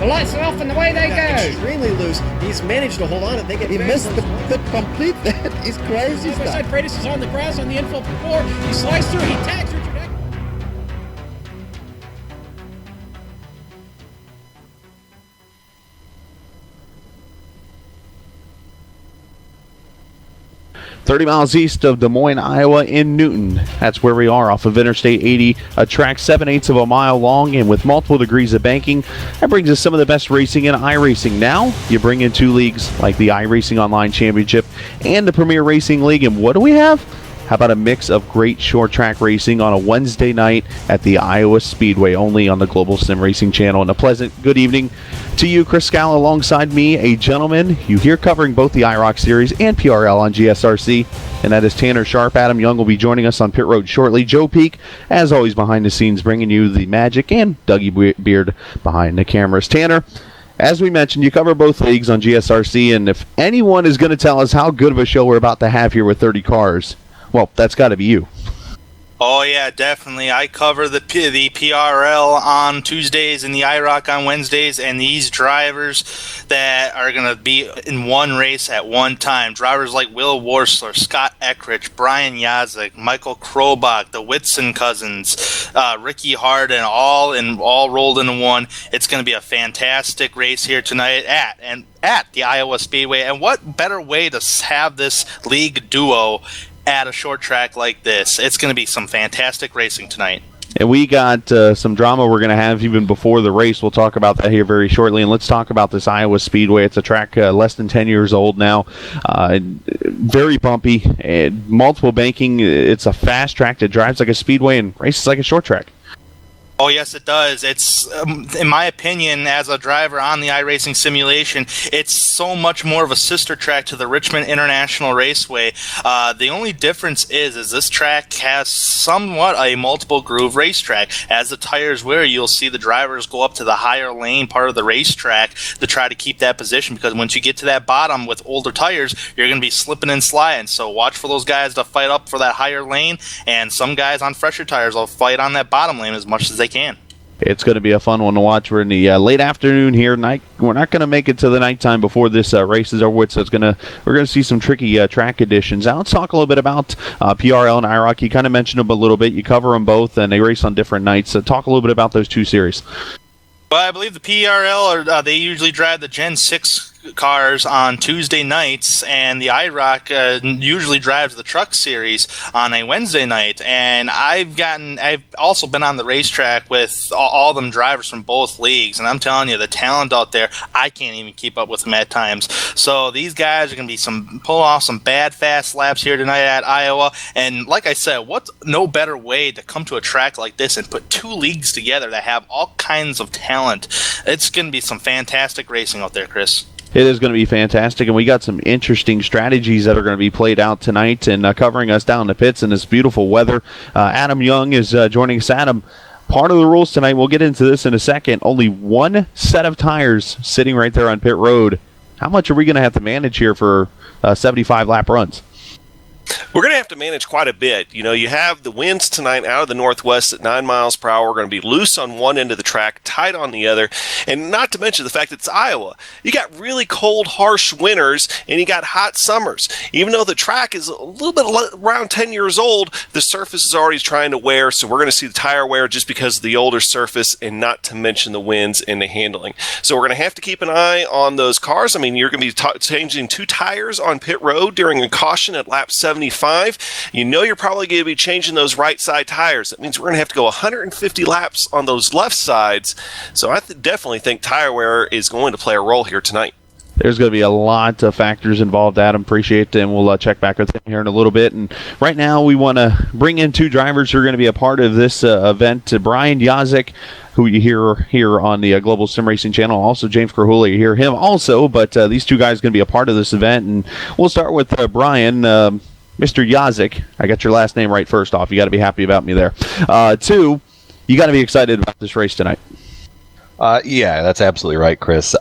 The lights are off and away they go. Extremely loose. He's managed to hold on and He missed the complete that. He's crazy stuff. Side Freitas is on the grass on the infield floor. He slides through. He tags Richard Eck. "30 miles east of Des Moines, Iowa, in Newton." That's where we are off of Interstate 80, a track 7/8 of a mile long and with multiple degrees of banking. That brings us some of the best racing in iRacing. Now, you bring in two leagues like the iRacing Online Championship and the Premier Racing League. And what do we have? How about a mix of great short track racing on a Wednesday night at the Iowa Speedway, only on the Global Sim Racing Channel? And a pleasant good evening to you, Chris Scala, alongside me, a gentleman you hear covering both the iROC Series and PRL on GSRC, and that is Tanner Sharp. Adam Young will be joining us on pit road shortly. Joe Peak, as always, behind the scenes, bringing you the magic, and Dougie Beard behind the cameras. Tanner, as we mentioned, you cover both leagues on GSRC, and if anyone is going to tell us how good of a show we're about to have here with 30 cars, well, that's got to be you. Oh, yeah, definitely. I cover the PRL on Tuesdays and the iROC on Wednesdays, and these drivers that are going to be in one race at one time. Drivers like Will Worsler, Scott Eckrich, Brian Yazek, Michael Krobach, the Whitson cousins, Ricky Harden, all rolled into one. It's going to be a fantastic race here tonight at the Iowa Speedway. And what better way to have this league duo at a short track like this? It's going to be some fantastic racing tonight. And we got some drama we're going to have even before the race. We'll talk about that here very shortly. And let's talk about this Iowa Speedway. It's a track less than 10 years old now. Very bumpy, multiple banking. It's a fast track that drives like a speedway and races like a short track. Oh, yes, it does. It's, in my opinion, as a driver on the iRacing simulation, it's so much more of a sister track to the Richmond International Raceway. The only difference is this track has somewhat a multiple groove racetrack. As the tires wear, you'll see the drivers go up to the higher lane part of the racetrack to try to keep that position, because once you get to that bottom with older tires, you're going to be slipping and sliding. So watch for those guys to fight up for that higher lane, and some guys on fresher tires will fight on that bottom lane as much as they can. It's going to be a fun one to watch. We're in the late afternoon here. We're not going to make it to the nighttime before this race is over with, so we're going to see some tricky track conditions. Now let's talk a little bit about PRL and iROC. You kind of mentioned them a little bit. You cover them both, and they race on different nights. So talk a little bit about those two series. Well, I believe the PRL, they usually drive the Gen 6 cars on Tuesday nights, and the iROC usually drives the truck series on a Wednesday night. And I've also been on the racetrack with all them drivers from both leagues, and I'm telling you, the talent out there, I can't even keep up with them at times. So these guys are going to be pull off some bad fast laps here tonight at Iowa. And like I said, what's no better way to come to a track like this and put two leagues together that have all kinds of talent? It's going to be some fantastic racing out there, Chris. It is going to be fantastic, and we got some interesting strategies that are going to be played out tonight. And covering us down the pits in this beautiful weather, Adam Young is joining us. Adam, part of the rules tonight, we'll get into this in a second, only one set of tires sitting right there on pit road. How much are we going to have to manage here for 75 lap runs? We're going to have to manage quite a bit. You know, you have the winds tonight out of the northwest at 9 miles per hour. We're going to be loose on one end of the track, tight on the other. And not to mention the fact that it's Iowa. You got really cold, harsh winters, and you got hot summers. Even though the track is a little bit around 10 years old, the surface is already trying to wear. So we're going to see the tire wear just because of the older surface, and not to mention the winds and the handling. So we're going to have to keep an eye on those cars. I mean, you're going to be changing two tires on pit road during a caution at lap 75. You know you're probably going to be changing those right side tires. That means we're going to have to go 150 laps on those left sides. So I definitely think tire wear is going to play a role here tonight. There's going to be a lot of factors involved, Adam. Appreciate it, and we'll check back with him here in a little bit. And right now we want to bring in two drivers who are going to be a part of this event. Brian Yazek, who you hear here on the Global Sim Racing Channel. Also, James Krahula, you hear him also. But these two guys are going to be a part of this event. And we'll start with Brian. Mr. Yazek, I got your last name right first off. You got to be happy about me there. Two, you got to be excited about this race tonight. Yeah, that's absolutely right, Chris.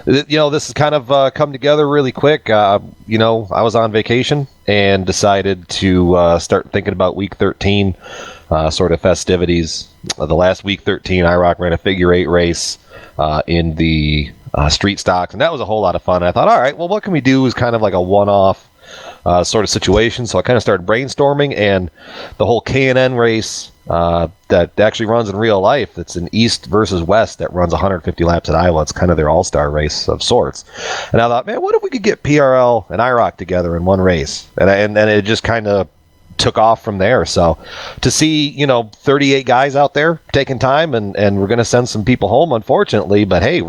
this has kind of come together really quick. I was on vacation and decided to start thinking about Week 13 sort of festivities. The last Week 13, iROC ran a figure 8 race in the street stocks, and that was a whole lot of fun. I thought, all right, well, what can we do is kind of like a one-off sort of situation. So I kind of started brainstorming, and the whole K&N race that actually runs in real life, it's an East versus West that runs 150 laps at Iowa. It's kind of their all-star race of sorts. And I thought, man, what if we could get PRL and iROC together in one race? And it just kind of took off from there. So to see 38 guys out there taking time, and we're going to send some people home, unfortunately, but hey,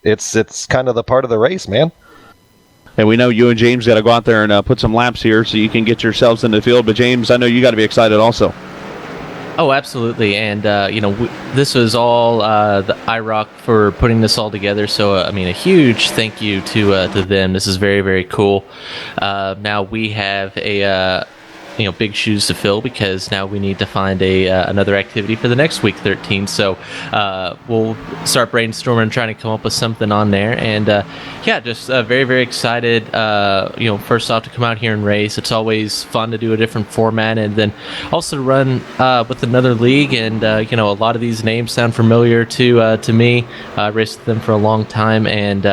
it's kind of the part of the race, man. And we know you and James got to go out there and put some laps here so you can get yourselves in the field. But James, I know you got to be excited also. Oh, absolutely. And, this was all the iROC for putting this all together. So, a huge thank you to them. This is very, very cool. Now we have a big shoes to fill, because now we need to find another activity for the next Week 13. So we'll start brainstorming, trying to come up with something on there. And just very, very excited. First off, to come out here and race. It's always fun to do a different format, and then also to run with another league. And a lot of these names sound familiar to me. I raced with them for a long time, and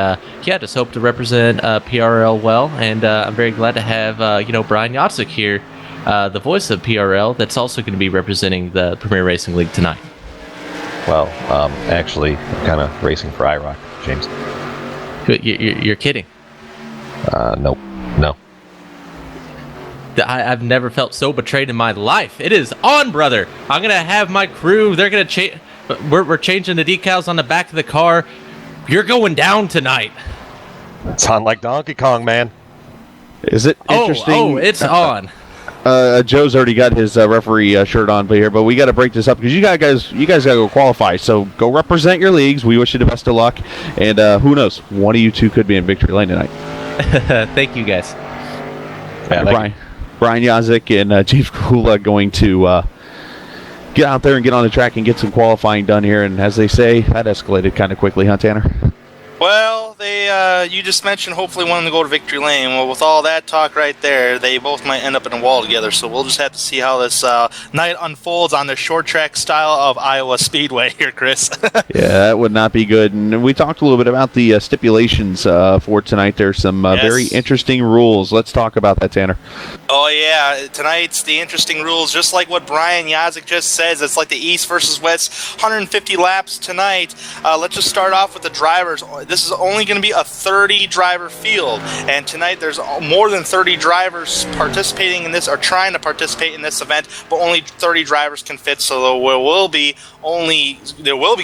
just hope to represent PRL well. And I'm very glad to have Brian Yatzik here, the voice of PRL, that's also going to be representing the Premier Racing League tonight. Well, actually, I'm kind of racing for iROC, James. You're kidding. No. I've never felt so betrayed in my life. It is on, brother. I'm going to have my crew. They're going to change. We're changing the decals on the back of the car. You're going down tonight. It's on like Donkey Kong, man. Is it interesting? Oh, it's on. Joe's already got his referee shirt on here, but we got to break this up because you guys got to go qualify. So go represent your leagues. We wish you the best of luck, and who knows, one of you two could be in victory lane tonight. Thank you, guys. Brian Yazik and James Kula going to get out there and get on the track and get some qualifying done here. And as they say, that escalated kind of quickly, huh, Tanner? Well, you just mentioned hopefully wanting to go to victory lane. Well, with all that talk right there, they both might end up in a wall together. So we'll just have to see how this night unfolds on the short track style of Iowa Speedway here, Chris. Yeah, that would not be good. And we talked a little bit about the stipulations for tonight. There's some very interesting rules. Let's talk about that, Tanner. Oh, yeah. Tonight's the interesting rules, just like what Brian Yazik just says. It's like the East versus West, 150 laps tonight. Let's just start off with the drivers. This is only going to be a 30-driver field, and tonight there's more than 30 drivers participating in this, or trying to participate in this event, but only 30 drivers can fit, so there will be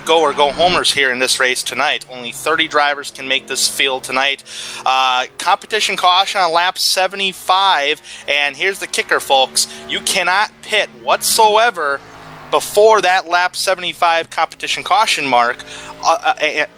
go or go homers here in this race tonight. Only 30 drivers can make this field tonight. Competition caution on lap 75, and here's the kicker, folks. You cannot pit whatsoever before that lap 75 competition caution mark,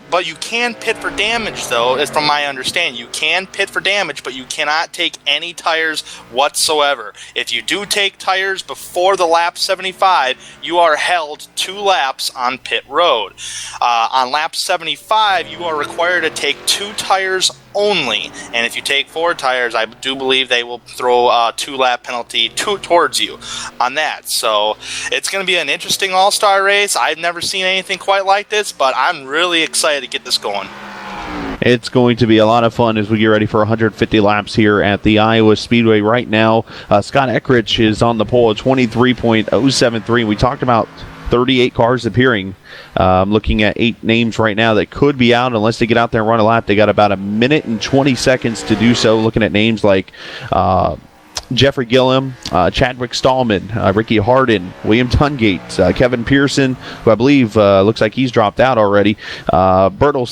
but you can pit for damage, though, is from my understanding. You can pit for damage, but you cannot take any tires whatsoever. If you do take tires before the lap 75, you are held 2 laps on pit road. On lap 75, you are required to take 2 tires only, and if you take 4 tires, I do believe they will throw a 2-lap penalty towards you on that. So it's going to be an interesting all-star race. I've never seen anything quite like this, but I'm really excited to get this going. It's going to be a lot of fun as we get ready for 150 laps here at the Iowa Speedway. Right now, Scott Eckrich is on the pole at 23.073. We talked about 38 cars appearing. Looking at 8 names right now that could be out unless they get out there and run a lap. They got about 1 minute and 20 seconds to do so. Looking at names like Jeffrey Gillum, Chadwick Stallman, Ricky Harden, William Tungate, Kevin Pearson, who I believe looks like he's dropped out already. Bertel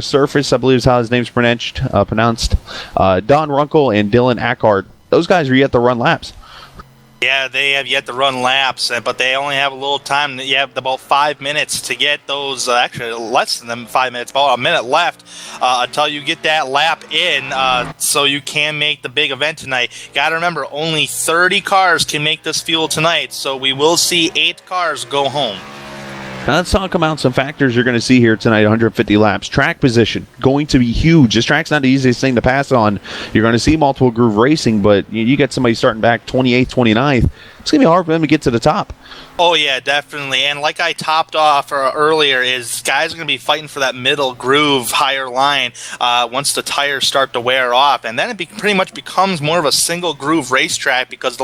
Surface, I believe is how his name's pronounced. Don Runkle and Dylan Ackard. Those guys are yet to run laps. Yeah, they have yet to run laps, but they only have a little time. You have about 5 minutes to get those, actually less than 5 minutes, about a minute left until you get that lap in, so you can make the big event tonight. Got to remember, only 30 cars can make this field tonight, so we will see 8 cars go home. Now let's talk about some factors you're going to see here tonight. 150 laps. Track position going to be huge. This track's not the easiest thing to pass on. You're going to see multiple groove racing, but you get somebody starting back 28th, 29th. It's going to be hard for them to get to the top. Oh, yeah, definitely. And like I topped off earlier, is guys are going to be fighting for that middle groove, higher line once the tires start to wear off. And then it pretty much becomes more of a single groove racetrack because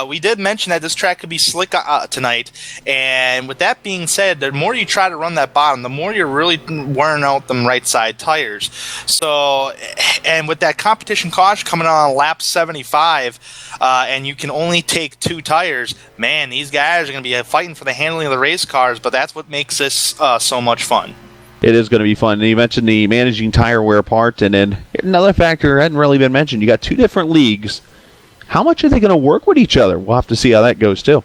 we did mention that this track could be slick tonight. And with that being said, the more you try to run that bottom, the more you're really wearing out them right side tires. So, and with that competition caution coming on lap 75, and you can only take 2 tires, man, these guys are going to be fighting for the handling of the race cars, but that's what makes this so much fun. It is going to be fun. And you mentioned the managing tire wear part, and then another factor hadn't really been mentioned. You got 2 different leagues. How much are they going to work with each other? We'll have to see how that goes, too.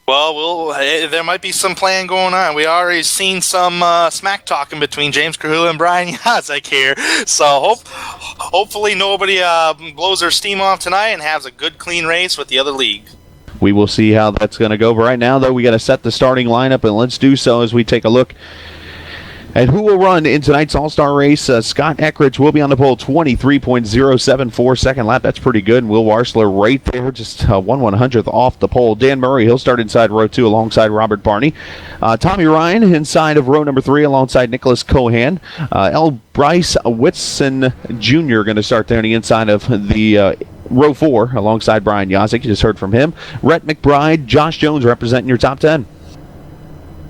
Well, there might be some plan going on. We already seen some smack talking between James Krahula and Brian Yazek here. So hopefully nobody blows their steam off tonight and has a good, clean race with the other league. We will see how that's going to go. But right now, though, we got to set the starting lineup, and let's do so as we take a look at who will run in tonight's All-Star race. Scott Eckrich will be on the pole, 23.074 second lap. That's pretty good. And Will Warsler right there, just 1/100th off the pole. Dan Murray, he'll start inside row 2 alongside Robert Barney. Tommy Ryan inside of row number 3 alongside Nicholas Cohan. L. Bryce Whitson Jr. going to start there on the inside of the row 4 alongside Brian Yazek. You just heard from him. Rhett McBride, Josh Jones representing your top 10.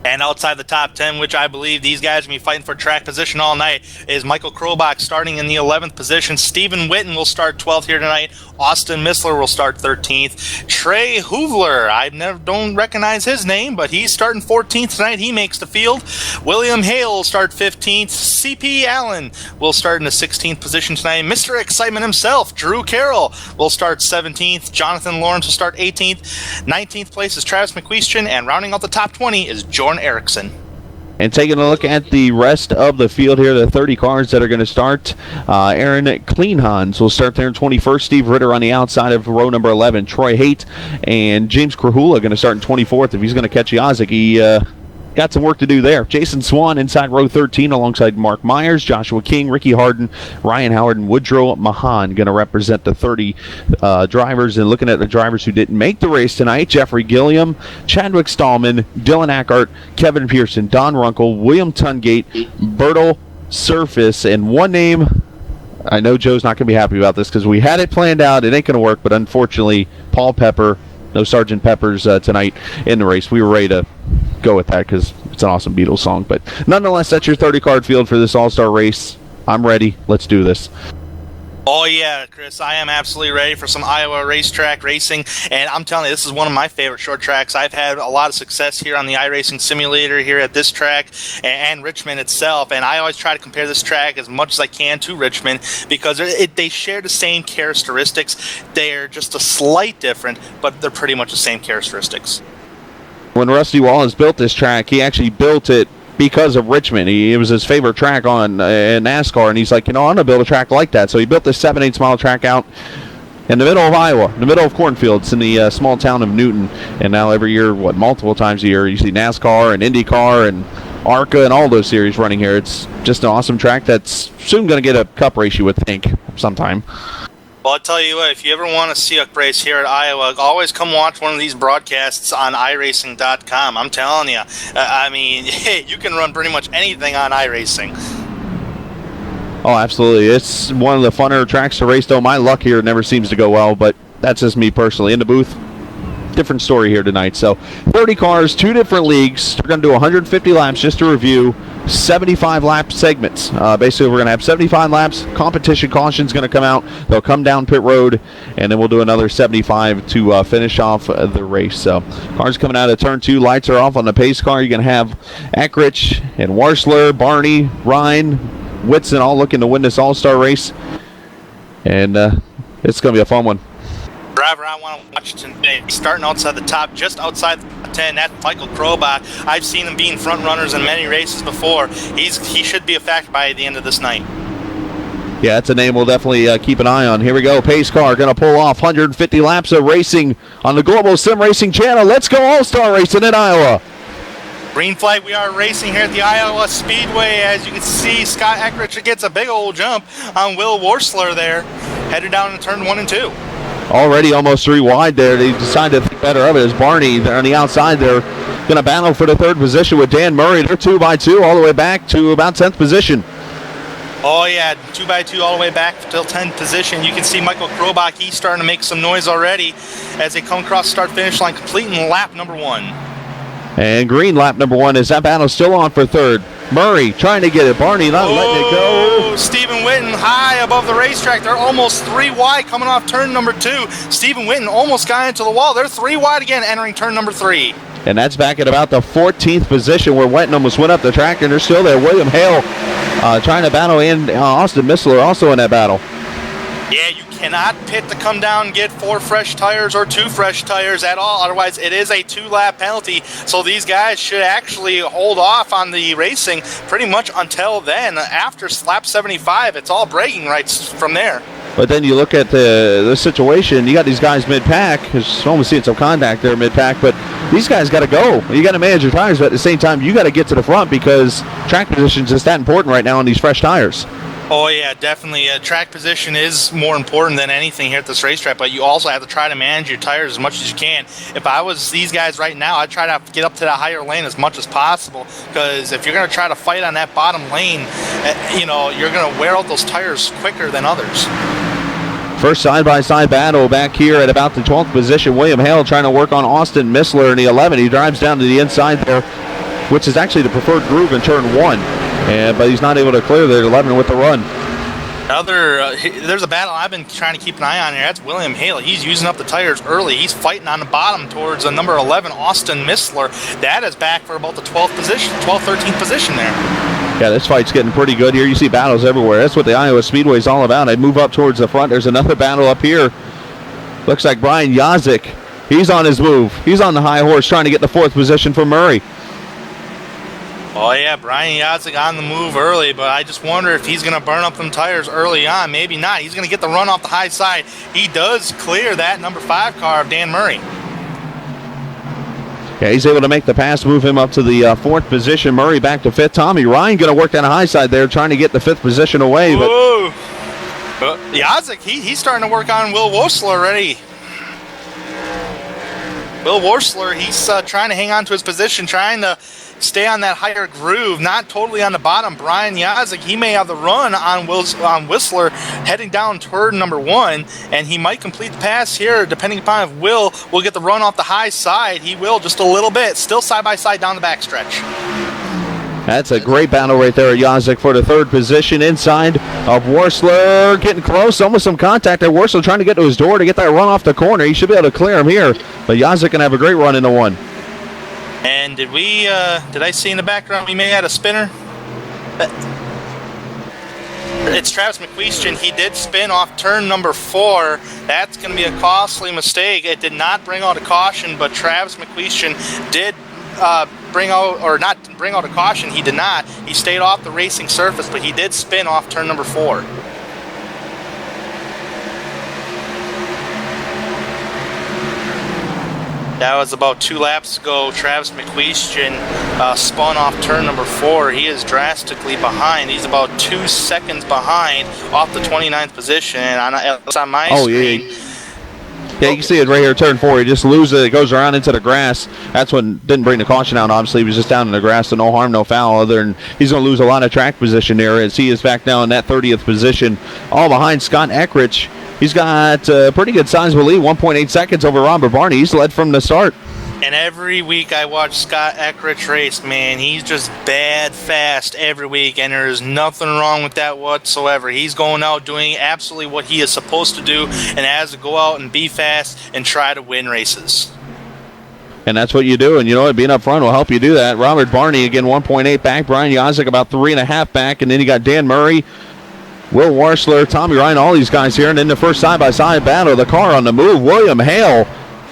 And outside the top 10, which I believe these guys will be fighting for track position all night, is Michael Krobach starting in the 11th position. Stephen Witten will start 12th here tonight. Austin Missler will start 13th. Trey Hoovler, I don't recognize his name, but he's starting 14th tonight. He makes the field. William Hale will start 15th. C.P. Allen will start in the 16th position tonight. Mr. Excitement himself, Drew Carroll, will start 17th. Jonathan Lawrence will start 18th. 19th place is Travis McQuestion, and rounding out the top 20 is Jordan Erickson. And taking a look at the rest of the field here, the 30 cars that are going to start. Aaron Kleinhans will start there in 21st. Steve Ritter on the outside of row number 11. Troy Haight and James Krahula going to start in 24th. If he's going to catch Yazek, he got some work to do there. Jason Swan inside row 13 alongside Mark Myers, Joshua King, Ricky Harden, Ryan Howard, and Woodrow Mahan going to represent the 30 drivers. And looking at the drivers who didn't make the race tonight, Jeffrey Gilliam, Chadwick Stallman, Dylan Ackart, Kevin Pearson, Don Runkle, William Tungate, Bertle Surface, and one name, I know Joe's not going to be happy about this because we had it planned out. It ain't going to work, but unfortunately, Paul Pepper, no Sgt. Pepper's tonight in the race. We were ready to go with that because it's an awesome Beatles song. But nonetheless, that's your 30-card field for this All-Star race. I'm ready. Let's do this. Oh, yeah, Chris, I am absolutely ready for some Iowa racetrack racing, and I'm telling you, this is one of my favorite short tracks. I've had a lot of success here on the iRacing simulator here at this track and Richmond itself, and I always try to compare this track as much as I can to Richmond because they share the same characteristics. They're just a slight different, but they're pretty much the same characteristics. When Rusty Wallace built this track, he actually built it because of Richmond. It was his favorite track on NASCAR, and he's like, I'm going to build a track like that. So he built this 7/8 mile track out in the middle of Iowa, in the middle of cornfields, in the small town of Newton. And now every year, multiple times a year, you see NASCAR and IndyCar and ARCA and all those series running here. It's just an awesome track that's soon going to get a cup race, you would think, sometime. Well, I'll tell you what, if you ever want to see a race here at Iowa, always come watch one of these broadcasts on iRacing.com. I'm telling you. You can run pretty much anything on iRacing. Oh, absolutely. It's one of the funner tracks to race, though. My luck here never seems to go well, but that's just me personally. In the booth, different story here tonight. So 30 cars, 2 different leagues. We're going to do 150 laps just to review. 75 lap segments. Basically, we're going to have 75 laps. Competition caution's going to come out. They'll come down pit road, and then we'll do another 75 to finish off the race. So, cars coming out of turn 2. Lights are off on the pace car. You're going to have Eckrich and Warsler, Barney, Ryan, Whitson all looking to win this All-Star race. And it's going to be a fun one. Driver I want to watch today, starting outside the top, just outside the top 10, that's Michael Krobach. I've seen him being front runners in many races before. He should be a factor by the end of this night. Yeah, that's a name we'll definitely keep an eye on. Here we go. Pace car going to pull off 150 laps of racing on the Global Sim Racing Channel. Let's go All-Star Racing in Iowa. Green flag, we are racing here at the Iowa Speedway. As you can see, Scott Eckrich gets a big old jump on Will Worsler there, headed down in turn 1 and 2. Already almost 3 wide there. They decided to think better of it as Barney on the outside there going to battle for the 3rd position with Dan Murray. They're 2 by 2 all the way back to about 10th position. Oh yeah, 2 by 2 all the way back till 10th position. You can see Michael Krobach, he's starting to make some noise already as they come across the start-finish line, completing lap number 1. And green lap number 1 is that battle still on for 3rd. Murray trying to get it. Barney not letting it go. Stephen Witten high above the racetrack. They're almost 3 wide coming off turn number 2. Stephen Witten almost got into the wall. They're 3 wide again entering turn number 3. And that's back at about the 14th position where Witten almost went up the track, and they're still there. William Hale trying to battle in. Austin Missler also in that battle. Yeah, you cannot pit to come down and get 4 fresh tires or 2 fresh tires at all. Otherwise, it is a 2-lap penalty. So these guys should actually hold off on the racing pretty much until then. After lap 75, it's all bragging rights from there. But then you look at the situation, you got these guys mid-pack. There's almost seeing some contact there mid-pack, but these guys got to go. You got to manage your tires, but at the same time, you got to get to the front because track position is just that important right now on these fresh tires. Oh, yeah, definitely. Track position is more important than anything here at this racetrack, but you also have to try to manage your tires as much as you can. If I was these guys right now, I'd try to get up to the higher lane as much as possible, because if you're going to try to fight on that bottom lane, you're going to wear out those tires quicker than others. First side-by-side battle back here at about the 12th position. William Hale trying to work on Austin Missler in the 11. He drives down to the inside there, which is actually the preferred groove in turn 1. But he's not able to clear the 11 with the run. There's a battle I've been trying to keep an eye on here. That's William Hale. He's using up the tires early. He's fighting on the bottom towards the number 11, Austin Missler. That is back for about the 12th, 13th position there. Yeah, this fight's getting pretty good here. You see battles everywhere. That's what the Iowa Speedway is all about. I move up towards the front. There's another battle up here. Looks like Brian Yazik. He's on his move. He's on the high horse trying to get the 4th position for Murray. Oh, yeah, Brian Yazik on the move early, but I just wonder if he's going to burn up them tires early on. Maybe not. He's going to get the run off the high side. He does clear that number 5 car of Dan Murray. Yeah, he's able to make the pass, move him up to the 4th position. Murray back to 5th. Tommy Ryan going to work down the high side there, trying to get the 5th position away. Whoa. But Yazik, he's starting to work on Will Worsler already. Will Worsler, he's trying to hang on to his position, trying to stay on that higher groove, not totally on the bottom. Brian Yazik, he may have the run on Whistler heading down turn number 1, and he might complete the pass here, depending upon if Will get the run off the high side. He will just a little bit, still side by side down the backstretch. That's a great battle right there at Yazik for the 3rd position inside of Worsler. Getting close, almost some contact there. Worsler trying to get to his door to get that run off the corner. He should be able to clear him here, but Yazik can have a great run into 1. And did I see in the background we may have a spinner? It's Travis McQuestion. He did spin off turn number 4. That's going to be a costly mistake. It did not bring out a caution, but Travis McQuestion did bring out a caution. He did not. He stayed off the racing surface, but he did spin off turn number 4. That was about 2 laps ago. Travis McQuestion spun off turn number 4. He is drastically behind. He's about 2 seconds behind off the 29th position. It's on my screen. Yeah, you can see it right here, turn 4. He just loses it. It goes around into the grass. That's when didn't bring the caution out, obviously. He was just down in the grass, so no harm, no foul. Other than he's going to lose a lot of track position there as he is back down in that 30th position, all behind Scott Eckrich. He's got a pretty good sizable lead, 1.8 seconds over Robert Barney. He's led from the start. And every week I watch Scott Eckrich race, man. He's just bad fast every week, and there is nothing wrong with that whatsoever. He's going out doing absolutely what he is supposed to do, and has to go out and be fast and try to win races. And that's what you do, and you know what? Being up front will help you do that. Robert Barney, again, 1.8 back. Brian Yazik about 3.5 back, and then you got Dan Murray, Will Worsler, Tommy Ryan, all these guys here. And then the first side-by-side battle, the car on the move. William Hale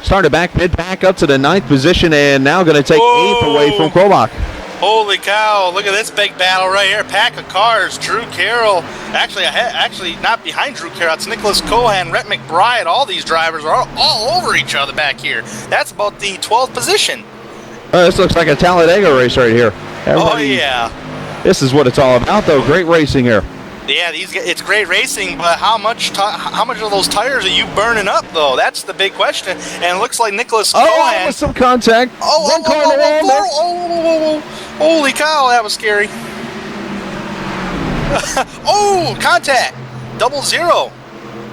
started back mid-pack up to the 9th position, and now going to take 8th away from Krobach. Holy cow, look at this big battle right here. Pack of cars, Drew Carroll. Actually not behind Drew Carroll. It's Nicholas Cohan, Rhett McBride. All these drivers are all over each other back here. That's about the 12th position. This looks like a Talladega race right here. Everybody, yeah. This is what it's all about, though. Great racing here. Yeah, it's great racing, but how much of those tires are you burning up, though? That's the big question. And it looks like Nicholas Cohan. With some contact. Holy cow, that was scary. Oh, contact. 00.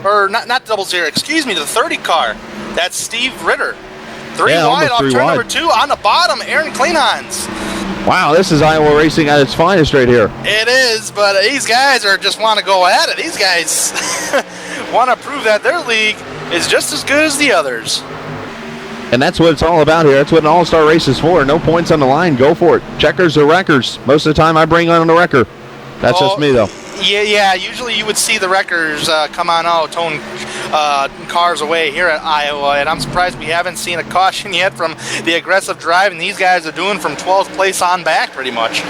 Or not 00, excuse me, the 30 car. That's Steve Ritter. Three wide off turn number 2 on the bottom, Aaron Kleinhans. Wow, this is Iowa racing at its finest right here. It is, but these guys just want to go at it. These guys want to prove that their league is just as good as the others. And that's what it's all about here. That's what an all-star race is for. No points on the line. Go for it. Checkers or wreckers. Most of the time I bring on the wrecker. That's just me, though. Yeah. Usually you would see the wreckers come on out, towing cars away here at Iowa, and I'm surprised we haven't seen a caution yet from the aggressive driving these guys are doing from 12th place on back, pretty much.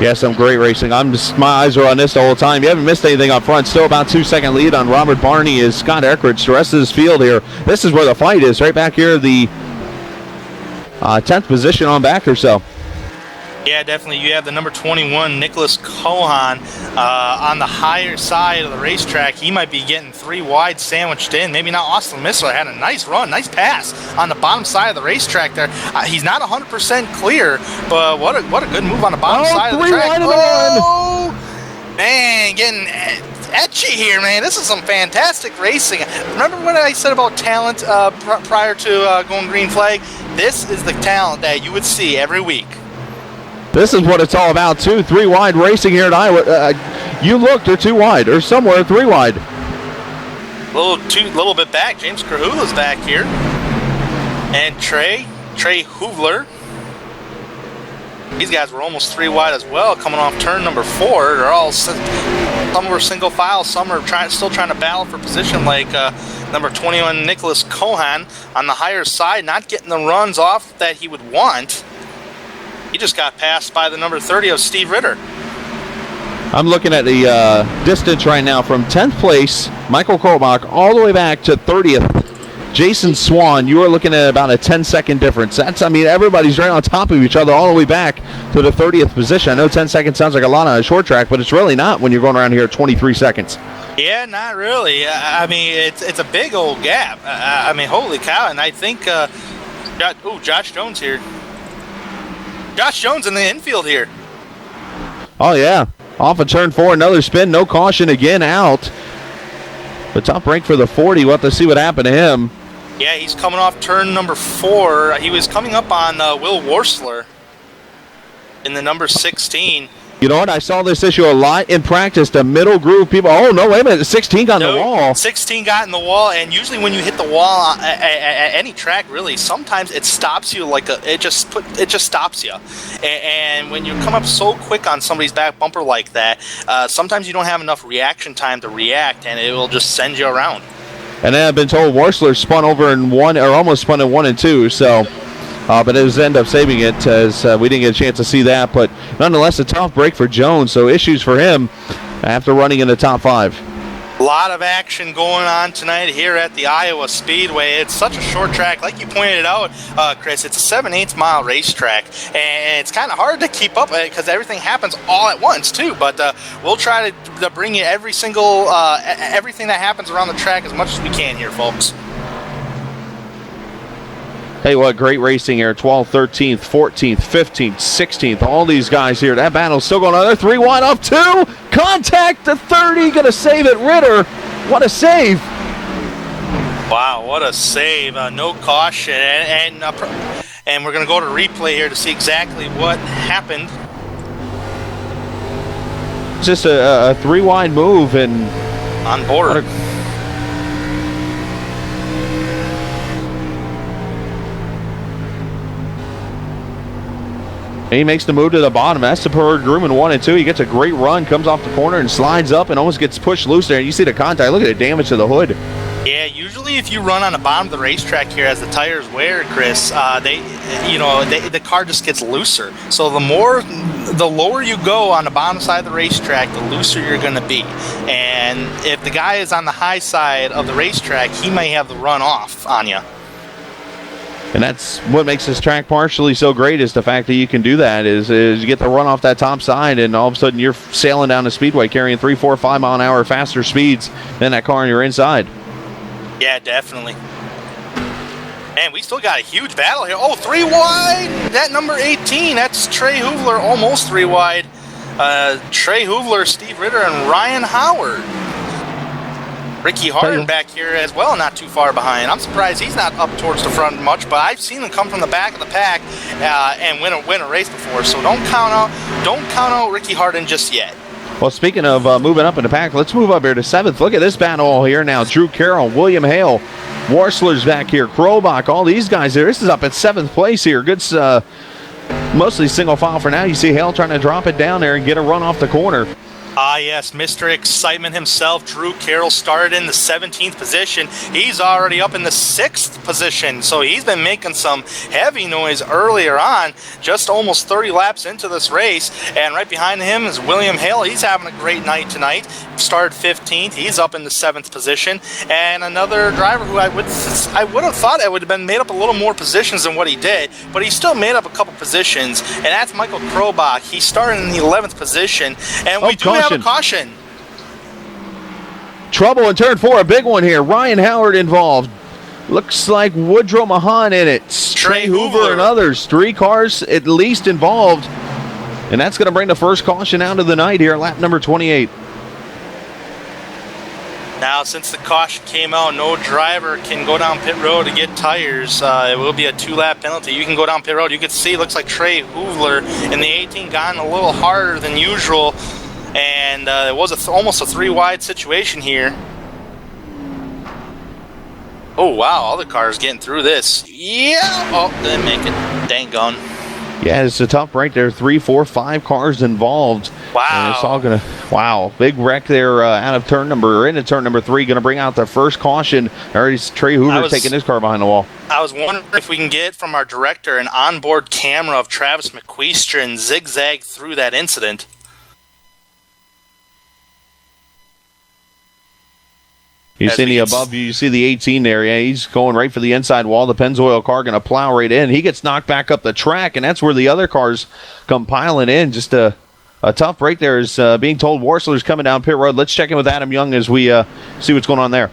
Yeah, some great racing. My eyes are on this the whole time. You haven't missed anything up front. Still about 2-second lead on Robert Barney is Scott Eckridge. The rest of this field here, this is where the fight is. Right back here, the 10th position on back or so. Yeah, definitely. You have the number 21, Nicholas Cohan, on the higher side of the racetrack. He might be getting 3 wide sandwiched in. Maybe not. Austin Missler had a nice run, nice pass on the bottom side of the ratrack there. He's not 100% clear, but what a good move on the bottom side of the track. Man, getting etchy here, man. This is some fantastic racing. Remember what I said about talent prior to going green flag? This is the talent that you would see every week. This is what it's all about, too. 3 wide racing here at Iowa. You looked, they're 2 wide, or somewhere 3 wide. Little bit back. James Krahula's back here. And Trey Hoovler. These guys were almost 3 wide as well, coming off turn number 4. They're all, some were single file, some are still trying to battle for position, like number 21, Nicholas Cohan, on the higher side, not getting the runs off that he would want. He just got passed by the number 30 of Steve Ritter. I'm looking at the distance right now from 10th place, Michael Korbach, all the way back to 30th. Jason Swan, you are looking at about a 10-second difference. Everybody's right on top of each other all the way back to the 30th position. I know 10 seconds sounds like a lot on a short track, but it's really not when you're going around here at 23 seconds. Yeah, not really. It's a big old gap. Holy cow. And I think, Josh Jones here. Josh Jones in the infield here. Oh, yeah. Off of turn 4, another spin. No caution again out. The top rank for the 40. We'll have to see what happened to him. Yeah, he's coming off turn number 4. He was coming up on Will Worsler in the number 16. You know what? I saw this issue a lot in practice. The middle group people, oh, no, wait a minute. 16 got in the wall. 16 got in the wall, and usually when you hit the wall at any track, really, sometimes it stops you it just stops you. And when you come up so quick on somebody's back bumper like that, sometimes you don't have enough reaction time to react, and it will just send you around. And then I've been told Worsler spun over in 1, or almost spun in 1 and 2, so... but it was end up saving it as we didn't get a chance to see that. But nonetheless, a tough break for Jones. So issues for him after running in the top 5. A lot of action going on tonight here at the Iowa Speedway. It's such a short track. Like you pointed out, Chris, it's a 7/8 mile racetrack. And it's kind of hard to keep up because everything happens all at once, too. But we'll try to bring you everything that happens around the track as much as we can here, folks. Hey, what great racing here. 12th, 13th, 14th, 15th, 16th. All these guys here. That battle's still going on. They're 3 wide off 2. Contact the 30. Going to save it. Ritter. What a save. Wow, what a save. No caution. And we're going to go to replay here to see exactly what happened. Just a 3 wide move and on board. He makes the move to the bottom. That's the preferred groom in 1 and 2. He gets a great run, comes off the corner and slides up and almost gets pushed loose there. And you see the contact. Look at the damage to the hood. Yeah, usually if you run on the bottom of the racetrack here as the tires wear, Chris, the car just gets looser. So the lower you go on the bottom side of the racetrack, the looser you're going to be. And if the guy is on the high side of the racetrack, he may have the run off on you. And that's what makes this track partially so great, is the fact that you can do that, is you get the run off that top side, and all of a sudden you're sailing down the speedway carrying 3, 4, 5 mile an hour faster speeds than that car on your inside. Yeah, definitely. And we still got a huge battle here. Oh, 3 wide! That number 18, that's Trey Hoovler, almost 3 wide. Trey Hoovler, Steve Ritter, and Ryan Howard. Ricky Harden back here as well, not too far behind. I'm surprised he's not up towards the front much, but I've seen him come from the back of the pack and win a race before. So don't count out Ricky Harden just yet. Well, speaking of moving up in the pack, let's move up here to 7th. Look at this battle here now. Drew Carroll, William Hale, Warsler's back here, Krobach, all these guys here. This is up at 7th place here. Good, mostly single file for now. You see Hale trying to drop it down there and get a run off the corner. Ah, yes, Mr. Excitement himself, Drew Carroll, started in the 17th position. He's already up in the 6th position, so he's been making some heavy noise earlier on, just almost 30 laps into this race. And right behind him is William Hale. He's having a great night tonight. Started 15th. He's up in the 7th position. And another driver who I would have thought it would have been made up a little more positions than what he did, but he still made up a couple positions, and that's Michael Krobach. He started in the 11th position, and we do have a caution. Trouble in turn 4, a big one here. Ryan Howard involved. Looks like Woodrow Mahan in it. Trey Hoover and others. 3 cars at least involved. And that's going to bring the first caution out of the night here, lap number 28. Now, since the caution came out, no driver can go down pit road to get tires. It will be a 2-lap penalty. You can go down pit road. You can see, looks like Trey Hoovler in the 18 gotten a little harder than usual. And it was almost a 3-wide situation here. Oh, wow. All the cars getting through this. Yeah. Oh, didn't make it. Dang gone. Yeah, it's a tough break there. 3, 4, 5 cars involved. Wow. And it's all going to, wow. Big wreck there into turn number 3. Going to bring out the first caution. Already Trey Hoover taking his car behind the wall. I was wondering if we can get from our director an onboard camera of Travis McQueestron zigzag through that incident. You see the above you see the 18 there. Yeah, he's going right for the inside wall. The Pennzoil car going to plow right in. He gets knocked back up the track, and that's where the other cars come piling in. Just a tough break there. Is being told Warsler's coming down pit road. Let's check in with Adam Young as we see what's going on there.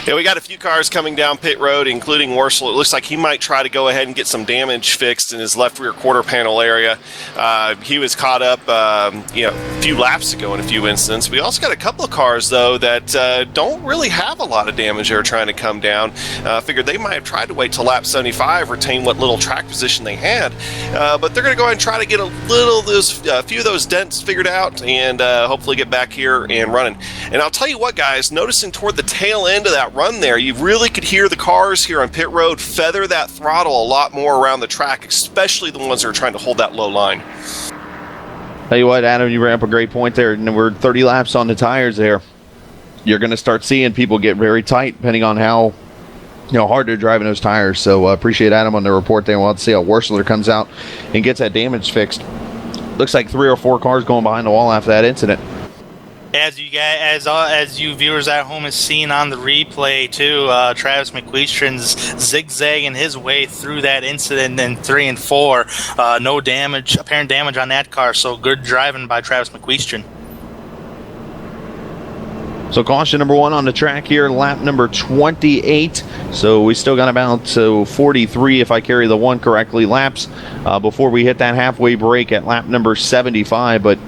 Yeah, we got a few cars coming down pit road, including Worsler. It looks like he might try to go ahead and get some damage fixed in his left rear quarter panel area. He was caught up a few laps ago in a few instances. We also got a couple of cars, though, that don't really have a lot of damage they're trying to come down. Figured they might have tried to wait till lap 75, retain what little track position they had. But they're going to go ahead and try to get a few of those dents figured out and hopefully get back here and running. And I'll tell you what, guys, noticing toward the tail end of that run there, you really could hear the cars here on pit road feather that throttle a lot more around the track, especially the ones that are trying to hold that low line. Tell you what, Adam, you ran up a great point there, and we're 30 laps on the tires there. You're going to start seeing people get very tight depending on how hard they're driving those tires. So appreciate Adam on the report there. We'll have to see how Worsler comes out and gets that damage fixed. Looks like 3 or 4 cars going behind the wall after that incident. As you guys, as you viewers at home have seen on the replay too, Travis McQueestron's zigzagging his way through that incident in 3 and 4. No damage, apparent damage on that car. So good driving by Travis McQueestron. So caution number 1 on the track here, lap number 28. So we still got about 43, if I carry the 1 correctly, laps before we hit that halfway break at lap number 75. But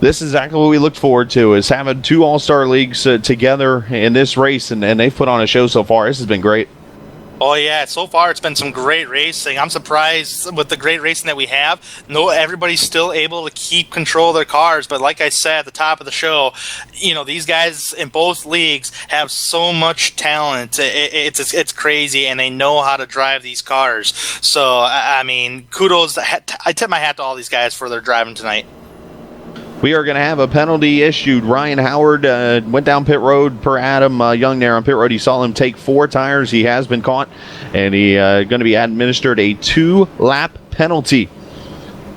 this is exactly what we looked forward to, is having 2 All-Star Leagues together in this race, and they've put on a show so far. This has been great. Oh, yeah. So far, it's been some great racing. I'm surprised with the great racing that we have. Everybody's still able to keep control of their cars. But like I said at the top of the show, these guys in both leagues have so much talent. It's crazy, and they know how to drive these cars. So, I mean, kudos. I tip my hat to all these guys for their driving tonight. We are going to have a penalty issued. Ryan Howard went down pit road per Adam Young there on pit road. He saw him take 4 tires. He has been caught, and he going to be administered a 2-lap penalty.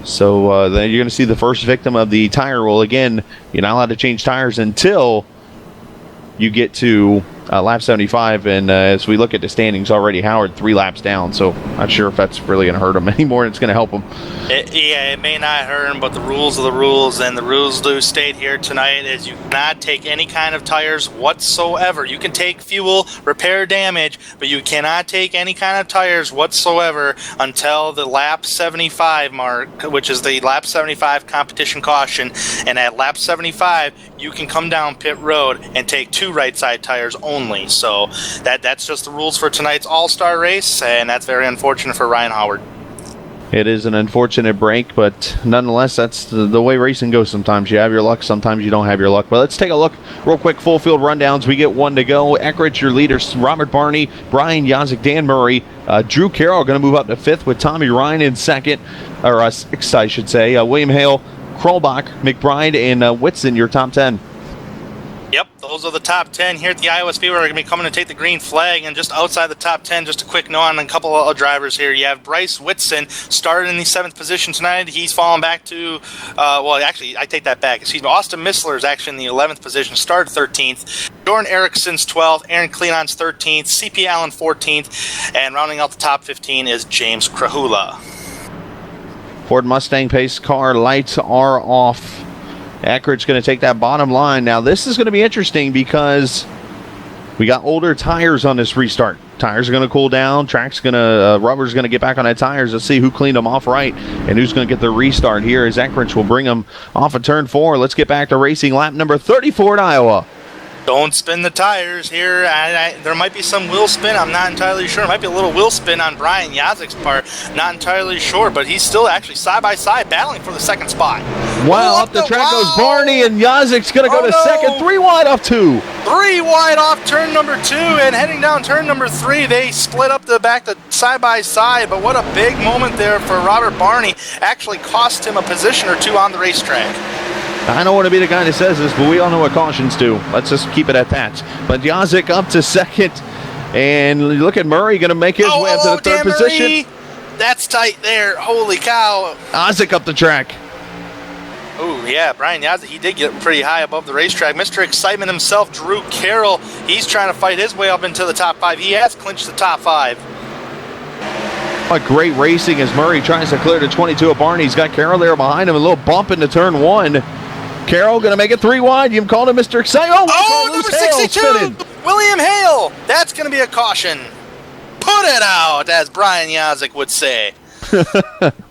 So then you're going to see the first victim of the tire rule. Again, you're not allowed to change tires until you get to lap 75, and as we look at the standings already, Howard 3 laps down, so not sure if that's really going to hurt him anymore. It's going to help him. It may not hurt him, but the rules are the rules, and the rules do state here tonight is you cannot take any kind of tires whatsoever. You can take fuel, repair damage, but you cannot take any kind of tires whatsoever until the lap 75 mark, which is the lap 75 competition caution. And at lap 75, you can come down pit road and take 2 right side tires only. So that's just the rules for tonight's all-star race, and that's very unfortunate for Ryan Howard. It is an unfortunate break, but nonetheless, that's the way racing goes sometimes. You have your luck, sometimes you don't have your luck. But let's take a look real quick. Full field rundowns. We get 1 to go. Eckrich, your leaders, Robert Barney, Brian Yazik, Dan Murray, Drew Carroll going to move up to 5th with Tommy Ryan in 2nd, or 6th, I should say. William Hale, Krolbach, McBride, and Whitson, your top 10. Yep, those are the top 10 here at the Iowa Speedway. We're going to be coming to take the green flag, and just outside the top 10, just a quick note on a couple of drivers here. You have Bryce Whitson started in the 7th position tonight. He's fallen back to, well, actually, I take that back. Excuse me. Austin Missler is actually in the 11th position, started 13th. Jordan Erickson's 12th, Aaron Cleonon's 13th, CP Allen 14th, and rounding out the top 15 is James Krahula. Ford Mustang pace car lights are off. Eckert's going to take that bottom line. Now, this is going to be interesting because we got older tires on this restart. Tires are going to cool down. Track's going to, rubber's going to get back on that tires. Let's see who cleaned them off right and who's going to get the restart here as Eckrich will bring them off of turn 4. Let's get back to racing lap number 34 at Iowa. Don't spin the tires here. There might be some wheel spin. I'm not entirely sure. It might be a little wheel spin on Brian Yazik's part. Not entirely sure, but he's still actually side by side battling for the 2nd spot. Wow, up the track goes Barney, and Yazik's going to go to 2nd. 3 wide off 2. 3 wide off turn number 2, and heading down turn number 3, they split up the back to side by side. But what a big moment there for Robert Barney. Actually cost him a position or 2 on the racetrack. I don't want to be the guy that says this, but we all know what cautions do. Let's just keep it at that. But Yazik up to 2nd, and look at Murray going to make his way up to the 3rd position. That's tight there. Holy cow. Yazik up the track. Oh, yeah, Brian Yazik, he did get pretty high above the racetrack. Mr. Excitement himself, Drew Carroll, he's trying to fight his way up into the top 5. He has clinched the top 5. What great racing as Murray tries to clear to 22 of Barney. He's got Carroll there behind him, a little bump into turn 1. Carroll going to make it 3 wide. You've called him Mr. Excitement. Oh, number 62, William Hale. That's going to be a caution. Put it out, as Brian Yazik would say.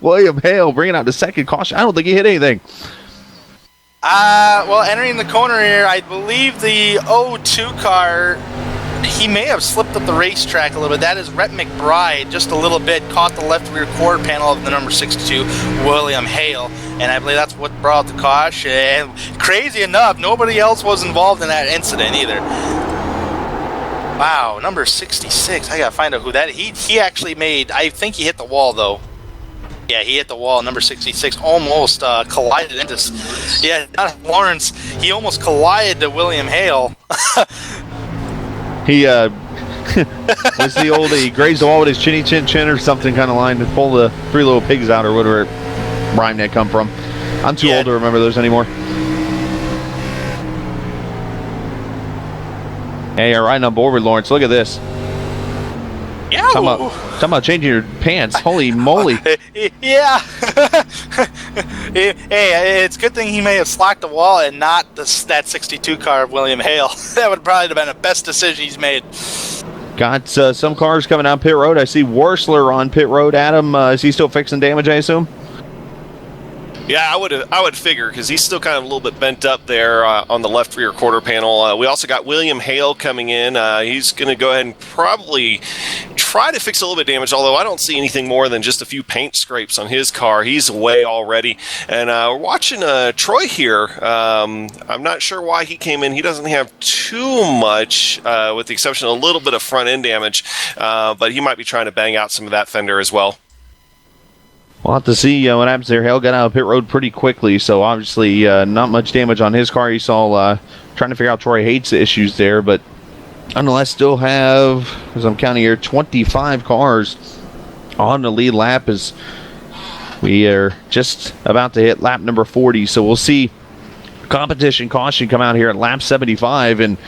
William Hale bringing out the 2nd caution. I don't think he hit anything. Well, entering the corner here, I believe the 02 car, he may have slipped up the racetrack a little bit. That is Rhett McBride, just a little bit, caught the left rear quarter panel of the number 62, William Hale, and I believe that's what brought the caution. And crazy enough, nobody else was involved in that incident either. Wow, number 66, I gotta find out who that is. He actually made, I think he hit the wall though. Yeah, he hit the wall. Number 66 almost collided into, not Lawrence, he almost collided to William Hale. He was the old, he grazed the wall with his chinny chin chin or something kind of line to pull the 3 little pigs out or whatever rhyme that come from. I'm too old to remember those anymore. Hey, you're riding on board with Lawrence. Look at this. Yeah. Talking about changing your pants. Holy moly. Yeah. Hey, it's a good thing he may have slacked the wall and not that 62 car of William Hale. That would probably have been the best decision he's made. Got some cars coming down pit road. I see Worsler on pit road. Adam, is he still fixing damage, I assume? Yeah, I would figure because he's still kind of a little bit bent up there on the left rear quarter panel. We also got William Hale coming in. He's going to go ahead and probably try to fix a little bit of damage, although I don't see anything more than just a few paint scrapes on his car. He's away already. And we're watching Troy here. I'm not sure why he came in. He doesn't have too much, with the exception of a little bit of front end damage, but he might be trying to bang out some of that fender as well. We'll have to see what happens there. Hale got out of pit road pretty quickly, so obviously not much damage on his car. You saw trying to figure out Troy Hate's issues there, but nonetheless still have, as I'm counting here, 25 cars on the lead lap as we are just about to hit lap number 40. So we'll see competition caution come out here at lap 75, and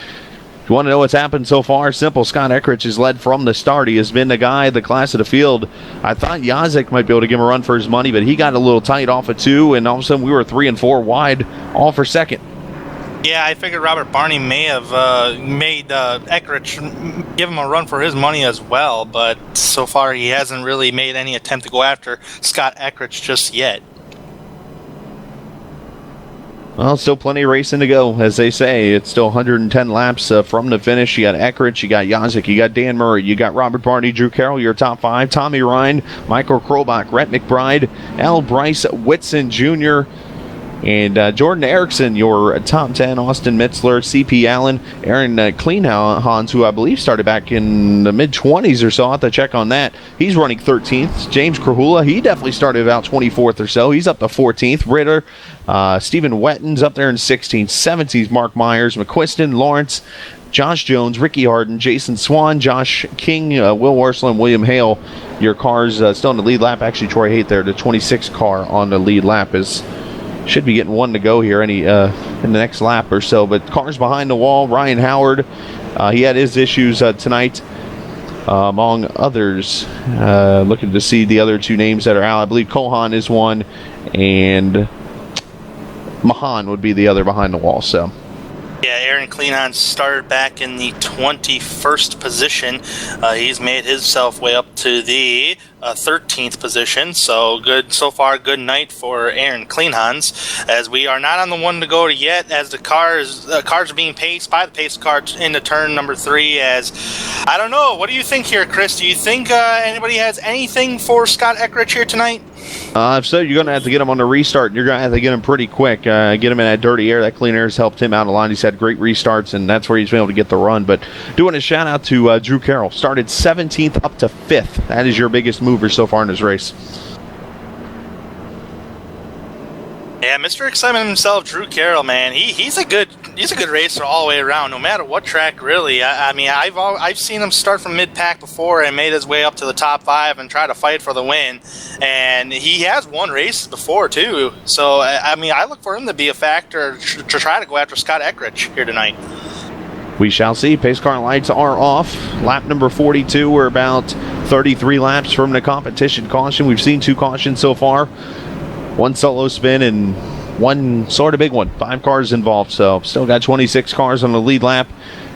If you want to know what's happened so far, simple. Scott Eckrich has led from the start. He has been the guy, the class of the field. I thought Yazik might be able to give him a run for his money, but he got a little tight off of 2, and all of a sudden we were 3 and 4 wide, all for second. Yeah, I figured Robert Barney may have made Eckrich give him a run for his money as well, but so far he hasn't really made any attempt to go after Scott Eckrich just yet. Well, still plenty of racing to go, as they say. It's still 110 laps from the finish. You got Eckrich, you got Yazik, you got Dan Murray, you got Robert Barney, Drew Carroll, your top 5, Tommy Ryan, Michael Krobach, Rhett McBride, Al Bryce Whitson Jr., and Jordan Erickson, your top 10, Austin Mitzler, C.P. Allen, Aaron Kleinhans, who I believe started back in the mid-20s or so. I'll have to check on that. He's running 13th. James Krahula, he definitely started about 24th or so. He's up to 14th. Ritter, Stephen Wetton's up there in 16th. 17th, Mark Myers, McQuiston, Lawrence, Josh Jones, Ricky Harden, Jason Swan, Josh King, Will Worsel, and William Hale. Your cars still in the lead lap. Actually, Troy Haight there, the 26th car on the lead lap is... Should be getting one to go here in the next lap or so. But cars behind the wall, Ryan Howard, he had his issues tonight, among others. Looking to see the other 2 names that are out. I believe Kohan is one, and Mahan would be the other behind the wall. So. Yeah, Aaron Kleinhans started back in the 21st position. He's made himself way up to the 13th position. So good so far. Good night for Aaron Kleinhans, as we are not on the one to go yet. As the cars are being paced by the pace car into turn number 3. As I don't know, what do you think here, Chris? Do you think anybody has anything for Scott Eckrich here tonight? If so, you're going to have to get him on the restart. You're going to have to get him pretty quick. Get him in that dirty air. That clean air has helped him out a lot. He's had great restarts, and that's where he's been able to get the run. But doing a shout-out to Drew Carroll. Started 17th up to 5th. That is your biggest mover so far in this race. Yeah, Mr. Excitement himself, Drew Carroll, man, he's a good racer all the way around, no matter what track, really. I mean, I've seen him start from mid-pack before and made his way up to the top 5 and try to fight for the win, and he has won races before too. So I mean, I look for him to be a factor to try to go after Scott Eckrich here tonight. We shall see. Pace car lights are off. Lap number 42. We're about 33 laps from the competition caution. We've seen 2 cautions so far. 1 solo spin and 1 sort of big one. 5 cars involved, so still got 26 cars on the lead lap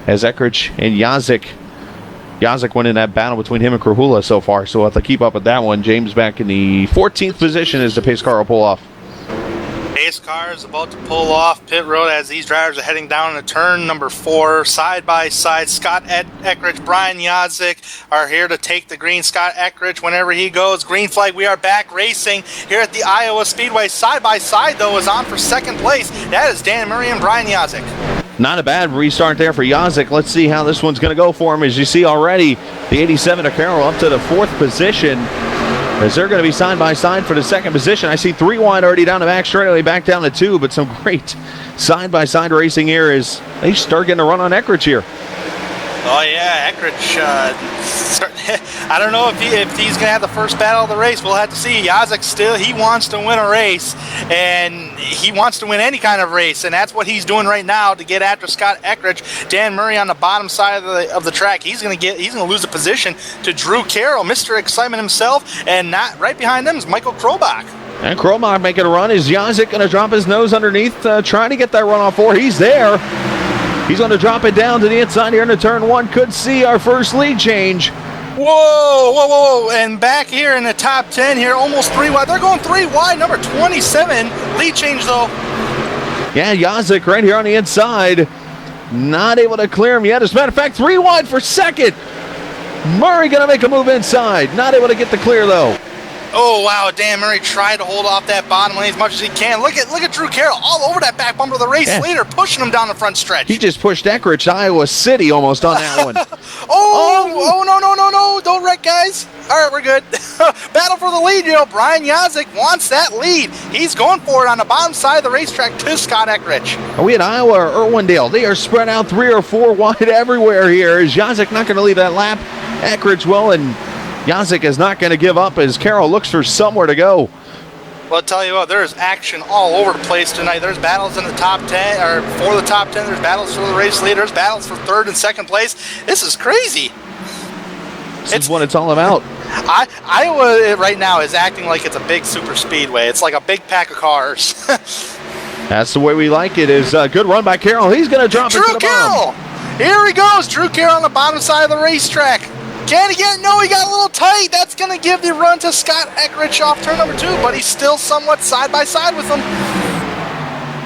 as Eckrich and Yazik went in that battle between him and Krahula so far, so we'll have to keep up with that one. James back in the 14th position as the pace car will pull off. Pace car is about to pull off pit road as these drivers are heading down into turn number 4. Side by side, Scott Eckrich, Brian Yazik are here to take the green. Scott Eckrich, whenever he goes, green flag. We are back racing here at the Iowa Speedway. Side by side, though, is on for second place. That is Dan Murray and Brian Yazik. Not a bad restart there for Yazik. Let's see how this one's going to go for him. As you see already, the 87 of Carroll up to the 4th position. As they're going to be side by side for the 2nd position. I see 3 wide already down the back straightaway, back down to 2, but some great side by side racing here as they start getting a run on Eckrich here. Oh yeah, Eckrich. I don't know if he's going to have the first battle of the race. We'll have to see. Yazik still, he wants to win a race, and he wants to win any kind of race, and that's what he's doing right now to get after Scott Eckrich. Dan Murray on the bottom side of the track. He's going to lose a position to Drew Carroll, Mr. Excitement himself, and not right behind them is Michael Krobach. And Krobach making a run. Is Yazik going to drop his nose underneath, trying to get that run off 4? He's there. He's going to drop it down to the inside here into turn 1. Could see our first lead change. Whoa. And back here in the top 10 here, almost 3 wide. They're going 3 wide, number 27. Lead change, though. Yeah, Yazik right here on the inside. Not able to clear him yet. As a matter of fact, 3 wide for second. Murray going to make a move inside. Not able to get the clear, though. Oh, wow, Dan Murray tried to hold off that bottom lane as much as he can. Look at Drew Carroll all over that back bumper of the race leader, pushing him down the front stretch. He just pushed Eckrich to Iowa City almost on that one. No, don't wreck, guys. All right, we're good. Battle for the lead, Brian Yazik wants that lead. He's going for it on the bottom side of the racetrack to Scott Eckrich. Are we in Iowa or Irwindale? They are spread out 3 or 4 wide everywhere here. Is Yazik not going to leave that lap? Eckrich will, and Yazik is not going to give up as Carroll looks for somewhere to go. Well, I'll tell you what, there's action all over the place tonight. There's battles in the top 10, or for the top 10. There's battles for the race lead. There's battles for third and second place. This is crazy. This is what it's all about. Iowa right now is acting like it's a big super speedway. It's like a big pack of cars. That's the way we like it. Is a good run by Carroll. He's going to drop into the bottom. Here he goes. Drew Carroll on the bottom side of the racetrack. Can he get it? No, he got a little tight. That's going to give the run to Scott Eckrich off turn number 2, but he's still somewhat side by side with him.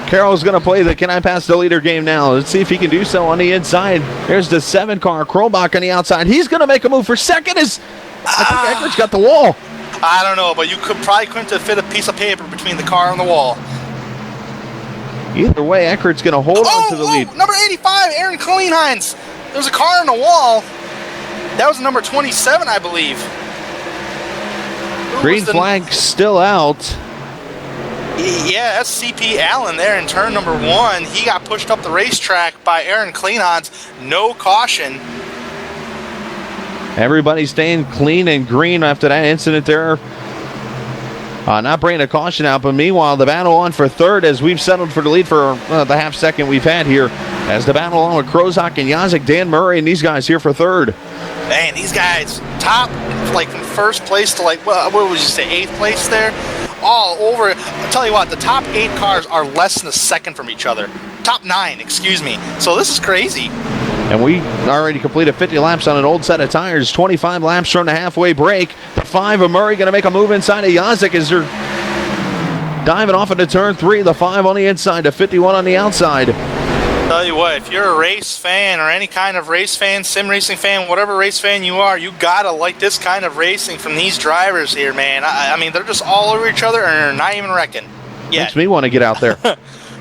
Carroll's going to play the can I pass the leader game now. Let's see if he can do so on the inside. There's the 7 car. Krolbach on the outside. He's going to make a move for second. I think Eckrich got the wall. I don't know, but you couldn't have fit a piece of paper between the car and the wall. Either way, Eckert's going to hold on to the lead. Number 85, Aaron Kleinheinz. There's a car on the wall. That was number 27, I believe. Green flag still out. Yeah, that's CP Allen there in turn number 1. He got pushed up the racetrack by Aaron Kleinheinz. No caution. Everybody staying clean and green after that incident there. Not bringing a caution out, but meanwhile, the battle on for third as we've settled for the lead for the half second we've had here. As the battle on with Krozak and Yazek, Dan Murray, and these guys here for third. Man, these guys top, like from first place to like, what would you say, 8th place there? All over. I'll tell you what, the top 8 cars are less than a second from each other. Top 9, excuse me. So this is crazy. And we already completed 50 laps on an old set of tires. 25 laps from the halfway break. The 5 of Murray going to make a move inside of Yazek as they're diving off into turn 3. The 5 on the inside, the 51 on the outside. Tell you what, if you're a race fan or any kind of race fan, sim racing fan, whatever race fan you are, you gotta like this kind of racing from these drivers here, man. I mean, they're just all over each other and they're not even wrecking. Yeah. Makes me want to get out there.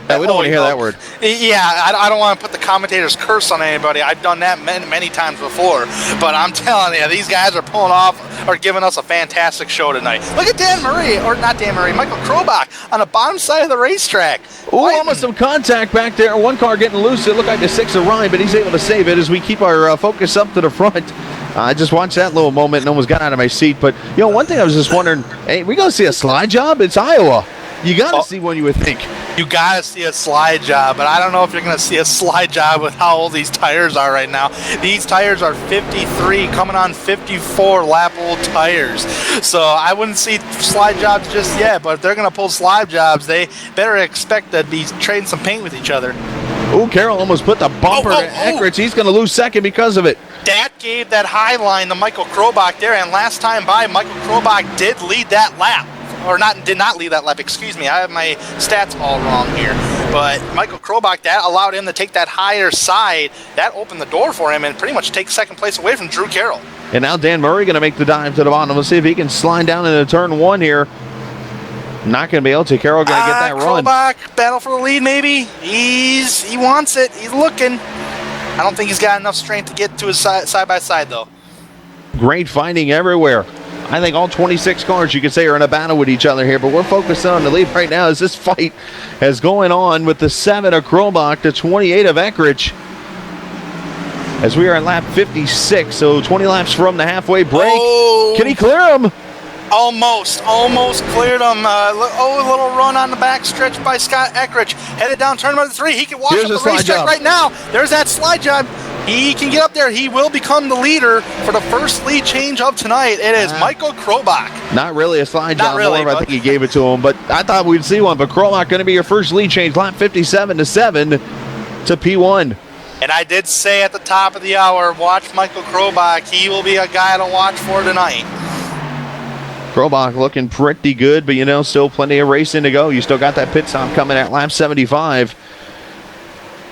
Yeah, we don't want to hear that word. Yeah, I don't want to put the commentator's curse on anybody. I've done that many times before. But I'm telling you, these guys are pulling off or giving us a fantastic show tonight. Look at Dan Murray, or not Dan Murray, Michael Krobach on the bottom side of the racetrack. Ooh, almost some contact back there. One car getting loose. It looked like the 6 of Ryan, but he's able to save it as we keep our focus up to the front. I just watched that little moment and almost got out of my seat. But, you know, one thing I was just wondering, hey, we going to see a slide job? It's Iowa. You got to see one, you would think. You got to see a slide job, but I don't know if you're going to see a slide job with how old these tires are right now. These tires are 53, coming on 54 lap-old tires. So I wouldn't see slide jobs just yet, but if they're going to pull slide jobs, they better expect to be trading some paint with each other. Ooh, Carroll almost put the bumper to Eckrich. He's going to lose second because of it. That gave that high line to Michael Krobach there, and last time by, Michael Krobach did lead that lap. Or did not lead that lap, excuse me. I have my stats all wrong here. But Michael Krobach, that allowed him to take that higher side. That opened the door for him and pretty much take second place away from Drew Carroll. And now Dan Murray going to make the dive to the bottom. Let's see if he can slide down into turn 1 here. Not going to be able to. Carroll going to get that run. Krobach, battle for the lead maybe. He wants it. He's looking. I don't think he's got enough strength to get to his side by side though. Great fighting everywhere. I think all 26 cars, you could say, are in a battle with each other here, but we're focused on the lead right now as this fight is going on with the 7 of Krolbach, the 28 of Eckrich, as we are at lap 56, so 20 laps from the halfway break. Oh. Can he clear him? Almost cleared him. A little run on the back stretch by Scott Eckrich. Headed down turn number 3. He can watch up the racetrack right now. There's that slide job. He can get up there. He will become the leader for the first lead change of tonight. It is Michael Krobach. Not really a slide job. Really, I think he gave it to him, but I thought we'd see one. But Krolbach going to be your first lead change, lap 57 to 7 to P1. And I did say at the top of the hour, watch Michael Krobach. He will be a guy to watch for tonight. Krolbach looking pretty good, but, you know, still plenty of racing to go. You still got that pit stop coming at lap 75.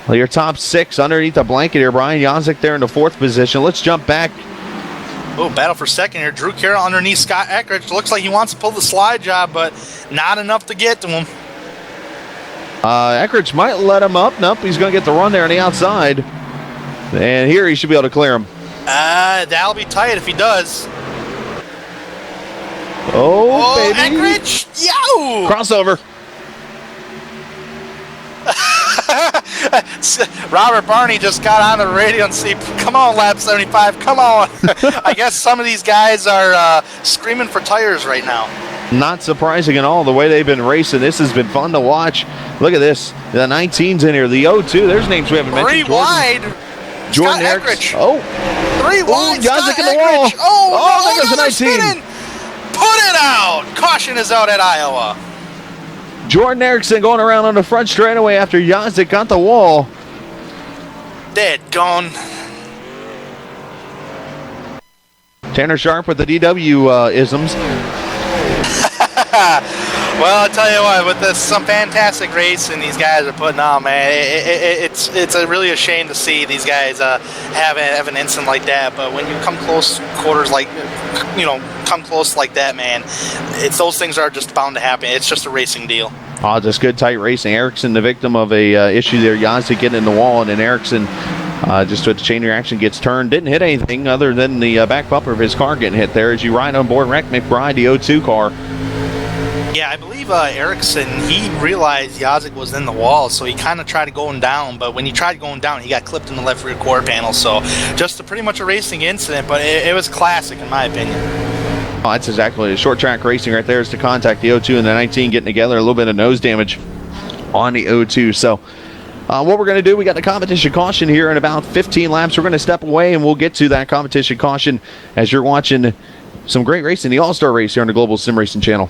Well, your top 6 underneath the blanket here. Brian Yazek there in the 4th position. Let's jump back. Oh, battle for second here. Drew Carroll underneath Scott Eckrich. Looks like he wants to pull the slide job, but not enough to get to him. Eckrich might let him up. Nope, he's going to get the run there on the outside. And here he should be able to clear him. That'll be tight if he does. Oh, baby. Eckrich! Yo! Crossover. Robert Barney just got on the radio and said, come on, lap 75, come on. I guess some of these guys are screaming for tires right now. Not surprising at all the way they've been racing. This has been fun to watch. Look at this. The 19's in here. The 02. There's names we haven't mentioned. 3 wide. Jordan Scott Erickson. Eckridge. Oh. 3 wide. Yazik Scott in the wall. Eckridge. Oh, there goes the another 19. spinning. Put it out. Caution is out at Iowa. Jordan Erickson going around on the front straightaway after Yazik got the wall. Dead gone. Tanner Sharp with the DW isms. Well, I'll tell you what, with this, some fantastic racing these guys are putting on, man. It's really a shame to see these guys have an incident like that. But when you come close quarters, like come close like that, man, those things are just bound to happen. It's just a racing deal. Oh, just good tight racing. Erickson, the victim of a issue there. Yazik getting in the wall, and then Erickson just with the chain reaction gets turned. Didn't hit anything other than the back bumper of his car getting hit there as you ride on board Wreck McBride, the 02 car. Yeah, I believe Erickson, he realized Yazik was in the wall, so he kind of tried going down, but when he tried going down, he got clipped in the left rear quarter panel, so just pretty much a racing incident, but it was classic in my opinion. Oh, that's exactly it. Short track racing right there is to contact the 02 and the 19 getting together. A little bit of nose damage on the 02. So what we're going to do, we got the competition caution here in about 15 laps. We're going to step away and we'll get to that competition caution as you're watching some great racing, the All-Star Race here on the Global Sim Racing Channel.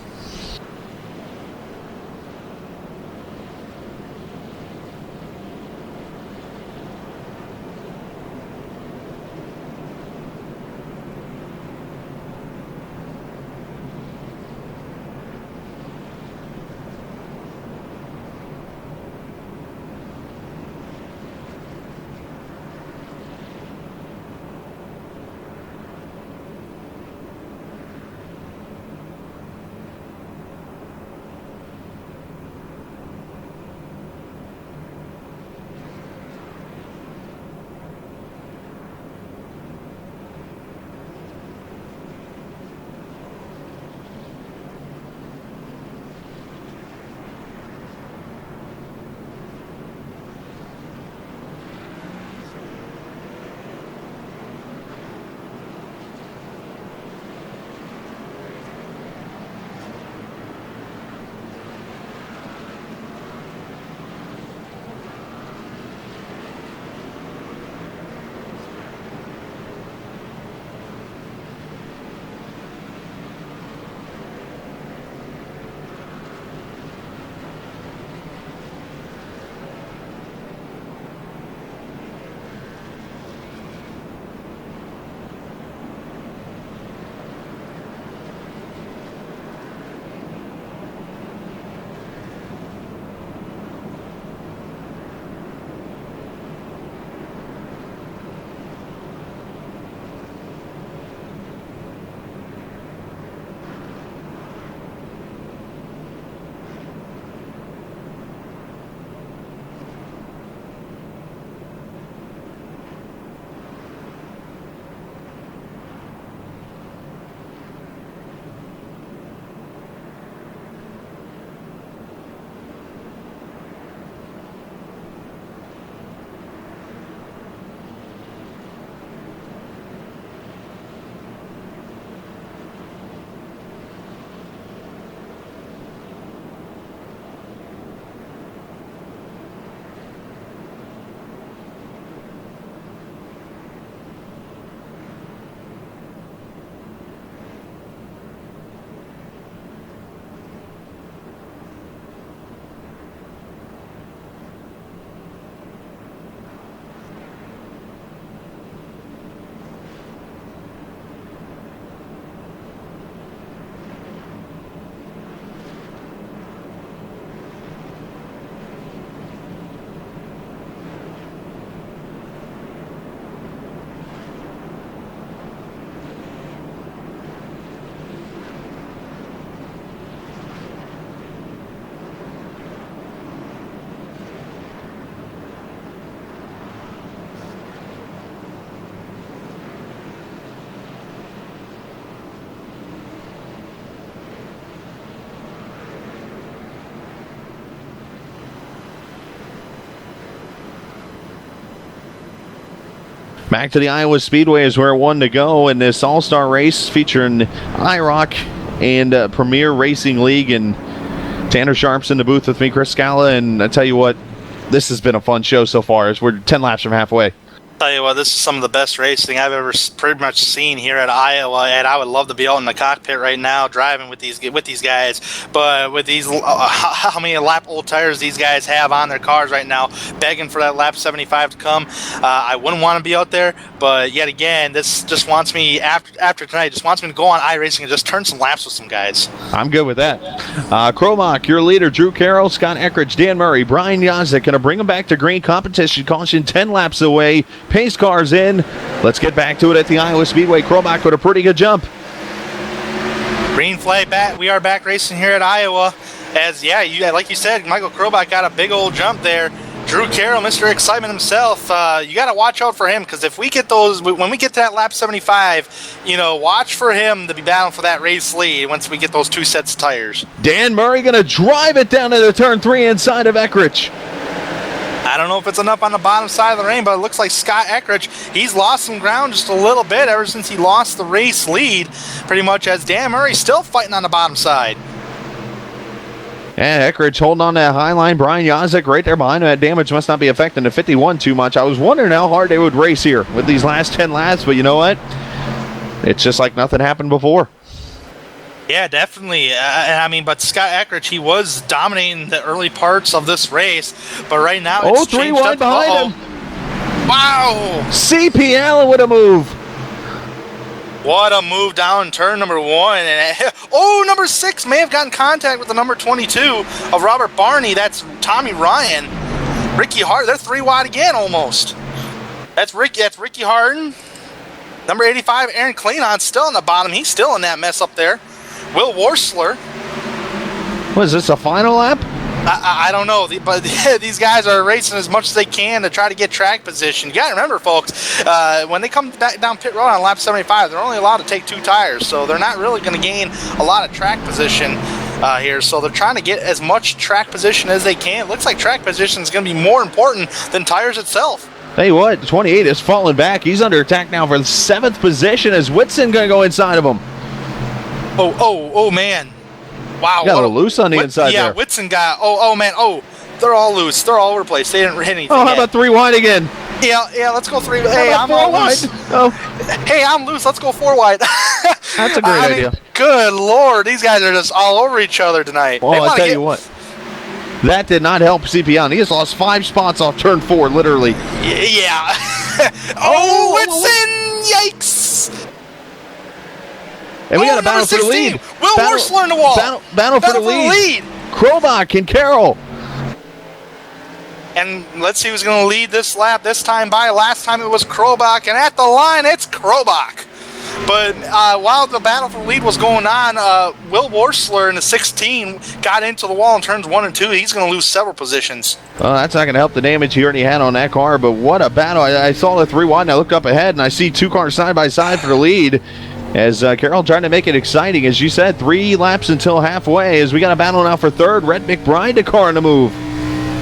Back to the Iowa Speedway is where one to go in this all-star race featuring iROC and Premier Racing League. And Tanner Sharp's in the booth with me, Chris Scala, and I tell you what, this has been a fun show so far as we're 10 laps from halfway. Tell you what, this is some of the best racing I've ever pretty much seen here at Iowa, and I would love to be out in the cockpit right now driving with these guys. But with these, how many lap old tires these guys have on their cars right now, begging for that lap 75 to come, I wouldn't want to be out there. But yet again, this just wants me after tonight, just wants me to go on iRacing and just turn some laps with some guys. I'm good with that. Kromach, your leader, Drew Carroll, Scott Eckridge, Dan Murray, Brian Yazek, going to bring them back to green. Competition caution 10 laps away. Pace cars in. Let's get back to it at the Iowa Speedway. Kromach with a pretty good jump. Green flag back. We are back racing here at Iowa. As like you said, Michael Kromach got a big old jump there. Drew Carroll, Mr. Excitement himself, you got to watch out for him, because if we get when we get to that lap 75, watch for him to be battling for that race lead once we get those two sets of tires. Dan Murray going to drive it down into turn 3 inside of Eckridge. I don't know if it's enough on the bottom side of the lane, but it looks like Scott Eckridge, he's lost some ground just a little bit ever since he lost the race lead, pretty much, as Dan Murray's still fighting on the bottom side. And Eckridge holding on to that high line. Brian Yazek right there behind him. That damage must not be affecting the 51 too much. I was wondering how hard they would race here with these last 10 laps, but you know what? It's just like nothing happened before. Yeah, definitely. But Scott Eckridge, he was dominating the early parts of this race, but right now it's 3 changed wide up. behind him. Wow! CP Allen with a move. What a move down turn number 1. And number 6 may have gotten contact with the number 22 of Robert Barney. That's Tommy Ryan. Ricky Hart, they're 3 wide again almost. That's Ricky Harden. Number 85, Aaron Kleinon, still on the bottom. He's still in that mess up there. Will Worsler. Was this a final lap? I don't know, but these guys are racing as much as they can to try to get track position. You got to remember, folks, when they come back down pit road on lap 75, they're only allowed to take 2 tires, so they're not really going to gain a lot of track position here. So they're trying to get as much track position as they can. It looks like track position is going to be more important than tires itself. Tell you what, 28 is falling back. He's under attack now for the 7th position. Is Whitson going to go inside of him? Oh, man. Wow. Got a little loose on the inside there. Yeah, Whitson got, man. They're all loose. They're all over the place. They didn't hit anything how yet. about 3 wide again? Yeah, let's go 3. Hey, I'm all loose. Hey, I'm loose. Let's go 4 wide. That's a great idea. Good Lord. These guys are just all over each other tonight. Well, I'll tell you what. That did not help CP Allen. He just lost 5 spots off turn 4, literally. Yeah. Whitson! Yikes! And we got a battle for the lead. Will Worsler in the wall. Battle for the lead. Kromach and Carroll. And let's see who's going to lead this lap this time by. Last time it was Kromach, and at the line, it's Kromach. But while the battle for the lead was going on, Will Worsler in the 16 got into the wall in turns 1 and 2. He's going to lose several positions. Well, that's not going to help the damage he already had on that car, but what a battle. I saw the 3 wide, and I looked up ahead, and I see 2 cars side by side for the lead. As Carroll trying to make it exciting. As you said, 3 laps until halfway. As we got a battle now for 3rd. Rhett McBride, a car on the move.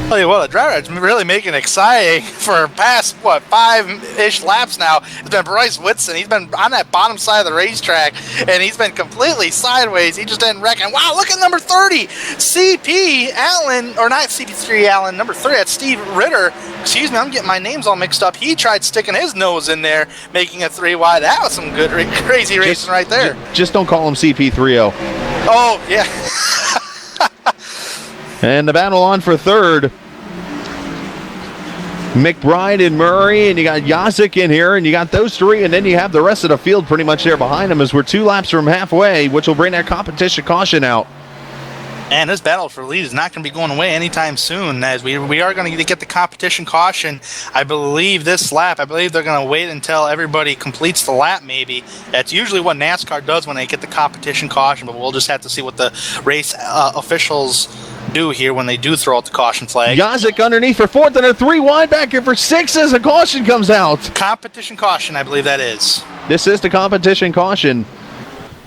Tell you what, the driver is really making it exciting for past 5-ish laps now. It's been Bryce Whitson. He's been on that bottom side of the racetrack, and he's been completely sideways. He just didn't reckon. Wow, look at number 30, CP Allen, or not CP3 Allen, number 3. That's Steve Ritter. Excuse me, I'm getting my names all mixed up. He tried sticking his nose in there, making a 3 wide. That was some good, crazy racing right there. Just don't call him CP30. Oh yeah. And the battle on for 3rd. McBride and Murray, and you got Yazek in here, and you got those 3, and then you have the rest of the field pretty much there behind them as we're 2 laps from halfway, which will bring that competition caution out. And this battle for lead is not going to be going away anytime soon, as we are going to get the competition caution. I believe this lap, they're going to wait until everybody completes the lap maybe. That's usually what NASCAR does when they get the competition caution, but we'll just have to see what the race officials do here when they do throw out the caution flag. Yazek underneath for 4th, and a 3 wide back here for 6th as a caution comes out. Competition caution, I believe that is. This is the competition caution.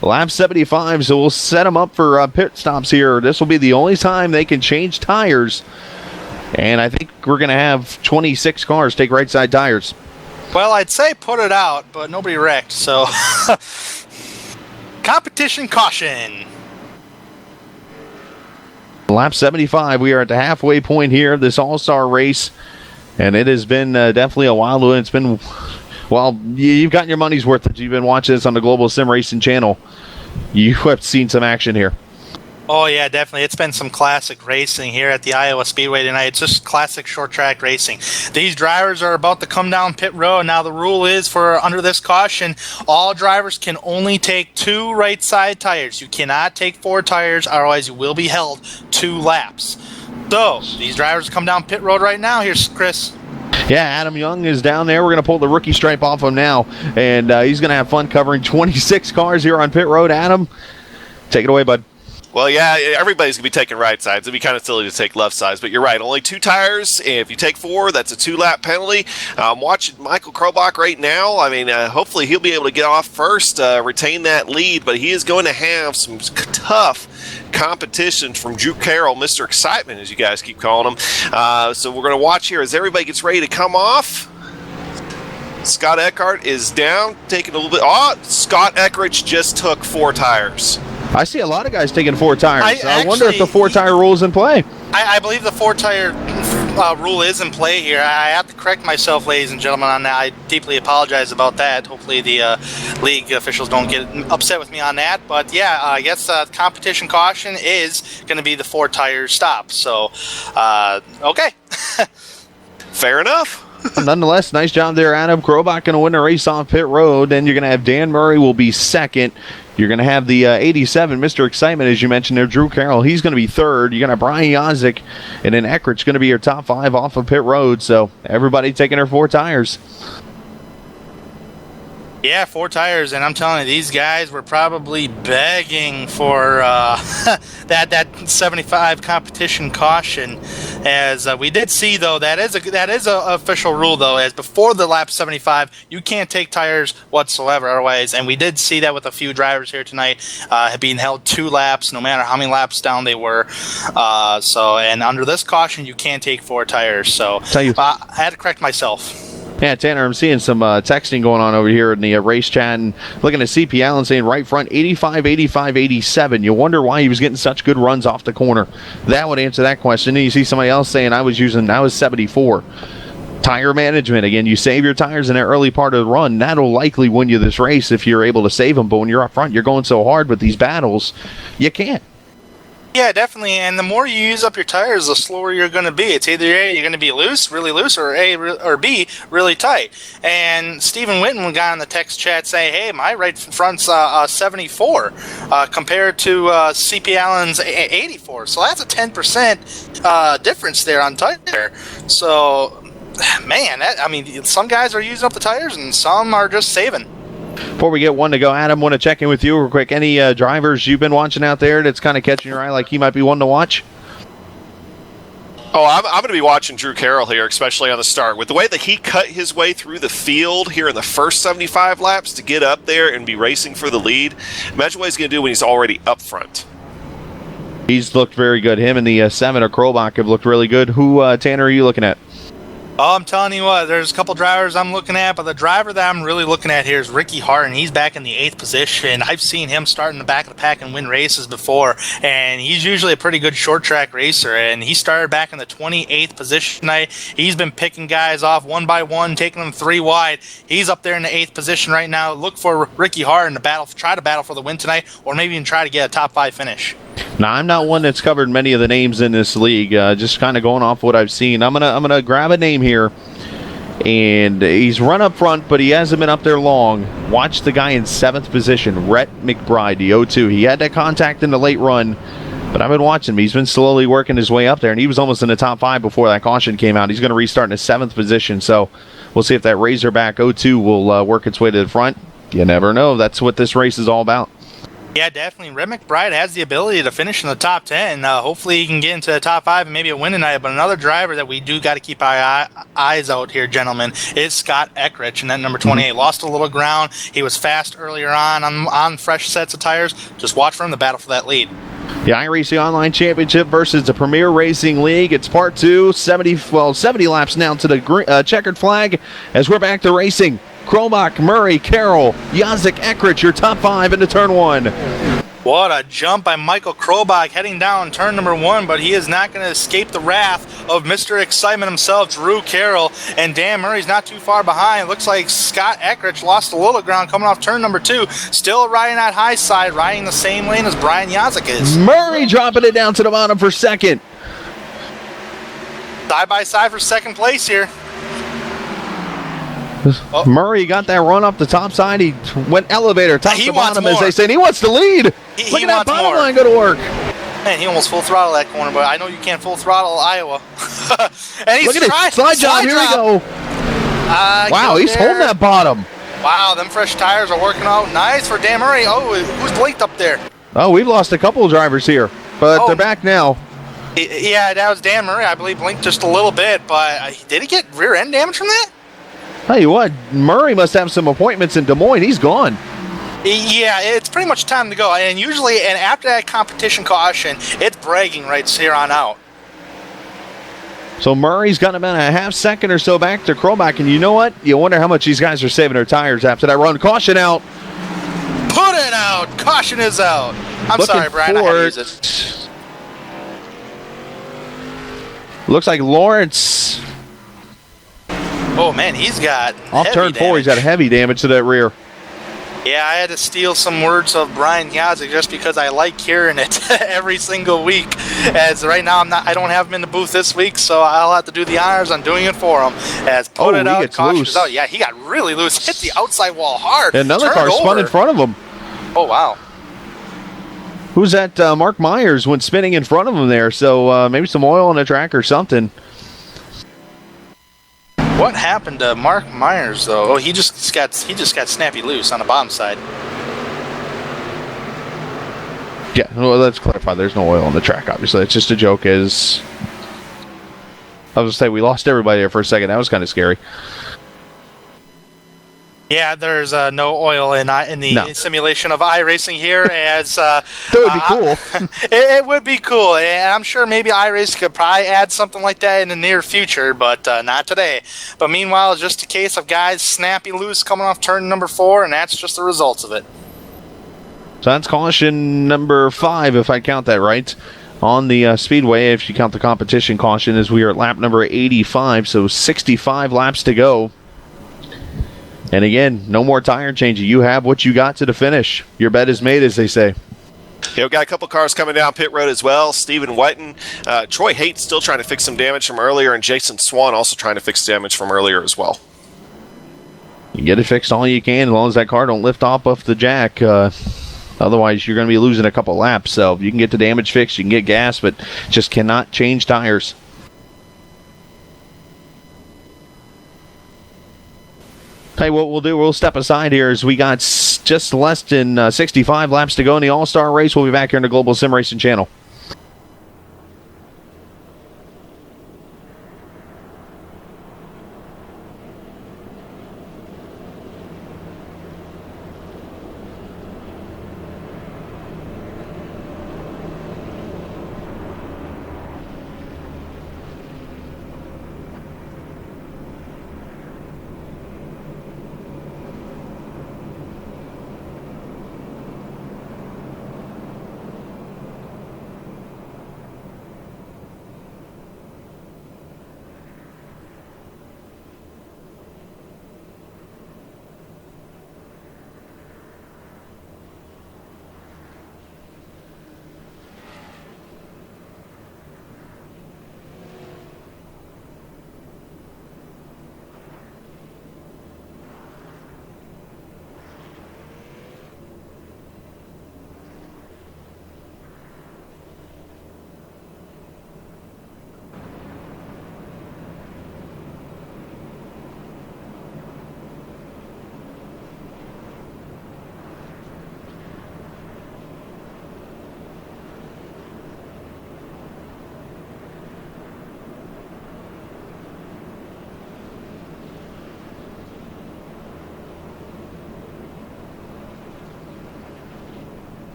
Lap 75, so we'll set them up for pit stops here. This will be the only time they can change tires. And I think we're going to have 26 cars take right side tires. Well, I'd say put it out, but nobody wrecked, so... competition caution. Lap 75, we are at the halfway point here of this all-star race, and it has been definitely a wild one. It's been, well, you've gotten your money's worth if you've been watching this on the Global Sim Racing channel. You have seen some action here. Oh, yeah, definitely. It's been some classic racing here at the Iowa Speedway tonight. It's just classic short track racing. These drivers are about to come down pit road. Now, the rule is for under this caution, all drivers can only take 2 right side tires. You cannot take 4 tires, otherwise you will be held 2 laps. So, these drivers come down pit road right now. Here's Chris. Yeah, Adam Young is down there. We're going to pull the rookie stripe off him now, and he's going to have fun covering 26 cars here on pit road. Adam, take it away, bud. Well, yeah, everybody's going to be taking right sides. It'd be kind of silly to take left sides, but you're right. Only 2 tires. If you take 4, that's a 2-lap penalty. Watching Michael Krobach right now. I mean, hopefully he'll be able to get off first, retain that lead, but he is going to have some tough competition from Drew Carroll, Mr. Excitement, as you guys keep calling him. So we're going to watch here as everybody gets ready to come off. Scott Eckhart is down, taking a little bit. Oh, Scott Eckrich just took 4 tires. I see a lot of guys taking 4 tires. I wonder if the actually- 4-tire rule is in play. I believe the 4-tire rule is in play here. I have to correct myself, ladies and gentlemen, on that. I deeply apologize about that. Hopefully the league officials don't get upset with me on that. But yeah, I guess competition caution is going to be the 4-tire stop. So, okay. Fair enough. Nonetheless, nice job there, Adam. Krobach going to win the race off pit road. Then you're going to have Dan Murray will be second. You're going to have the 87, Mr. Excitement, as you mentioned there, Drew Carroll. He's going to be third. You're going to have Brian Yazik, and then Eckrich going to be your top 5 off of pit road. So everybody taking their 4 tires. Yeah, 4 tires, and I'm telling you, these guys were probably begging for that 75 competition caution. As we did see, though, that is a official rule, though, as before the lap 75, you can't take tires whatsoever, otherwise. And we did see that with a few drivers here tonight, being held 2 laps, no matter how many laps down they were. And under this caution, you can't take 4 tires. So I had to correct myself. Yeah, Tanner, I'm seeing some texting going on over here in the race chat, and looking at CP Allen saying right front 85, 85, 87. You wonder why he was getting such good runs off the corner. That would answer that question. And you see somebody else saying I was 74. Tire management. Again, you save your tires in the early part of the run. That'll likely win you this race if you're able to save them. But when you're up front, you're going so hard with these battles, you can't. Yeah, definitely. And the more you use up your tires, the slower you're going to be. It's either A, you're going to be really loose, or or B, really tight. And Stephen Whitten got on the text chat saying, hey, my right front's 74 compared to CP Allen's 84. So that's a 10% difference there on tire. So, man, some guys are using up the tires and some are just saving. Before we get one to go, Adam, want to check in with you real quick. Any drivers you've been watching out there that's kind of catching your eye like he might be one to watch? Oh, I'm going to be watching Drew Carroll here, especially on the start. With the way that he cut his way through the field here in the first 75 laps to get up there and be racing for the lead, imagine what he's going to do when he's already up front. He's looked very good. Him and the 7 of Krobach have looked really good. Who, Tanner, are you looking at? Oh, I'm telling you what, there's a couple drivers I'm looking at, but the driver that I'm really looking at here is Ricky Hart, and he's back in the 8th position. I've seen him start in the back of the pack and win races before, and he's usually a pretty good short track racer, and he started back in the 28th position tonight. He's been picking guys off one by one, taking them 3 wide. He's up there in the 8th position right now. Look for Ricky Hart in the battle, try to battle for the win tonight, or maybe even try to get a top 5 finish. Now, I'm not one that's covered many of the names in this league. Just kind of going off what I've seen. I'm gonna grab a name here, and he's run up front, but he hasn't been up there long. Watch the guy in 7th position, Rhett McBride, the 0-2. He had that contact in the late run, but I've been watching him. He's been slowly working his way up there, and he was almost in the top 5 before that caution came out. He's going to restart in the 7th position, so we'll see if that Razorback 0-2 will work its way to the front. You never know. That's what this race is all about. Yeah, definitely. Red McBride has the ability to finish in the top 10. Hopefully he can get into the top 5 and maybe a win tonight. But another driver that we do got to keep our eyes out here, gentlemen, is Scott Eckrich. And that number 28 lost a little ground. He was fast earlier on fresh sets of tires. Just watch for him to battle for that lead. The iRacing Online Championship versus the Premier Racing League. It's part 2, 70 laps now to the checkered flag as we're back to racing. Kromach, Murray, Carroll, Yazik, Ekrich, your top 5 into turn 1. What a jump by Michael Krobach heading down turn number 1, but he is not going to escape the wrath of Mr. Excitement himself, Drew Carroll, and Dan Murray's not too far behind. Looks like Scott Ekrich lost a little ground coming off turn number 2, still riding that high side, riding the same lane as Brian Yazik is. Murray dropping it down to the bottom for second. Side by side for second place here. Oh. Murray got that run up the top side. He went elevator, top to bottom, as they say. And he wants to lead. Look at that bottom line go to work. Man, he almost full throttle that corner, but I know you can't full throttle Iowa. And he's look at it. Slide job. Here we go. Wow, he's holding that bottom. Wow, them fresh tires are working out nice for Dan Murray. Oh, who's blinked up there? Oh, we've lost a couple of drivers here, but they're back now. Yeah, that was Dan Murray. I believe blinked just a little bit, but did he get rear end damage from that? Tell you what, Murray must have some appointments in Des Moines. He's gone. Yeah, it's pretty much time to go. And usually, and after that competition caution, it's bragging rights here on out. So Murray's got about a half second or so back to Kromach, and you know what? You wonder how much these guys are saving their tires after that run. Caution out. Put it out. Caution is out. I'm sorry, Brian. I had to use it. Looks like Lawrence. Oh, man, he's got off turn 4, damage. he's got heavy damage to that rear. Yeah, I had to steal some words of Brian Yazik just because I like hearing it every single week. As right now, I don't have him in the booth this week, so I'll have to do the honors on doing it for him. As put it out, caution is out. Yeah, he got really loose. Hit the outside wall hard. And another car spun in front of him. Oh, wow. Who's that? Mark Myers went spinning in front of him there, so maybe some oil on the track or something. What happened to Mark Myers, though? Oh, he just got snappy loose on the bottom side. Yeah, well, let's clarify. There's no oil on the track, obviously. It's just a joke. I was going to say, we lost everybody there for a second. That was kind of scary. Yeah, there's no oil in the simulation of iRacing here. As that would be cool. It would be cool, and I'm sure maybe iRacing could probably add something like that in the near future, but not today. But meanwhile, it's just a case of guys snappy loose coming off turn number 4, and that's just the results of it. So that's caution number 5, if I count that right, on the speedway. If you count the competition caution, as we are at lap number 85, so 65 laps to go. And again, no more tire changing. You have what you got to the finish. Your bet is made, as they say. Yeah, we've got a couple cars coming down pit road as well. Stephen Whiten, Troy Haight still trying to fix some damage from earlier, and Jason Swan also trying to fix damage from earlier as well. You get it fixed all you can, as long as that car don't lift off the jack. Otherwise, you're going to be losing a couple laps. So you can get the damage fixed, you can get gas, but just cannot change tires. Hey, what we'll do, we'll step aside here as we got just less than 65 laps to go in the All-Star race. We'll be back here in the Global Sim Racing channel.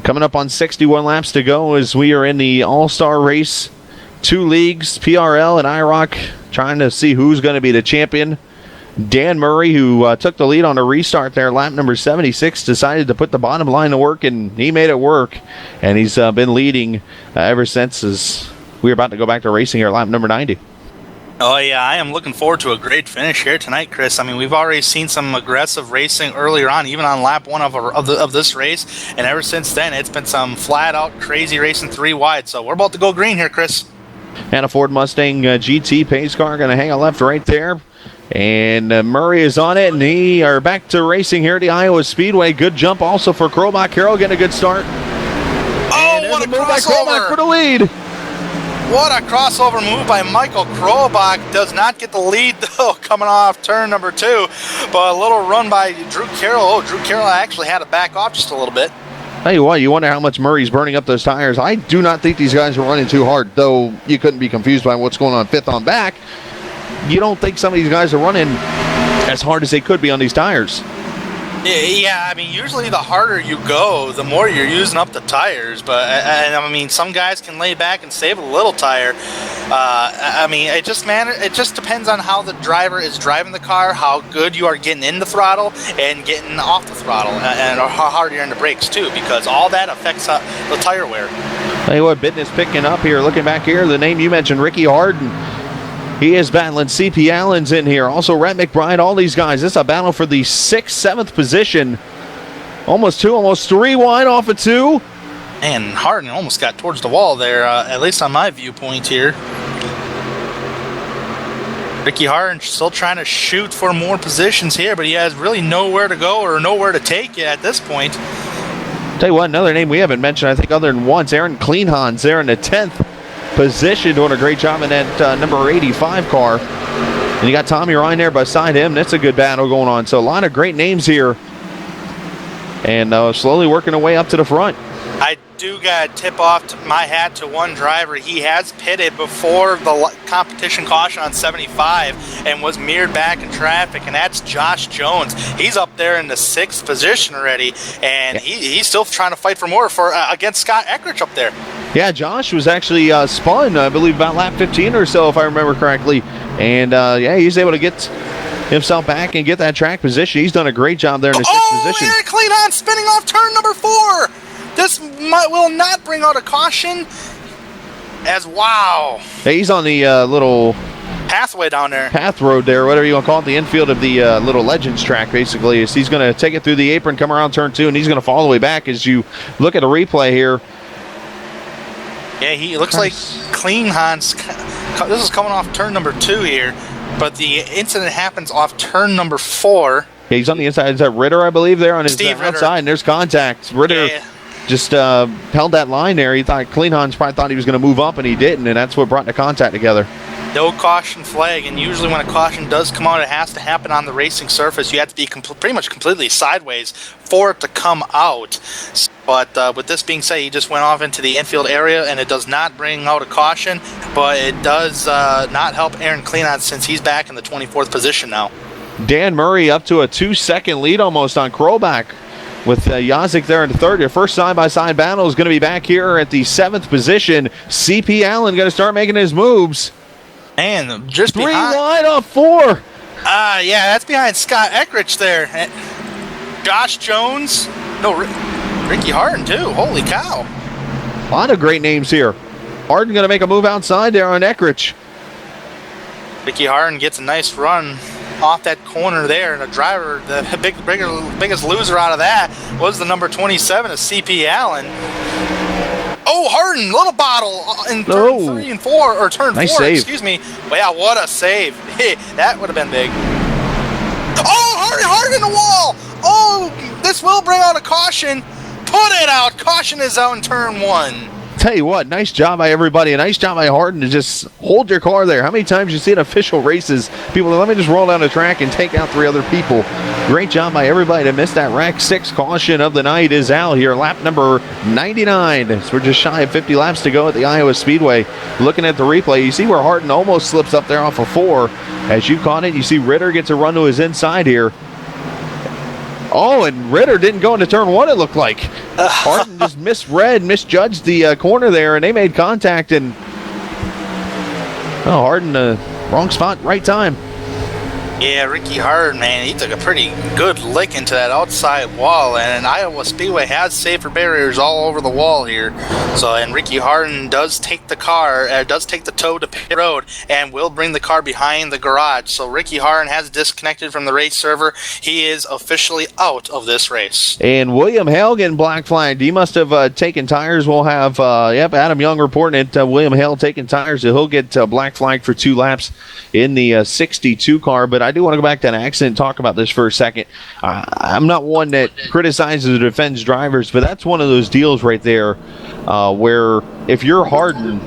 Coming up on 61 laps to go as we are in the All-Star race. 2 leagues, PRL and iROC, trying to see who's going to be the champion. Dan Murray, who took the lead on a restart there, lap number 76, decided to put the bottom line to work, and he made it work. And he's been leading ever since as we're about to go back to racing here at lap number 90. Oh, yeah, I am looking forward to a great finish here tonight, Chris. I mean, we've already seen some aggressive racing earlier on, even on lap 1 of this race, and ever since then, it's been some flat-out crazy racing 3 wide, so we're about to go green here, Chris. And a Ford Mustang GT pace car going to hang a left right there. And Murray is on it, and he are back to racing here at the Iowa Speedway. Good jump also for Krobach. Carroll getting a good start. Oh, what a crossover! For the lead. What a crossover move by Michael Krobach. Does not get the lead, though, coming off turn number 2. But a little run by Drew Carroll. Oh, Drew Carroll actually had to back off just a little bit. Tell you what, you wonder how much Murray's burning up those tires. I do not think these guys are running too hard, though you couldn't be confused by what's going on 5th on back. You don't think some of these guys are running as hard as they could be on these tires. Yeah, I mean, usually the harder you go, the more you're using up the tires. But I mean, some guys can lay back and save a little tire. I mean, it just depends on how the driver is driving the car, how good you are getting in the throttle and getting off the throttle, and how hard you're in the brakes too, because all that affects the tire wear. Tell you what, business picking up here. Looking back here, the name you mentioned, Ricky Harden. He is battling. CP Allen's in here. Also, Rhett McBride, all these guys. This is a battle for the 6th, 7th position. Almost 3 wide off of 2. And Harden almost got towards the wall there, at least on my viewpoint here. Ricky Harden still trying to shoot for more positions here, but he has really nowhere to go or nowhere to take it at this point. Tell you what, another name we haven't mentioned, I think, other than once, Aaron Kleinhans there in the 10th position, doing a great job in that number 85 car. And you got Tommy Ryan there beside him. That's a good battle going on. So a lot of great names here. And slowly working their way up to the front. I do got to tip off my hat to one driver. He has pitted before the competition caution on 75 and was mirrored back in traffic, and that's Josh Jones. He's up there in the 6th position already, and he's still trying to fight for more against Scott Eckrich up there. Yeah, Josh was actually spun, I believe, about lap 15 or so, if I remember correctly. And, he's able to get himself back and get that track position. He's done a great job there in the 6th position. Eric Cleanon spinning off turn number 4. This will not bring out a caution. Wow. Hey, he's on the little pathway down there. Path road there, whatever you want to call it, the infield of the little Legends track, basically. He's going to take it through the apron, come around turn 2, and he's going to fall all the way back as you look at a replay here. Yeah, he looks like Clean Hans. This is coming off turn number 2 here, but the incident happens off turn number 4. Yeah, he's on the inside. Is that Ritter, I believe, there on his outside? And there's contact. Ritter just held that line there. He thought Kleinhans probably thought he was going to move up, and he didn't, and that's what brought the contact together. No caution flag, and usually when a caution does come out, it has to happen on the racing surface. You have to be pretty much completely sideways for it to come out. But with this being said, he just went off into the infield area, and it does not bring out a caution, but it does not help Aaron Kleinhans since he's back in the 24th position now. Dan Murray up to a 2-second lead almost on Krobach, with Yazik there in the 3rd. Your first side-by-side battle is going to be back here at the 7th position. CP Allen going to start making his moves. And just 3 wide off 4. Yeah, that's behind Scott Eckrich there. Josh Jones. No, Ricky Harden, too. Holy cow. A lot of great names here. Harden going to make a move outside there on Eckrich. Ricky Harden gets a nice run off that corner there, and the driver, the biggest loser out of that was the number 27 of CP Allen. Oh, Harden, little bottle in turn 3 and 4, or turn 4, save. Excuse me. Well, yeah, what a save. Hey, that would have been big. Oh, Harden in the wall. Oh, this will bring out a caution. Put it out. Caution is out in turn 1. Tell you what, nice job by everybody. A nice job by Harden to just hold your car there. How many times you see in official races, people, let me just roll down the track and take out 3 other people. Great job by everybody to miss that rack 6 caution of the night is out here. Lap number 99. So we're just shy of 50 laps to go at the Iowa Speedway. Looking at the replay, you see where Harden almost slips up there off of 4. As you caught it, you see Ritter gets a run to his inside here. Oh, and Ritter didn't go into turn one, it looked like. Harden just misjudged the corner there, and they made contact, and Harden, wrong spot, right time. Yeah, Ricky Harden, man, he took a pretty good lick into that outside wall, and Iowa Speedway has safer barriers all over the wall here. So, and Ricky Harden does take the tow to pit road, and will bring the car behind the garage. So Ricky Harden has disconnected from the race server. He is officially out of this race. And William Hale getting black flagged. He must have taken tires. We'll have, Adam Young reporting it. William Hale taking tires, so he'll get black flagged for 2 laps in the 62 car. But I do want to go back to that accident and talk about this for a second. I'm not one that criticizes or defends drivers, but that's one of those deals right there where if you're Harden,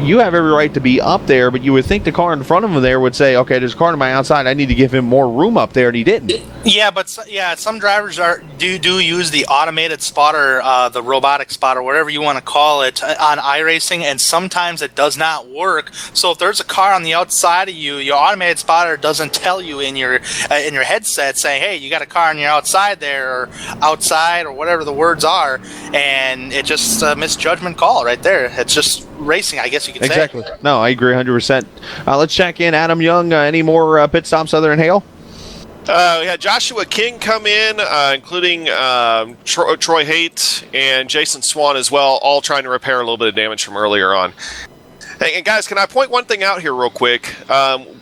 you have every right to be up there, but you would think the car in front of him there would say, okay, there's a car to my outside, I need to give him more room up there, and he didn't. Yeah, but some drivers do use the automated spotter, the robotic spotter, whatever you want to call it, on iRacing, and sometimes it does not work. So if there's a car on the outside of you, your automated spotter doesn't tell you in your headset saying, hey, you got a car on your outside there, or outside, or whatever the words are, and it just a misjudgment call right there. It's just racing, I guess you could say. Exactly. No, I agree 100%. Let's check in. Adam Young, any more pit stops other than Hale? We had Joshua King come in, including Troy Haight and Jason Swan as well, all trying to repair a little bit of damage from earlier on. And guys, can I point one thing out here real quick?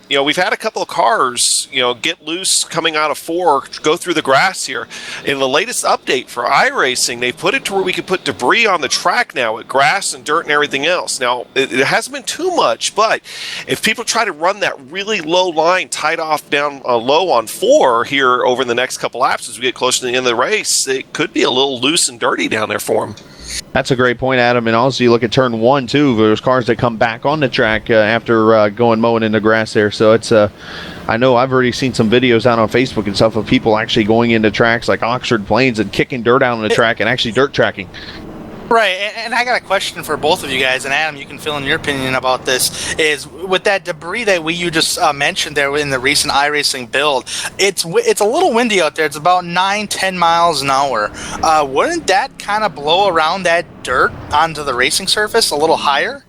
We've had a couple of cars, get loose coming out of 4, go through the grass here. In the latest update for iRacing, they put it to where we can put debris on the track now with grass and dirt and everything else. Now, it hasn't been too much, but if people try to run that really low line tied off down low on 4 here over the next couple laps as we get closer to the end of the race, it could be a little loose and dirty down there for them. That's a great point, Adam. And also, you look at turn 1, too. There's cars that come back on the track after going mowing in the grass there. So it's, I know I've already seen some videos out on Facebook and stuff of people actually going into tracks like Oxford Plains and kicking dirt out on the track and actually dirt tracking. Right, and I got a question for both of you guys, and Adam, you can fill in your opinion about this, is with that debris that you just mentioned there in the recent iRacing build, it's a little windy out there. It's about 9-10 miles an hour. Wouldn't that kind of blow around that dirt onto the racing surface a little higher?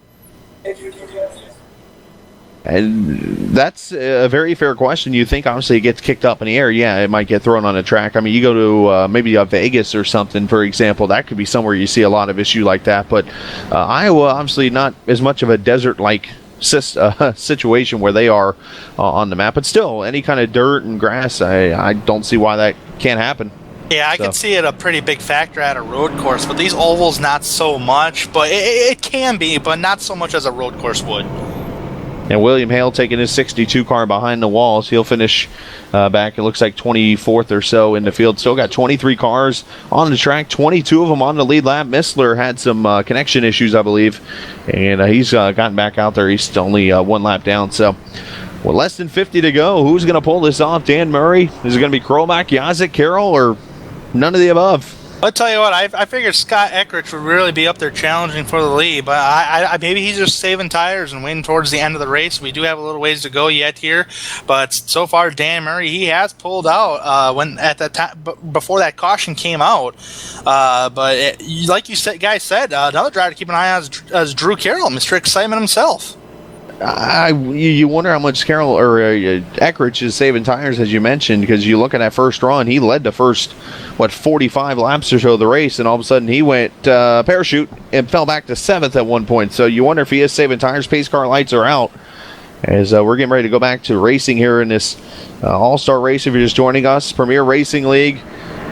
And that's a very fair question. You think, obviously, it gets kicked up in the air. Yeah, it might get thrown on a track. I mean, you go to maybe Vegas or something, for example. That could be somewhere you see a lot of issue like that. But Iowa, obviously, not as much of a desert-like situation where they are on the map. But still, any kind of dirt and grass, I don't see why that can't happen. Yeah, I could see it a pretty big factor at a road course, but these ovals, not so much. But it can be, but not so much as a road course would. And William Hale taking his 62 car behind the walls. He'll finish back, it looks like 24th or so in the field. Still got 23 cars on the track, 22 of them on the lead lap. Missler had some connection issues, I believe, and he's gotten back out there. He's only 1 lap down. So, with less than 50 to go, who's going to pull this off? Dan Murray? Is it going to be Krolbach, Yazik, Carroll, or none of the above? I'll tell you what, I figured Scott Eckrich would really be up there challenging for the lead, but I maybe he's just saving tires and waiting towards the end of the race. We do have a little ways to go yet here, but so far Dan Murray, he has pulled out when at the time before that caution came out. But like you said, guys said, another driver to keep an eye on is Drew Carroll, Mr. Excitement himself. You wonder how much Carroll or Eckrich is saving tires, as you mentioned, because you look at that first run, he led the first 45 laps or so of the race, and all of a sudden he went parachute and fell back to 7th at one point. So you wonder if he is saving tires. Pace car lights are out as we're getting ready to go back to racing here in this all-star race. If you're just joining us, Premier Racing League.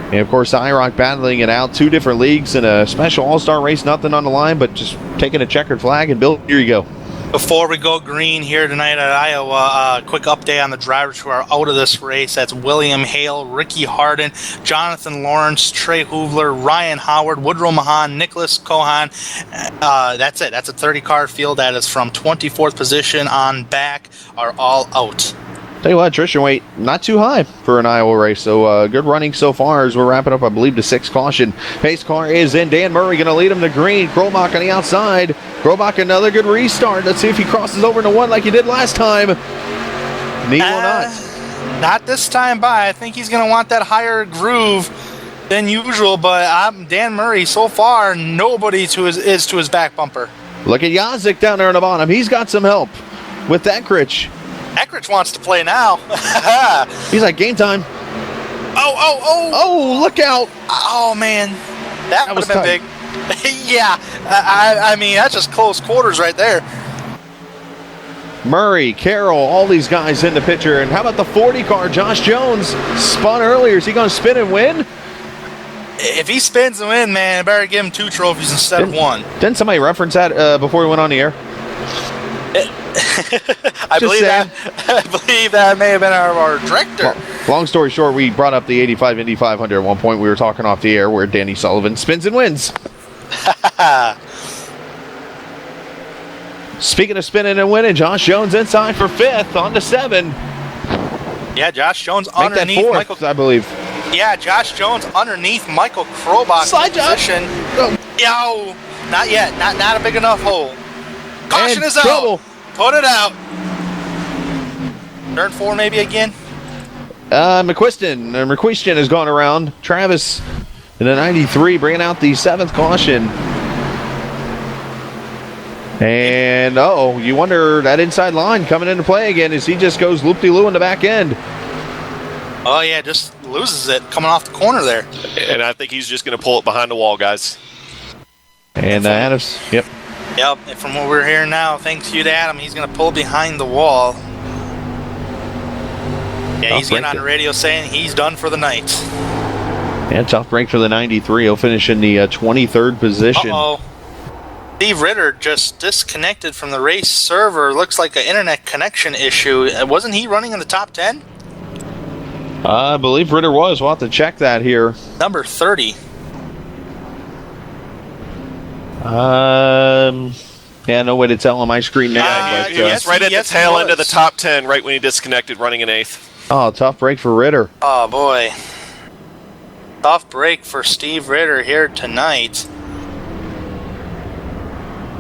And, of course, iROC battling it out. 2 different leagues in a special all-star race. Nothing on the line, but just taking a checkered flag and build. Here you go. Before we go green here tonight at Iowa, quick update on the drivers who are out of this race. That's William Hale, Ricky Harden, Jonathan Lawrence, Trey Hoovler, Ryan Howard, Woodrow Mahan, Nicholas Cohan. That's it. That's a 30-car field that is from 24th position on back are all out. Tell you what, attrition weight not too high for an Iowa race, so good running so far as we're wrapping up, I believe, the 6th caution. Pace car is in. Dan Murray going to lead him to green. Krolbach on the outside. Krolbach another good restart. Let's see if he crosses over into 1 like he did last time. He will not. Not this time by. I think he's going to want that higher groove than usual, but Dan Murray, so far, nobody is to his back bumper. Look at Yazik down there on the bottom. He's got some help with Ekrich. Ekrich wants to play now. He's like, game time. Oh, look out. Oh, man. That would was have been tight. big. Yeah, I mean, that's just close quarters right there. Murray, Carroll, all these guys in the picture. And how about the 40 car? Josh Jones spun earlier. Is he going to spin and win? If he spins and wins, man, I better give him 2 trophies instead of 1. Didn't somebody reference that before we went on the air? I believe that may have been our director. Long story short, we brought up the 85 Indy 500 at one point. We were talking off the air where Danny Sullivan spins and wins. Speaking of spinning and winning, Josh Jones inside for 5th on to 7. Yeah, Josh Jones Make underneath that 4th, Michael. I believe. Yeah, Josh Jones underneath Michael Krobach. Slide job. Position. Yo, not yet. Not a big enough hole. Caution And is out. trouble. Put it out. Turn 4 maybe again. McQuiston has gone around. Travis in the 93 bringing out the 7th caution. And, you wonder that inside line coming into play again as he just goes loop-de-loo in the back end. Oh, yeah, just loses it coming off the corner there. And I think he's just going to pull it behind the wall, guys. And Adams, yep. Yep, and from what we're hearing now, thanks to you to Adam, he's going to pull behind the wall. Yeah, he's getting on the radio saying he's done for the night. Yeah, tough break for the 93. He'll finish in the 23rd position. Uh-oh. Steve Ritter just disconnected from the race server. Looks like an internet connection issue. Wasn't he running in the top 10? I believe Ritter was. We'll have to check that here. Number 30. Yeah, no way to tell on my screen now. He was right at the tail end of the top 10, right when he disconnected, running in 8th. Oh, tough break for Ritter. Oh, boy. Tough break for Steve Ritter here tonight.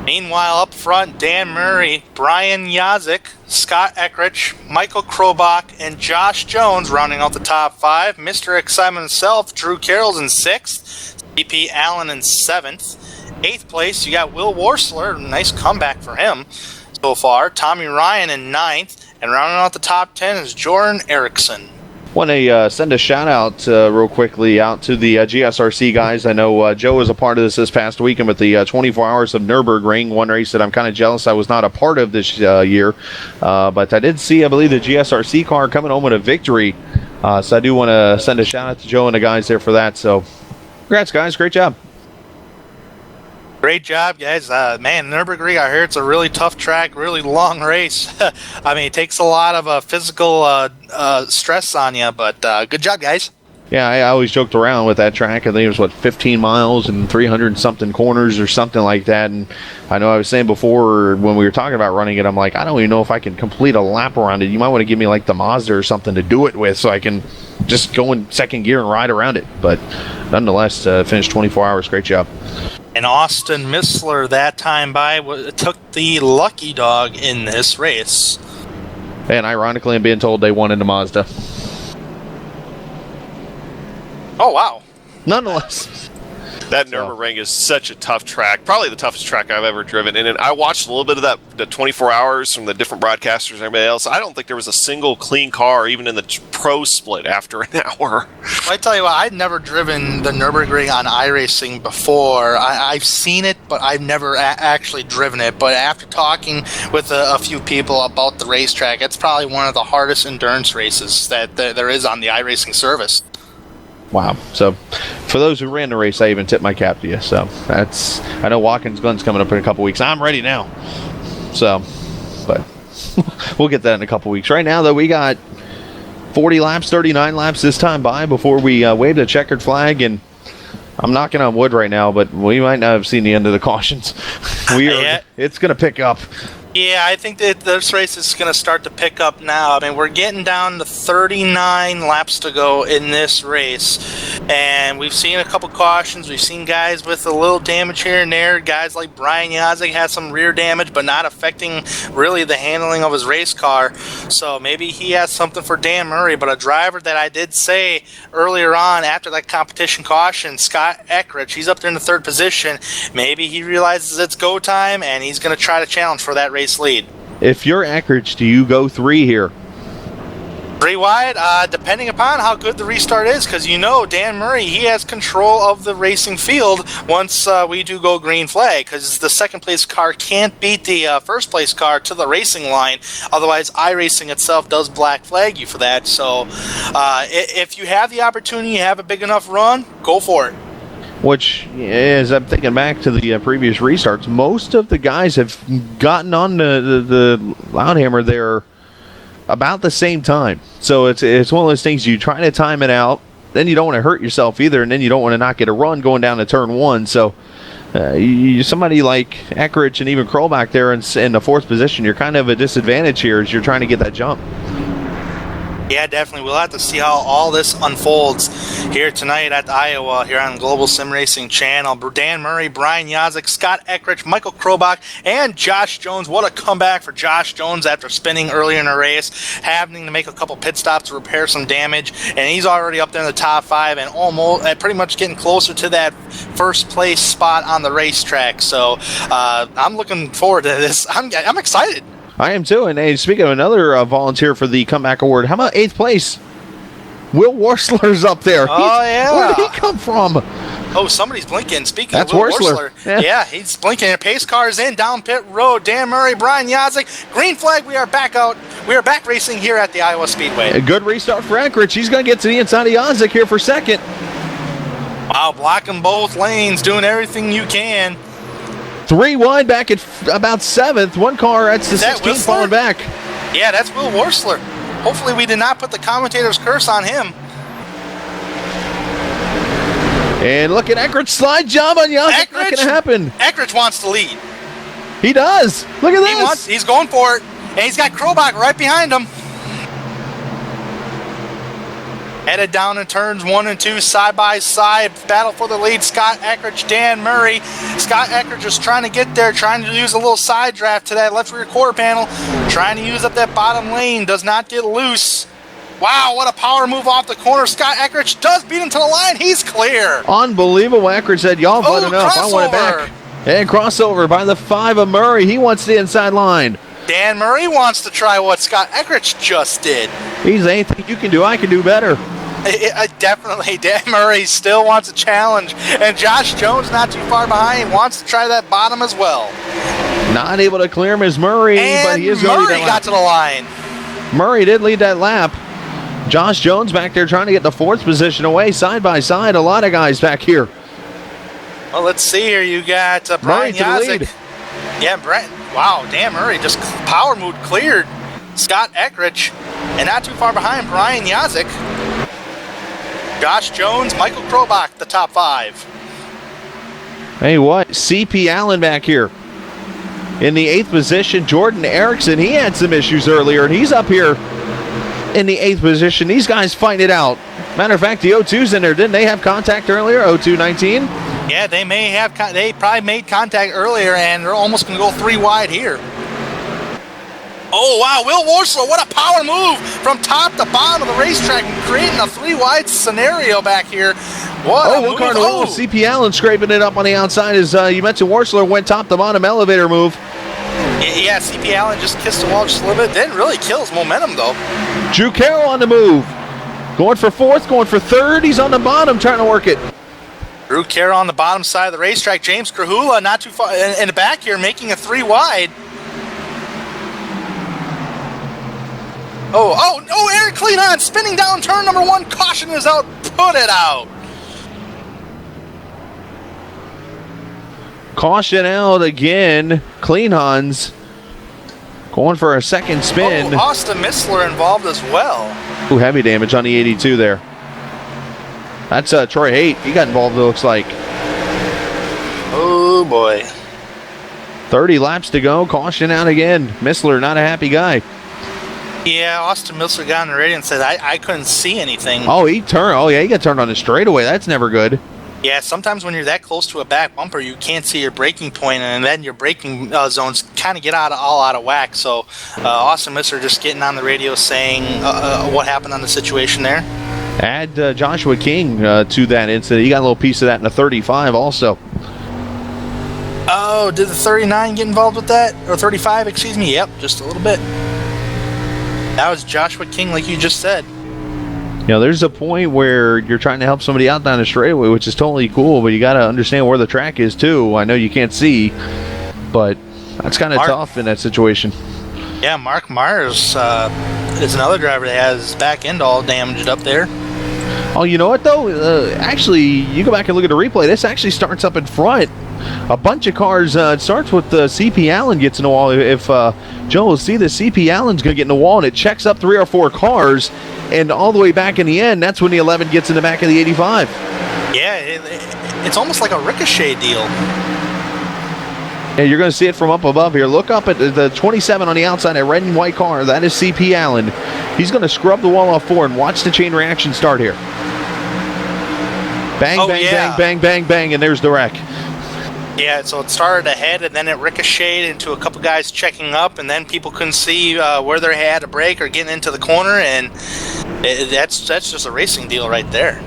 Meanwhile, up front, Dan Murray, Brian Yazik, Scott Ekrich, Michael Krobach, and Josh Jones rounding out the top 5. Mr. Excitement himself, Drew Carroll's in 6th. CP Allen in 7th. 8th place, you got Will Worsler. Nice comeback for him so far. Tommy Ryan in 9th. And rounding out the top 10 is Jordan Erickson. Want to send a shout out real quickly out to the GSRC guys. I know Joe was a part of this past weekend with the 24 Hours of Nürburgring, one race that I'm kind of jealous I was not a part of this year. But I did see, I believe, the GSRC car coming home with a victory. So I do want to send a shout out to Joe and the guys there for that. So congrats, guys. Great job. Great job, guys. Man, Nürburgring, I heard it's a really tough track, really long race. I mean, it takes a lot of physical stress on you, but good job, guys. Yeah, I always joked around with that track. I think it was, 15 miles and 300-something corners or something like that. And I know I was saying before when we were talking about running it, I'm like, I don't even know if I can complete a lap around it. You might want to give me, the Mazda or something to do it with so I can just go in second gear and ride around it. But nonetheless, finished 24 hours. Great job. And Austin Missler that time by took the lucky dog in this race. And ironically, I'm being told they won in the Mazda. Oh, wow. Nonetheless. That Nürburgring is such a tough track, probably the toughest track I've ever driven. And I watched a little bit of the 24 hours from the different broadcasters and everybody else. I don't think there was a single clean car, even in the pro split, after an hour. Well, I tell you what, I'd never driven the Nürburgring on iRacing before. I've seen it, but I've never actually driven it. But after talking with a few people about the racetrack, it's probably one of the hardest endurance races that there is on the iRacing service. Wow. So, for those who ran the race, I even tipped my cap to you. So, I know Watkins Glen's coming up in a couple weeks. I'm ready now. So, but we'll get that in a couple weeks. Right now, though, we got 40 laps, 39 laps this time by before we wave the checkered flag. And I'm knocking on wood right now, but we might not have seen the end of the cautions. It's going to pick up. Yeah, I think that this race is going to start to pick up now. I mean, we're getting down to 39 laps to go in this race. And we've seen a couple cautions. We've seen guys with a little damage here and there. Guys like Brian Yazik had some rear damage, but not affecting really the handling of his race car. So maybe he has something for Dan Murray. But a driver that I did say earlier on after that competition caution, Scott Eckrich, he's up there in the 3rd position. Maybe he realizes it's go time, and he's going to try to challenge for that race lead. If you're Eckrich, do you go 3 here? 3 wide, depending upon how good the restart is, because Dan Murray, he has control of the racing field once we do go green flag, because the 2nd place car can't beat the 1st place car to the racing line. Otherwise, iRacing itself does black flag you for that. So if you have the opportunity, you have a big enough run, go for it. Which, as I'm thinking back to the previous restarts, most of the guys have gotten on the Loudhammer there about the same time. So it's one of those things, you try to time it out, then you don't want to hurt yourself either, and then you don't want to not get a run going down to turn 1. So somebody like Eckrich and even Krollback there in the 4th position, you're kind of at a disadvantage here as you're trying to get that jump. Yeah, definitely. We'll have to see how all this unfolds here tonight at Iowa, here on Global Sim Racing Channel. Dan Murray, Brian Yazik, Scott Eckrich, Michael Krobach, and Josh Jones. What a comeback for Josh Jones after spinning earlier in the race, having to make a couple pit stops to repair some damage, and he's already up there in the top 5 and almost pretty much getting closer to that 1st place spot on the racetrack. So I'm looking forward to this. I'm excited. I am too. And hey, speaking of another volunteer for the comeback award, how about 8th place? Will Worsler's up there. Yeah. Where did he come from? Oh, somebody's blinking. Speaking That's of Will Worsler. Worsler, yeah, he's blinking. Pace car's in down pit road. Dan Murray, Brian Yazik, green flag. We are back out. We are back racing here at the Iowa Speedway. A good restart for Eckrich. He's going to get to the inside of Yazik here for 2nd. Wow, blocking both lanes, doing everything you can. 3 wide back at about 7th. One car, that's the 16th falling back. Yeah, that's Will Worsler. Hopefully we did not put the commentator's curse on him. And look at Eckrich, slide job on Yazik. Not going to happen. Eckrich wants to lead. He does. Look at this. He's going for it. And he's got Krobach right behind him. Headed down in turns 1 and 2, side by side. Battle for the lead. Scott Eckrich, Dan Murray. Scott Eckrich just trying to get there, trying to use a little side draft to that left rear quarter panel, trying to use up that bottom lane. Does not get loose. Wow, what a power move off the corner. Scott Eckrich does beat him to the line. He's clear. Unbelievable. Eckrich said, y'all have had enough. I want it back. And crossover by the 5 of Murray. He wants the inside line. Dan Murray wants to try what Scott Eckrich just did. He's anything you can do, I can do better. Definitely, Dan Murray still wants a challenge, and Josh Jones not too far behind, wants to try that bottom as well. Not able to clear him as Murray, but he is going to lead that lap. Murray got to the line. Murray did lead that lap. Josh Jones back there trying to get the 4th position away, side by side. A lot of guys back here. Well, let's see here. You got Brian Yazik. Yeah, Brent. Wow, Dan Murray just power moved, cleared Scott Eckrich, and not too far behind Brian Yazik. Josh Jones, Michael Krobach, the top 5. Hey, what? CP Allen back here. In the 8th position, Jordan Erickson, he had some issues earlier, and he's up here in the 8th position. These guys fighting it out. Matter of fact, the O2's in there. Didn't they have contact earlier? O2-19? Yeah, they may have. They probably made contact earlier, and they're almost going to go 3 wide here. Oh, wow, Will Worsler, what a power move from top to bottom of the racetrack, creating a 3 wide scenario back here. What a move. CP Allen scraping it up on the outside as you mentioned Worsler went top to bottom elevator move. Yeah, CP Allen just kissed the wall just a little bit. Didn't really kill his momentum, though. Drew Carroll on the move. Going for 4th, going for 3rd. He's on the bottom trying to work it. Drew Carroll on the bottom side of the racetrack. James Krahula not too far in the back here, making a 3 wide. Oh, Eric Cleanon spinning down turn number 1. Caution is out. Put it out. Caution out again. Cleanhans going for a 2nd spin. Oh, Austin Missler involved as well. Ooh, heavy damage on the 82 there. That's Troy Haight. He got involved, it looks like. Oh, boy. 30 laps to go. Caution out again. Missler, not a happy guy. Yeah, Austin Milser got on the radio and said, I couldn't see anything. Oh, he turned. Oh, yeah, he got turned on the straightaway. That's never good. Yeah, sometimes when you're that close to a back bumper, you can't see your braking point, and then your braking zones kind of get all out of whack. So Austin Milser just getting on the radio saying what happened on the situation there. Add Joshua King to that incident. He got a little piece of that in the 35 also. Oh, did the 39 get involved with that? Or 35, excuse me? Yep, just a little bit. That was Joshua King, like you just said. You know, there's a point where you're trying to help somebody out down the straightaway, which is totally cool, but you got to understand where the track is, too. I know you can't see, but that's kind of tough in that situation. Yeah, Mark Myers is another driver that has his back end all damaged up there. Oh, you know what, though? Actually, you go back and look at the replay. This actually starts up in front. A bunch of cars. It starts with CP Allen gets in the wall. If Joe will see the CP Allen's going to get in the wall, and it checks up 3 or 4 cars, and all the way back in the end, that's when the 11 gets in the back of the 85. Yeah, it's almost like a ricochet deal. Yeah, you're going to see it from up above here. Look up at the 27 on the outside, a red and white car. That is CP Allen. He's going to scrub the wall off 4 and watch the chain reaction start here. Bang, bang, bang, bang, bang, and there's the wreck. Yeah, so it started ahead, and then it ricocheted into a couple guys checking up, and then people couldn't see where they had a break or getting into the corner, and that's just a racing deal right there.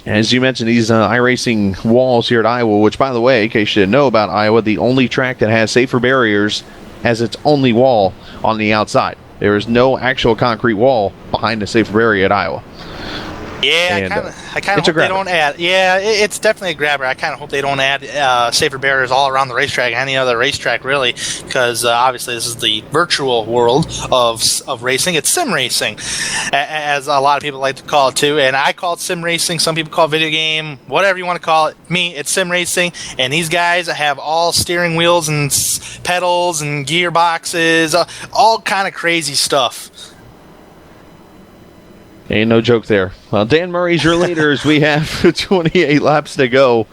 As you mentioned, these iRacing walls here at Iowa, which, by the way, in case you didn't know about Iowa, the only track that has safer barriers has its only wall on the outside. There is no actual concrete wall behind the safer barrier at Iowa. Yeah, And, I kind of hope they don't add. Yeah, it's definitely a grabber. I kind of hope they don't add safer barriers all around the racetrack, any other racetrack really, because obviously this is the virtual world of racing. It's sim racing, as a lot of people like to call it too. And I call it sim racing. Some people call it video game, whatever you want to call it. Me, it's sim racing. And these guys have all steering wheels and pedals and gearboxes, all kind of crazy stuff. Ain't no joke there. Well, Dan Murray's your leader as we have 28 laps to go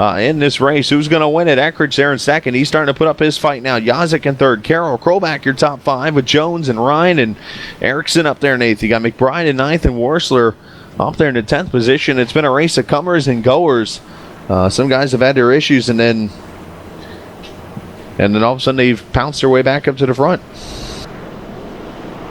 in this race. Who's going to win it? Eckridge there in second. He's starting to put up his fight now. Yazik in third. Carroll Krolback, your top 5 with Jones and Ryan and Erickson up there in 8th. You got McBride in 9th and Worsler up there in the 10th position. It's been a race of comers and goers. Some guys have had their issues, and then all of a sudden they've pounced their way back up to the front.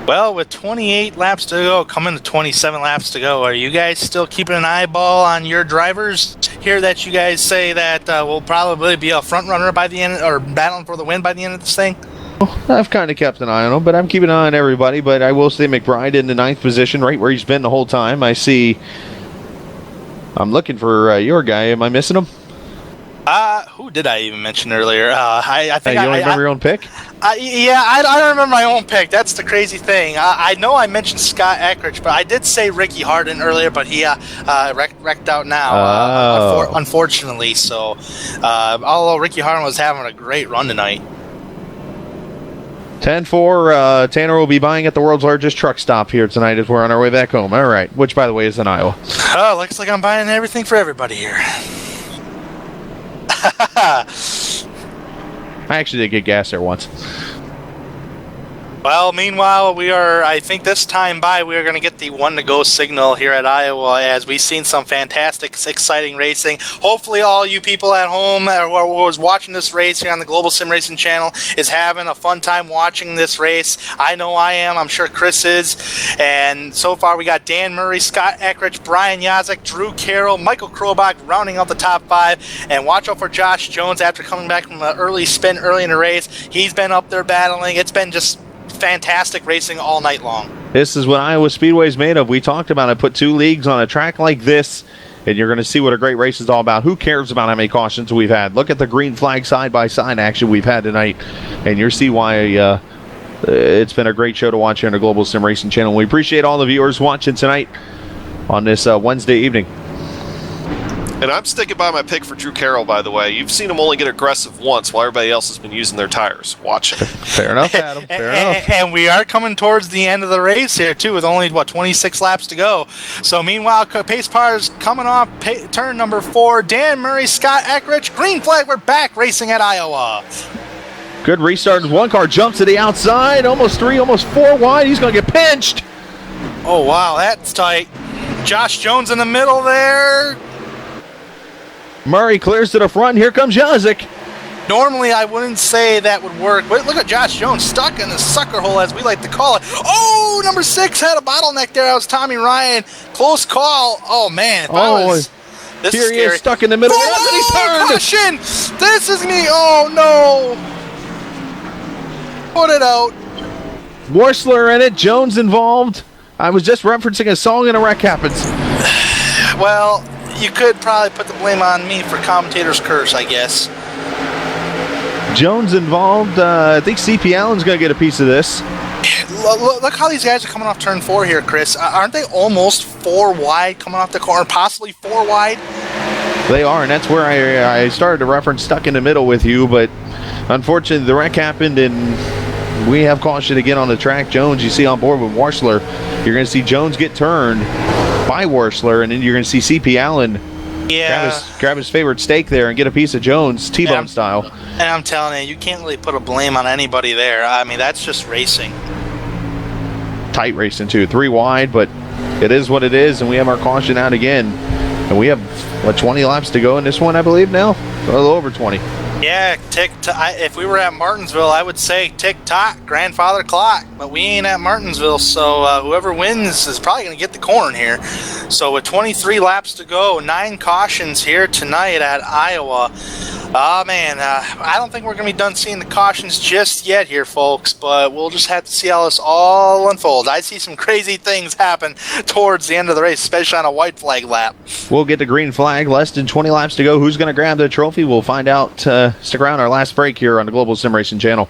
Well, with 28 laps to go, coming to 27 laps to go, are you guys still keeping an eyeball on your drivers here that you guys say that will probably be a front runner by the end, or battling for the win by the end of this thing? I've kind of kept an eye on him, but I'm keeping an eye on everybody. But I will say McBride in the 9th position, right where he's been the whole time. I'm looking for your guy. Am I missing him? Who did I even mention earlier? I think you don't remember your own pick? I don't remember my own pick. That's the crazy thing. I know I mentioned Scott Eckridge, but I did say Ricky Harden earlier, but he wrecked out now, unfortunately. So, although Ricky Harden was having a great run tonight. 10-4, Tanner will be buying at the world's largest truck stop here tonight as we're on our way back home. All right, which, by the way, is in Iowa. Oh, looks like I'm buying everything for everybody here. I actually did get gas there once. Well, meanwhile, I think this time we are going to get the 1 to go signal here at Iowa, as we've seen some fantastic, exciting racing. Hopefully all you people at home who was watching this race here on the Global Sim Racing channel is having a fun time watching this race. I know I am. I'm sure Chris is. And so far we got Dan Murray, Scott Eckridge, Brian Yazik, Drew Carroll, Michael Krobach rounding out the top 5. And watch out for Josh Jones after coming back from an early spin early in the race. He's been up there battling. It's been just fantastic racing all night long. This is what Iowa Speedway is made of. We talked about it. Put 2 leagues on a track like this, and you're going to see what a great race is all about. Who cares about how many cautions we've had? Look at the green flag side-by-side action we've had tonight, and you'll see why it's been a great show to watch here on the Global Sim Racing channel. We appreciate all the viewers watching tonight on this Wednesday evening. And I'm sticking by my pick for Drew Carroll, by the way. You've seen him only get aggressive once while everybody else has been using their tires. Watch it. Fair enough, Adam. Fair enough. And we are coming towards the end of the race here, too, with only, 26 laps to go. So, meanwhile, pace car is coming off turn number 4. Dan Murray, Scott Eckridge, green flag, we're back racing at Iowa. Good restart. One car jumps to the outside. Almost 3, almost 4 wide. He's going to get pinched. Oh, wow, that's tight. Josh Jones in the middle there. Murray clears to the front. Here comes Jazik. Normally, I wouldn't say that would work, but look at Josh Jones stuck in the sucker hole, as we like to call it. Oh, number 6 had a bottleneck there. That was Tommy Ryan. Close call. Oh, man. This here is he scary. is stuck in the middle. Oh, caution! This is me. Oh, no. Put it out. Worsler in it. Jones involved. I was just referencing a song and a wreck happens. Well, you could probably put the blame on me for commentator's curse, I guess. Jones involved. I think CP Allen's going to get a piece of this. Look how these guys are coming off turn 4 here, Chris. Aren't they almost 4 wide coming off the corner? Possibly 4 wide? They are, and that's where I started to reference stuck in the middle with you, but unfortunately the wreck happened and we have caution again on the track. Jones, you see on board with Worsler. You're going to see Jones get turned by Worsler, and then you're going to see CP Allen grab his favorite steak there and get a piece of Jones, T-bone style. And I'm telling you, you can't really put a blame on anybody there. I mean, that's just racing. Tight racing too, 3 wide, but it is what it is, and we have our caution out again. And we have, 20 laps to go in this one, I believe now? A little over 20. Yeah, if we were at Martinsville, I would say tick-tock, grandfather clock. But we ain't at Martinsville, so whoever wins is probably going to get the corn here. So with 23 laps to go, 9 cautions here tonight at Iowa. Oh, man, I don't think we're going to be done seeing the cautions just yet here, folks. But we'll just have to see how this all unfolds. I see some crazy things happen towards the end of the race, especially on a white flag lap. We'll get the green flag. Less than 20 laps to go. Who's going to grab the trophy? We'll find out. Stick around our last break here on the Global Sim Racing Channel.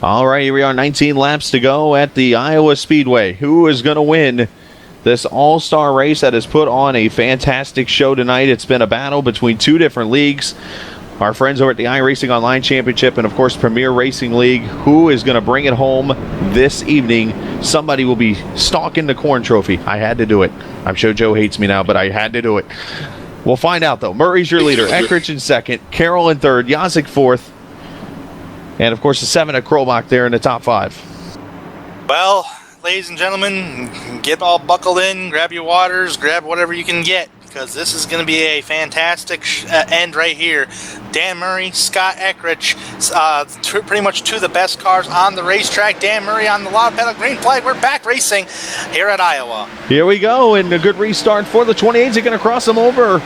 All right, here we are, 19 laps to go at the Iowa Speedway. Who is going to win this all-star race that has put on a fantastic show tonight? It's been a battle between two different leagues. Our friends over at the iRacing Online Championship and, of course, Premier Racing League. Who is going to bring it home this evening? Somebody will be stalking the Corn Trophy. I had to do it. I'm sure Joe hates me now, but I had to do it. We'll find out, though. Murray's your leader. Eckrich in second. Carroll in third. Yazik fourth. And, of course, the 7 at Krolbach there in the top 5. Well, ladies and gentlemen, get all buckled in, grab your waters, grab whatever you can get, because this is going to be a fantastic end right here. Dan Murray, Scott Eckrich, pretty much two of the best cars on the racetrack. Dan Murray on the loud pedal, green flag. We're back racing here at Iowa. Here we go, and a good restart for the 28s. Are going to cross him over.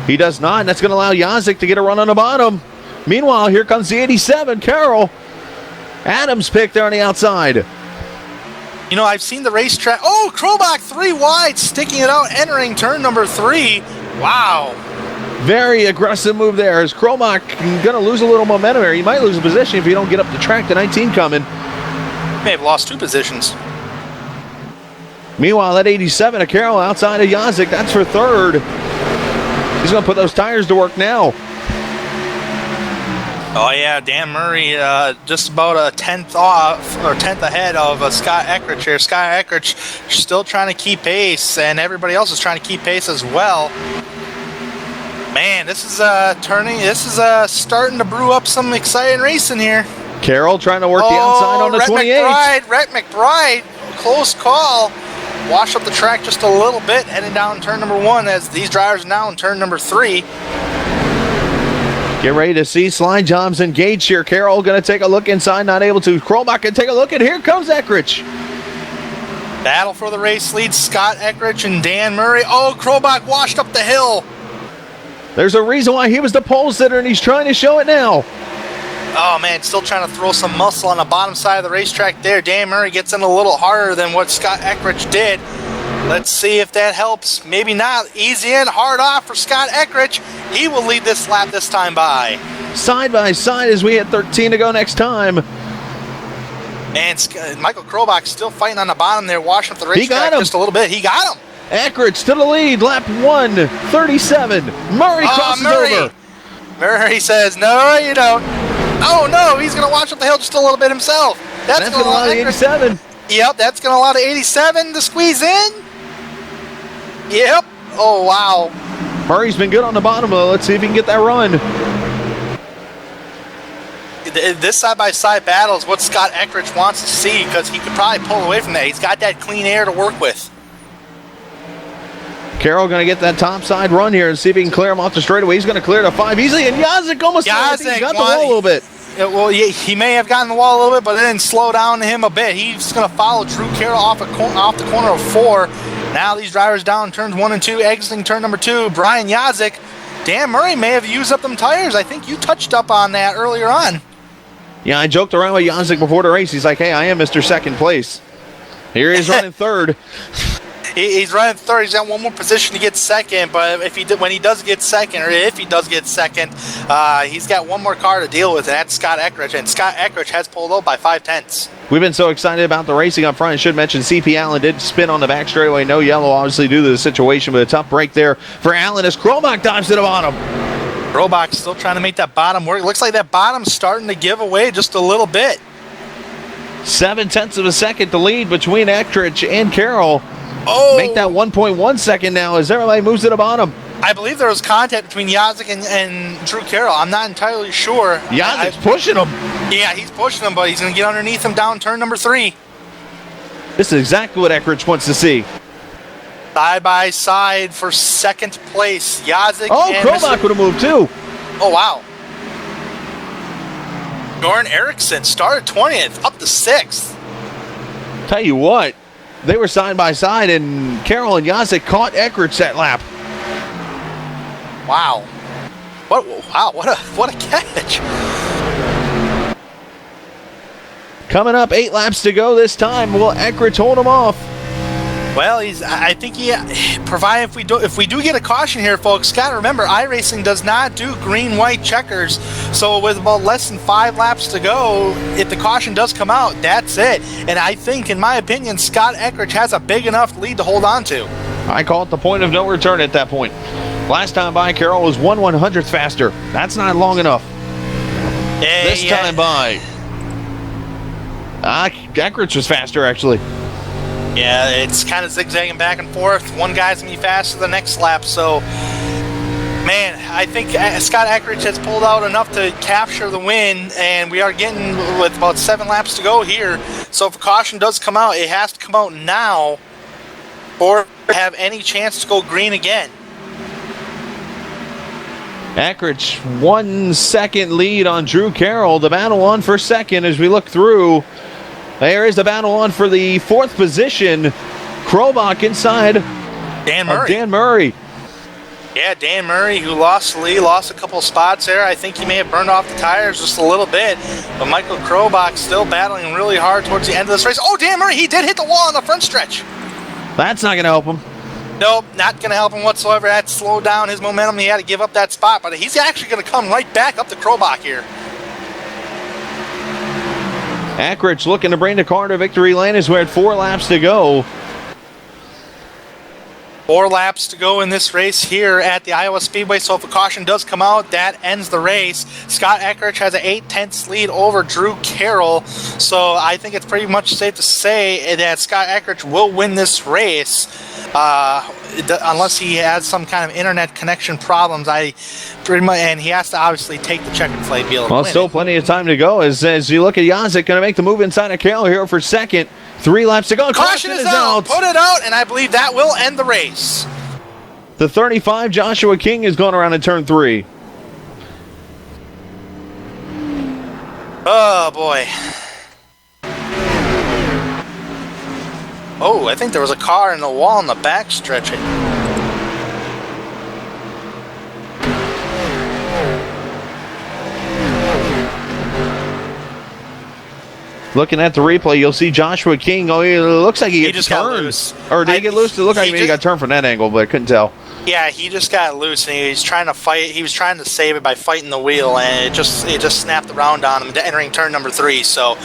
He does not, and that's going to allow Yazik to get a run on the bottom. Meanwhile, here comes the 87, Carroll. Adams picked there on the outside. You know, I've seen the racetrack. Oh, Krolbach 3 wide, sticking it out, entering turn number 3. Wow. Very aggressive move there. Is Krolbach going to lose a little momentum here? He might lose a position if you don't get up the track. The 19 coming. May have lost 2 positions. Meanwhile, that 87 of Carroll outside of Yazik, that's for third. He's going to put those tires to work now. Oh, yeah, Dan Murray just about a 10th off, or 10th ahead of Scott Eckrich here. Scott Eckrich still trying to keep pace, and everybody else is trying to keep pace as well. Man, this is starting to brew up some exciting racing here. Carroll trying to work the outside on the 28. Rhett McBride, close call. Wash up the track just a little bit, heading down turn number 1 as these drivers are now in turn number 3. Get ready to see slide jobs engaged here. Carroll going to take a look inside, not able to. Krolbach can take a look, and here comes Eckrich. Battle for the race lead, Scott Eckrich and Dan Murray. Oh, Krolbach washed up the hill. There's a reason why he was the pole sitter, and he's trying to show it now. Oh, man, still trying to throw some muscle on the bottom side of the racetrack there. Dan Murray gets in a little harder than what Scott Eckrich did. Let's see if that helps. Maybe not. Easy in, hard off for Scott Eckrich. He will lead this lap this time by. Side by side as we hit 13 to go next time. And Michael Krolbach still fighting on the bottom there, washing up the racetrack just a little bit. He got him. Eckrich to the lead, lap 1:37. Murray crosses over. Murray says, no, you don't. Oh, no, he's going to wash up the hill just a little bit himself. That's going to allow the 87. Yep, that's going to allow the 87 to squeeze in. Yep. Oh, wow. Murray's been good on the bottom, though. Let's see if he can get that run. This side-by-side battle is what Scott Eckrich wants to see, because he could probably pull away from that. He's got that clean air to work with. Carroll going to get that top side run here and see if he can clear him off the straightaway. He's going to clear to 5 easily, and Yazik almost got the wall a little bit. Well, he may have gotten the wall a little bit, but it didn't slow down him a bit. He's going to follow Drew Carroll off the corner of 4. Now these drivers down turns 1 and 2, exiting turn number 2. Brian Yazik. Dan Murray may have used up them tires. I think you touched up on that earlier on. Yeah, I joked around with Yazik before the race. He's like, hey, I am Mr. Second Place. Here he is running third. He's running third. He's got one more position to get second, but if he does get second, he's got one more car to deal with, and that's Scott Eckrich. And Scott Eckrich has pulled out by 5/10. We've been so excited about the racing up front. I should mention CP Allen did spin on the back straightaway. No yellow, obviously, due to the situation, but a tough break there for Allen as Krolbach dives to the bottom. Krolbach still trying to make that bottom work. Looks like that bottom's starting to give away just a little bit. 0.7 of a second to lead between Eckrich and Carroll. Oh! Make that 1.1 second now as everybody moves to the bottom. I believe there was contact between Yazik and Drew Carroll. I'm not entirely sure. Yazik's pushing him. Yeah, he's pushing him, but he's going to get underneath him down turn number 3. This is exactly what Eckrich wants to see. Side by side for second place. Yazik and Krolbach would have moved too. Oh, wow. Jordan Erickson started 20th, up to 6th. Tell you what, they were side by side, and Carroll and Yazik caught Eckrich that lap. Wow. What a catch. Coming up, 8 laps to go this time. Will Eckrich hold him off? Well, I think provided if we do get a caution here, folks. Got to remember, iRacing does not do green-white checkers. So with about less than 5 laps to go, if the caution does come out, that's it. And I think, in my opinion, Scott Eckrich has a big enough lead to hold on to. I call it the point of no return at that point. Last time by, Carroll was 1/100th faster. That's not long enough. This time by, Eckrich was faster, actually. Yeah, it's kind of zigzagging back and forth. One guy's going to be faster the next lap. So, man, I think Scott Eckrich has pulled out enough to capture the win, and we are getting with about 7 laps to go here. So if a caution does come out, it has to come out now or have any chance to go green again. Eckrich, 1 second lead on Drew Carroll. The battle on for second as we look through. There is the battle on for the 4th position. Krobach inside Dan Murray. Dan Murray. Yeah, Dan Murray, who lost the lead, lost a couple of spots there. I think he may have burned off the tires just a little bit. But Michael Krobach still battling really hard towards the end of this race. Oh, Dan Murray, he did hit the wall on the front stretch. That's not going to help him. Nope, not going to help him whatsoever. That slowed down his momentum. He had to give up that spot. But he's actually going to come right back up to Krobach here. Eckrich looking to bring the car to victory lane as we're at 4 laps to go. 4 laps to go in this race here at the Iowa Speedway. So if a caution does come out, that ends the race. Scott Eckrich has an 8/10 lead over Drew Carroll. So I think it's pretty much safe to say that Scott Eckrich will win this race. Unless he has some kind of internet connection problems, and he has to obviously take the checkered flag deal. Well, still plenty of time to go as you look at Yazik, going to make the move inside of Carroll here for second. 3 laps to go. Caution is out. Put it out, and I believe that will end the race. The 35, Joshua King, has gone around in turn 3. Oh, boy. Oh, I think there was a car in the wall in the back stretching. Looking at the replay, you'll see Joshua King. Oh, it looks like he just turned. got loose. Or did he get loose? It looked like he got turned from that angle, but I couldn't tell. Yeah, he just got loose, and he was trying to fight. He was trying to save it by fighting the wheel, and it just snapped around on him, entering turn number 3. So,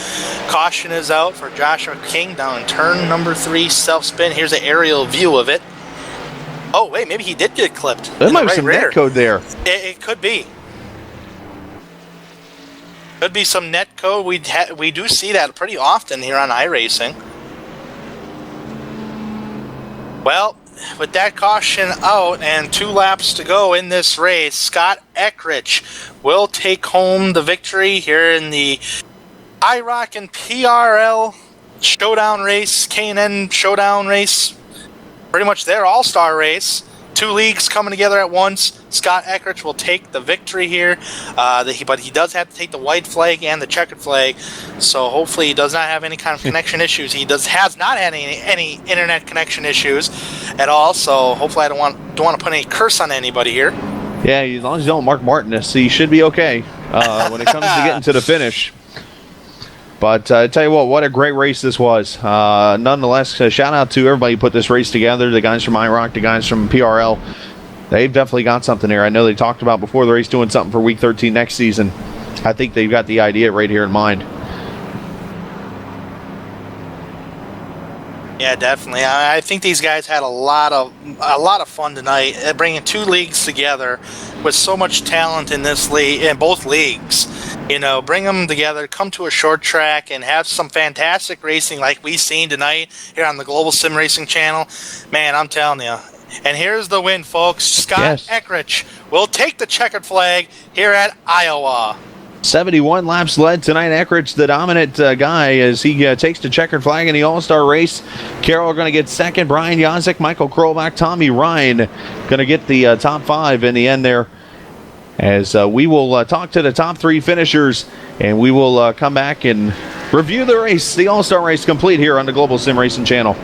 caution is out for Joshua King down in turn number 3. Self spin. Here's an aerial view of it. Oh wait, maybe he did get clipped. There might be some net code there. It could be. Could be some net code. We do see that pretty often here on iRacing. Well, with that caution out and 2 laps to go in this race, Scott Eckrich will take home the victory here in the iROC and PRL Showdown race, K&N Showdown race. Pretty much their all-star race. 2 leagues coming together at once. Scott Eckrich will take the victory here, but he does have to take the white flag and the checkered flag. So hopefully he does not have any kind of connection issues. He has not had any internet connection issues at all. So hopefully I don't want to put any curse on anybody here. Yeah, as long as you don't Mark Martin this, he should be okay when it comes to getting to the finish. But I tell you what a great race this was. Nonetheless, shout out to everybody who put this race together, the guys from iROC, the guys from PRL. They've definitely got something here. I know they talked about before the race doing something for Week 13 next season. I think they've got the idea right here in mind. Yeah, definitely. I think these guys had a lot of fun tonight, bringing 2 leagues together with so much talent in this league, in both leagues. You know, bring them together, come to a short track, and have some fantastic racing like we've seen tonight here on the Global Sim Racing channel. Man, I'm telling you. And here's the win, folks. Scott Eckrich will take the checkered flag here at Iowa. 71 laps led tonight. Eckrich, the dominant guy, as he takes the checkered flag in the All-Star race. Carroll are going to get second. Brian Yazik, Michael Krolbach, Tommy Ryan going to get the top 5 in the end there. As we will talk to the top 3 finishers, and we will come back and review the race, the All-Star race complete here on the Global Sim Racing channel.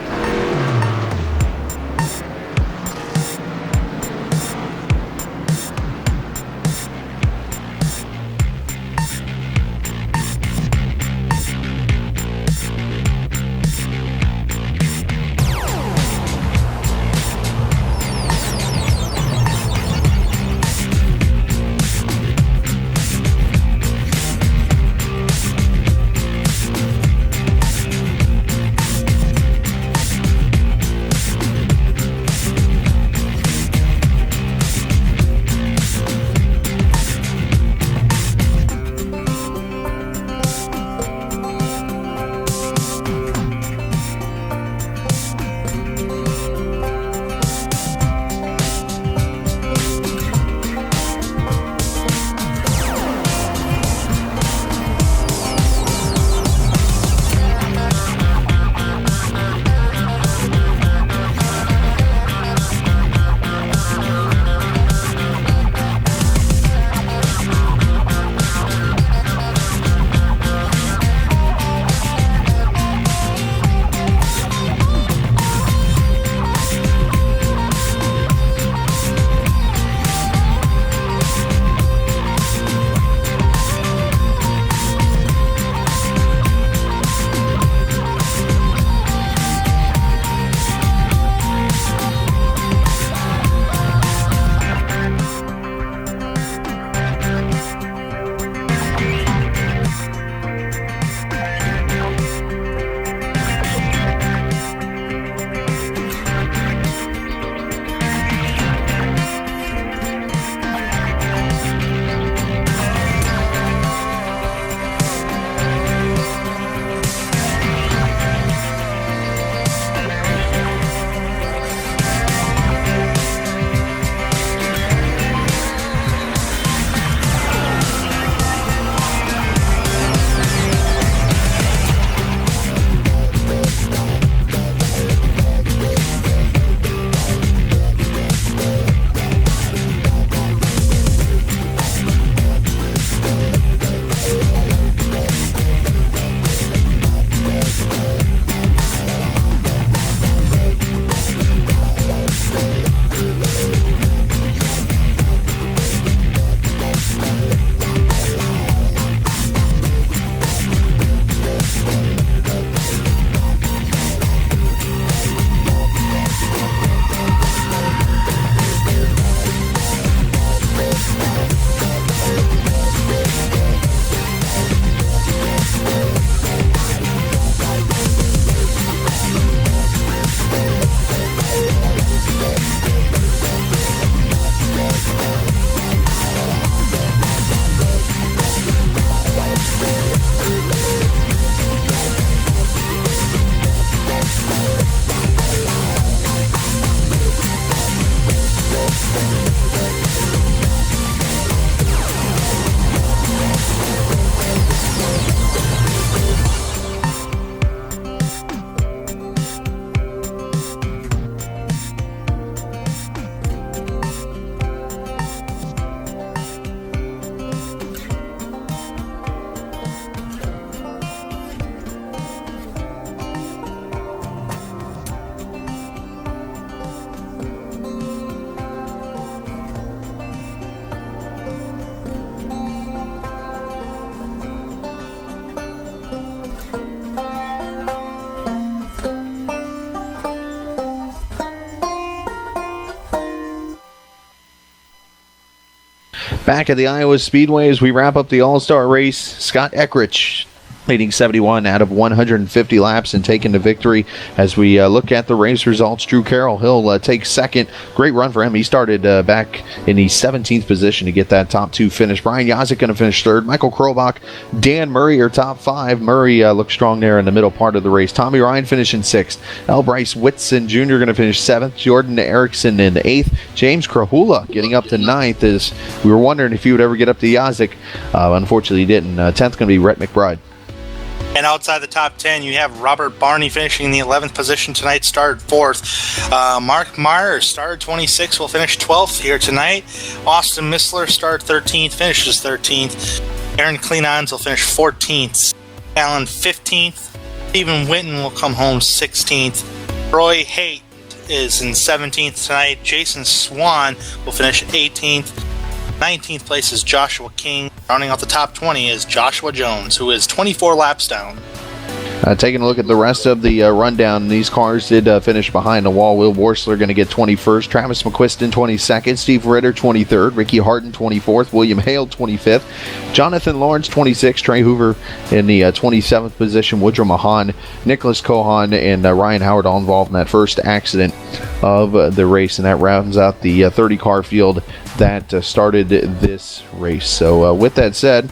Back at the Iowa Speedway as we wrap up the All-Star race, Scott Eckrich leading 71 out of 150 laps and taking the victory. As we look at the race results, Drew Carroll, he'll take second. Great run for him. He started back in the 17th position to get that top 2 finish. Brian Yazik going to finish third. Michael Krobach, Dan Murray are top 5. Murray looked strong there in the middle part of the race. Tommy Ryan finishing 6th. L. Bryce Whitson Jr. going to finish 7th. Jordan Erickson in the 8th. James Krahula getting up to 9th as we were wondering if he would ever get up to Yazik. Unfortunately, he didn't. 10th going to be Rhett McBride. And outside the top 10, you have Robert Barney finishing in the 11th position tonight, started 4th. Mark Meyer, started 26th, will finish 12th here tonight. Austin Missler, started 13th, finishes 13th. Aaron Cleanons will finish 14th. Allen 15th. Stephen Winton will come home 16th. Roy Haight is in 17th tonight. Jason Swan will finish 18th. 19th place is Joshua King. Rounding out the top 20 is Joshua Jones, who is 24 laps down. Taking a look at the rest of the rundown, these cars did finish behind the wall. Will Worsler going to get 21st, Travis McQuiston 22nd, Steve Ritter 23rd, Ricky Harden 24th, William Hale 25th, Jonathan Lawrence 26th, Trey Hoover in the 27th position, Woodrow Mahan, Nicholas Cohan, and Ryan Howard all involved in that first accident of the race, and that rounds out the 30-car field that started this race. So with that said,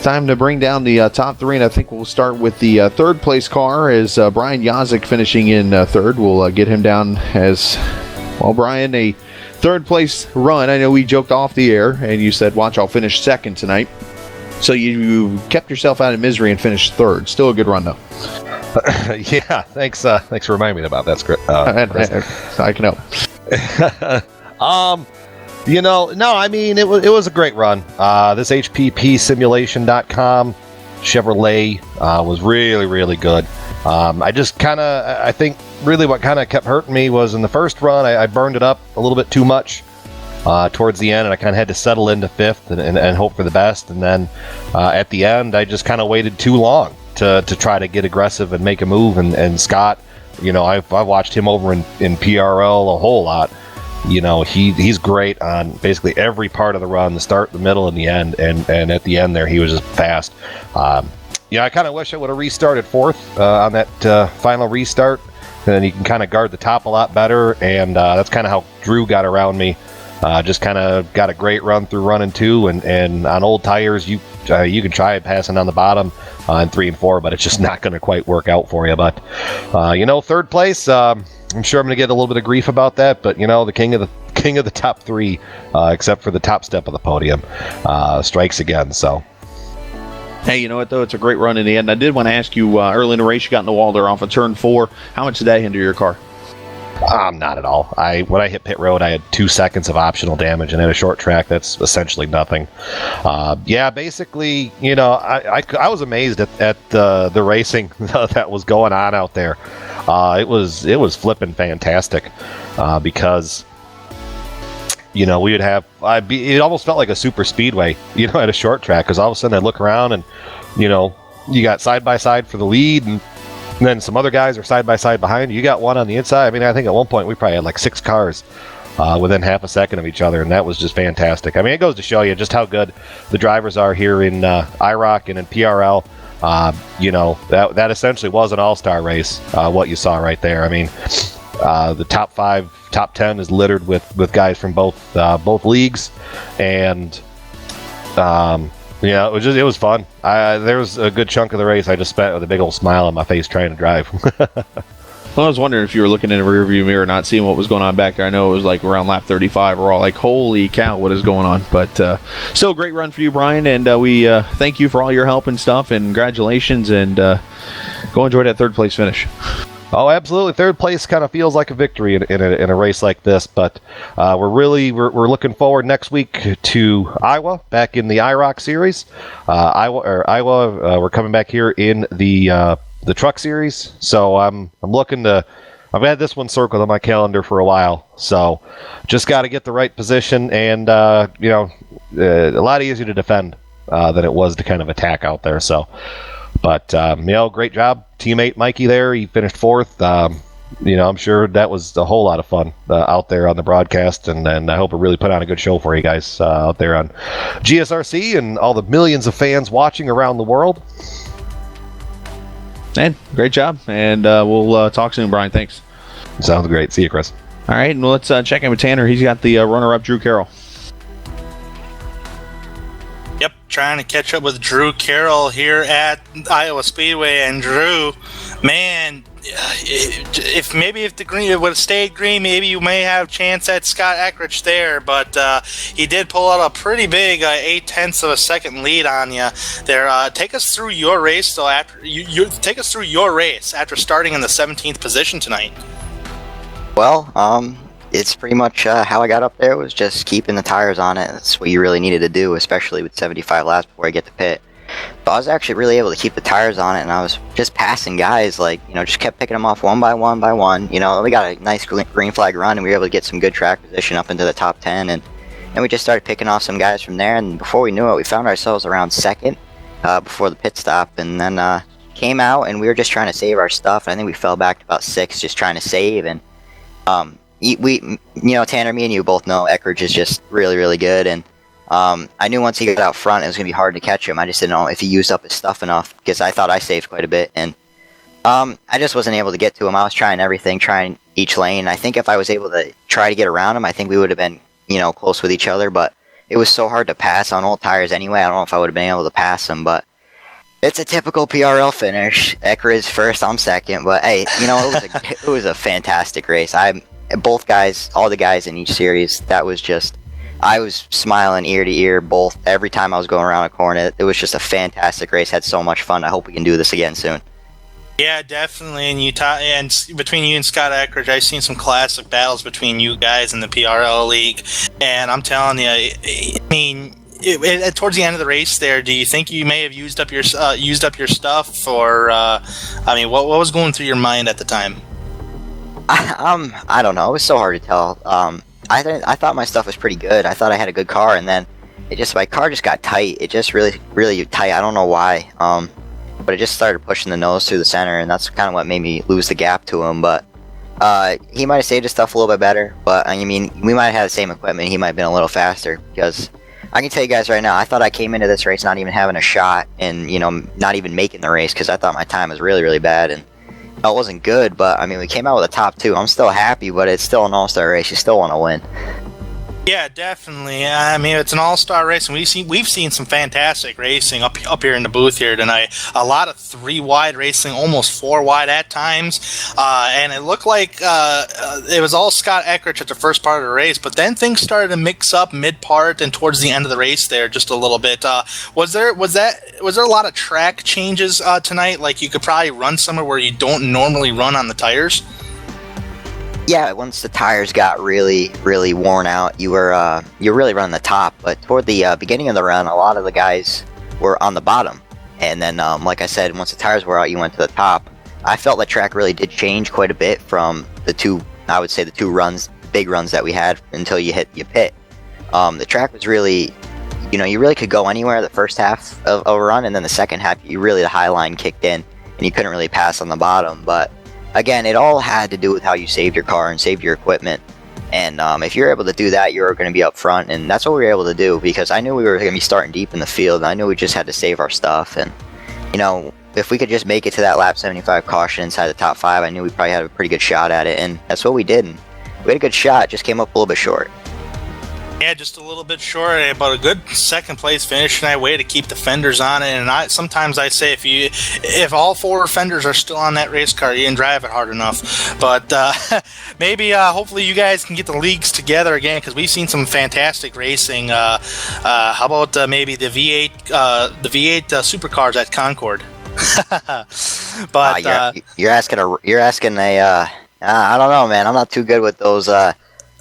time to bring down the top 3, and I think we'll start with the third place car as Brian Yazik finishing in third. We'll get him down as, well, Brian, a third place run. I know we joked off the air and you said, watch, I'll finish second tonight. So you kept yourself out of misery and finished third. Still a good run, though. Yeah, thanks for reminding me about that script. I can help. No, I mean, it was a great run. This HPPsimulation.com Chevrolet was really, really good. I think really what kind of kept hurting me was in the first run, I burned it up a little bit too much towards the end, and I kind of had to settle into 5th and hope for the best. And then at the end, I just kind of waited too long to try to get aggressive and make a move. And Scott, I've watched him over in PRL a whole lot. He's great on basically every part of the run, the start, the middle, and the end. And at the end there, he was just fast. I kind of wish I would have restarted 4th on that final restart. And then you can kind of guard the top a lot better. And that's kind of how Drew got around me. Just kind of got a great run through running 2. And on old tires, you can try passing on the bottom in 3 and 4, but it's just not going to quite work out for you. But, third place, I'm sure I'm going to get a little bit of grief about that, but the king of the top 3, except for the top step of the podium, strikes again. So, hey, you know what though? It's a great run in the end. I did want to ask you early in the race, you got in the wall there off of turn 4. How much did that hinder your car? Not at all. When I hit pit road, I had 2 seconds of optional damage, and at a short track, that's essentially nothing. Basically, I was amazed at the racing that was going on out there. It was flipping fantastic because we would have it almost felt like a super speedway, at a short track, because all of a sudden I look around and you got side by side for the lead, and then some other guys are side by side behind you. You got one on the inside. I mean, I think at one point we probably had like 6 cars within half a second of each other, and that was just fantastic. I mean, it goes to show you just how good the drivers are here in iROC and in PRL. That essentially was an all-star race, what you saw right there. I mean, the top 5, top 10 is littered with guys from both leagues, and it was fun. There was a good chunk of the race I just spent with a big old smile on my face trying to drive. Well, I was wondering if you were looking in a rearview mirror, not seeing what was going on back there. I know it was like around lap 35. We're all like, holy cow, what is going on? But still a great run for you, Brian, and we thank you for all your help and stuff, and congratulations, and go enjoy that third place finish. Oh, absolutely. Third place kind of feels like a victory in a race like this, but we're looking forward next week to Iowa, back in the iROC series. Iowa, we're coming back here in the truck series, so I've had this one circled on my calendar for a while, so just got to get the right position, and a lot easier to defend than it was to kind of attack out there. So, but great job, teammate Mikey there. He finished 4th. I'm sure that was a whole lot of fun out there on the broadcast, and I hope it really put on a good show for you guys out there on GSRC and all the millions of fans watching around the world. And great job, and we'll talk soon, Brian. Thanks. Sounds great. See you, Chris. All right, and let's check in with Tanner. He's got the runner-up, Drew Carroll. Yep, trying to catch up with Drew Carroll here at Iowa Speedway. And Drew, man, if the green would have stayed green, maybe you may have a chance at Scott Eckrich there. But he did pull out a pretty big 0.8 of a second lead on you there. Take us through your race, though. Take us through your race after starting in the 17th position tonight. Well, it's pretty much how I got up there was just keeping the tires on it. That's what you really needed to do, especially with 75 laps before I get to pit. But I was actually really able to keep the tires on it, and I was just passing guys, just kept picking them off one by one by one. We got a nice green flag run, and we were able to get some good track position up into the top 10, and we just started picking off some guys from there, and before we knew it, we found ourselves around second before the pit stop, and then came out, and we were just trying to save our stuff, and I think we fell back to about 6, just trying to save, and Tanner, me and you both know Eckrich is just really, really good, and I knew once he got out front it was going to be hard to catch him. I just didn't know if he used up his stuff enough, because I thought I saved quite a bit, and I just wasn't able to get to him. I was trying everything, trying each lane. I think if I was able to try to get around him, I think we would have been, close with each other, but it was so hard to pass on old tires anyway. I don't know if I would have been able to pass him, but it's a typical PRL finish. Eckrich first, I'm second, but hey, it was a fantastic race. Both guys, all the guys in each series, I was smiling ear to ear every time I was going around a corner. It was just a fantastic race. Had so much fun. I hope we can do this again soon. Yeah, definitely. And between you and Scott Eckrich, I've seen some classic battles between you guys in the PRL league. And I'm telling you, I mean, towards the end of the race there, do you think you may have used up your stuff, or what was going through your mind at the time? I don't know. It was so hard to tell. I thought my stuff was pretty good. I thought I had a good car, and then my car just got tight. It just really, really tight. I don't know why. But it just started pushing the nose through the center, and that's kind of what made me lose the gap to him. But he might have saved his stuff a little bit better. But I mean, we might have had the same equipment. He might have been a little faster, because I can tell you guys right now, I thought I came into this race not even having a shot, and not even making the race, because I thought my time was really, really bad, and it wasn't good. But I mean, we came out with a top 2. I'm still happy, but it's still an all-star race. You still want to win. Yeah, definitely. I mean, it's an all-star race, and we've seen some fantastic racing up here in the booth here tonight. A lot of 3-wide racing, almost 4-wide at times, and it looked like it was all Scott Eckrich at the first part of the race. But then things started to mix up mid-part and towards the end of the race there just a little bit. Was there a lot of track changes tonight? Like you could probably run somewhere where you don't normally run on the tires? Yeah, once the tires got really, really worn out, you were really running the top. But toward the beginning of the run, a lot of the guys were on the bottom. And then, like I said, once the tires were out, you went to the top. I felt the track really did change quite a bit from the two big runs that we had until you hit your pit. The track was really, you really could go anywhere the first half of a run, and then the second half, the high line kicked in, and you couldn't really pass on the bottom. But again, it all had to do with how you saved your car and saved your equipment. And if you're able to do that, you're going to be up front. And that's what we were able to do, because I knew we were going to be starting deep in the field. And I knew we just had to save our stuff. And, if we could just make it to that lap 75 caution inside the top 5, I knew we probably had a pretty good shot at it. And that's what we did. And we had a good shot, just came up a little bit short. Yeah, just a little bit short, but a good second place finish, and I way to keep the fenders on it. And sometimes I say if all 4 fenders are still on that race car, you didn't drive it hard enough. But maybe hopefully you guys can get the leagues together again, because we've seen some fantastic racing. How about maybe the V8 supercars at Concord? But you're asking I don't know, man. I'm not too good with those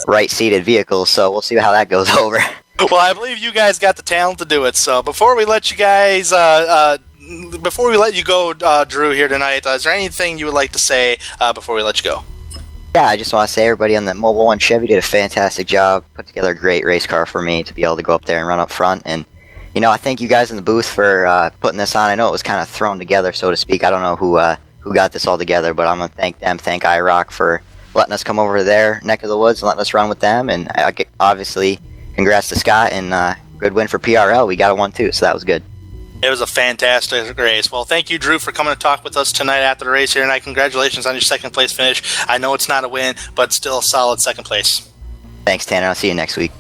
right-seated vehicles, so we'll see how that goes over. Well, I believe you guys got the talent to do it. So before we let you guys, before we let you go, Drew, here tonight, is there anything you would like to say before we let you go? Yeah, I just want to say everybody on the Mobile One Chevy did a fantastic job, put together a great race car for me to be able to go up there and run up front. And I thank you guys in the booth for putting this on. I know it was kind of thrown together, so to speak. I don't know who who got this all together. But I'm gonna thank them, thank iROC for letting us come over to their neck of the woods and letting us run with them. And obviously, congrats to Scott and good win for PRL. We got a 1-2, so that was good. It was a fantastic race. Well, thank you, Drew, for coming to talk with us tonight after the race here tonight. Congratulations on your second place finish. I know it's not a win, but still a solid second place. Thanks, Tanner. I'll see you next week.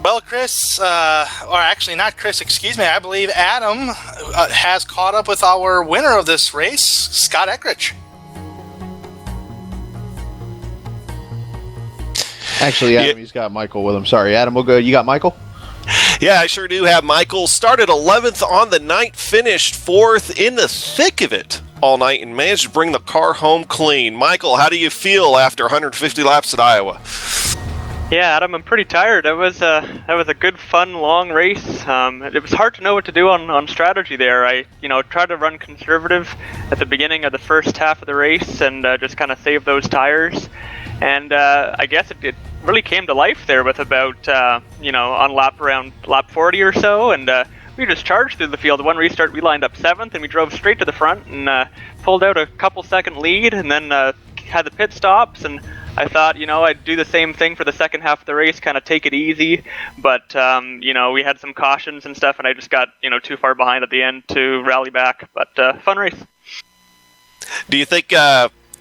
Well, Chris, or actually not Chris, excuse me, I believe Adam has caught up with our winner of this race, Scott Eckrich. Actually, Adam, he's got Michael with him. Sorry, Adam, we'll go. You got Michael? Yeah, I sure do have Michael. Started 11th on the night, finished 4th in the thick of it all night, and managed to bring the car home clean. Michael, how do you feel after 150 laps at Iowa? Yeah, Adam, I'm pretty tired. That was a good, fun, long race. It was hard to know what to do on strategy there. I tried to run conservative at the beginning of the first half of the race and just kind of save those tires. And I guess it really came to life there with about on around lap 40 or so, and we just charged through the field. One restart, we lined up 7th, and we drove straight to the front and pulled out a couple second lead, and then had the pit stops. And I thought, I'd do the same thing for the second half of the race, kind of take it easy. But, we had some cautions and stuff, and I just got, too far behind at the end to rally back. But fun race. Do you think,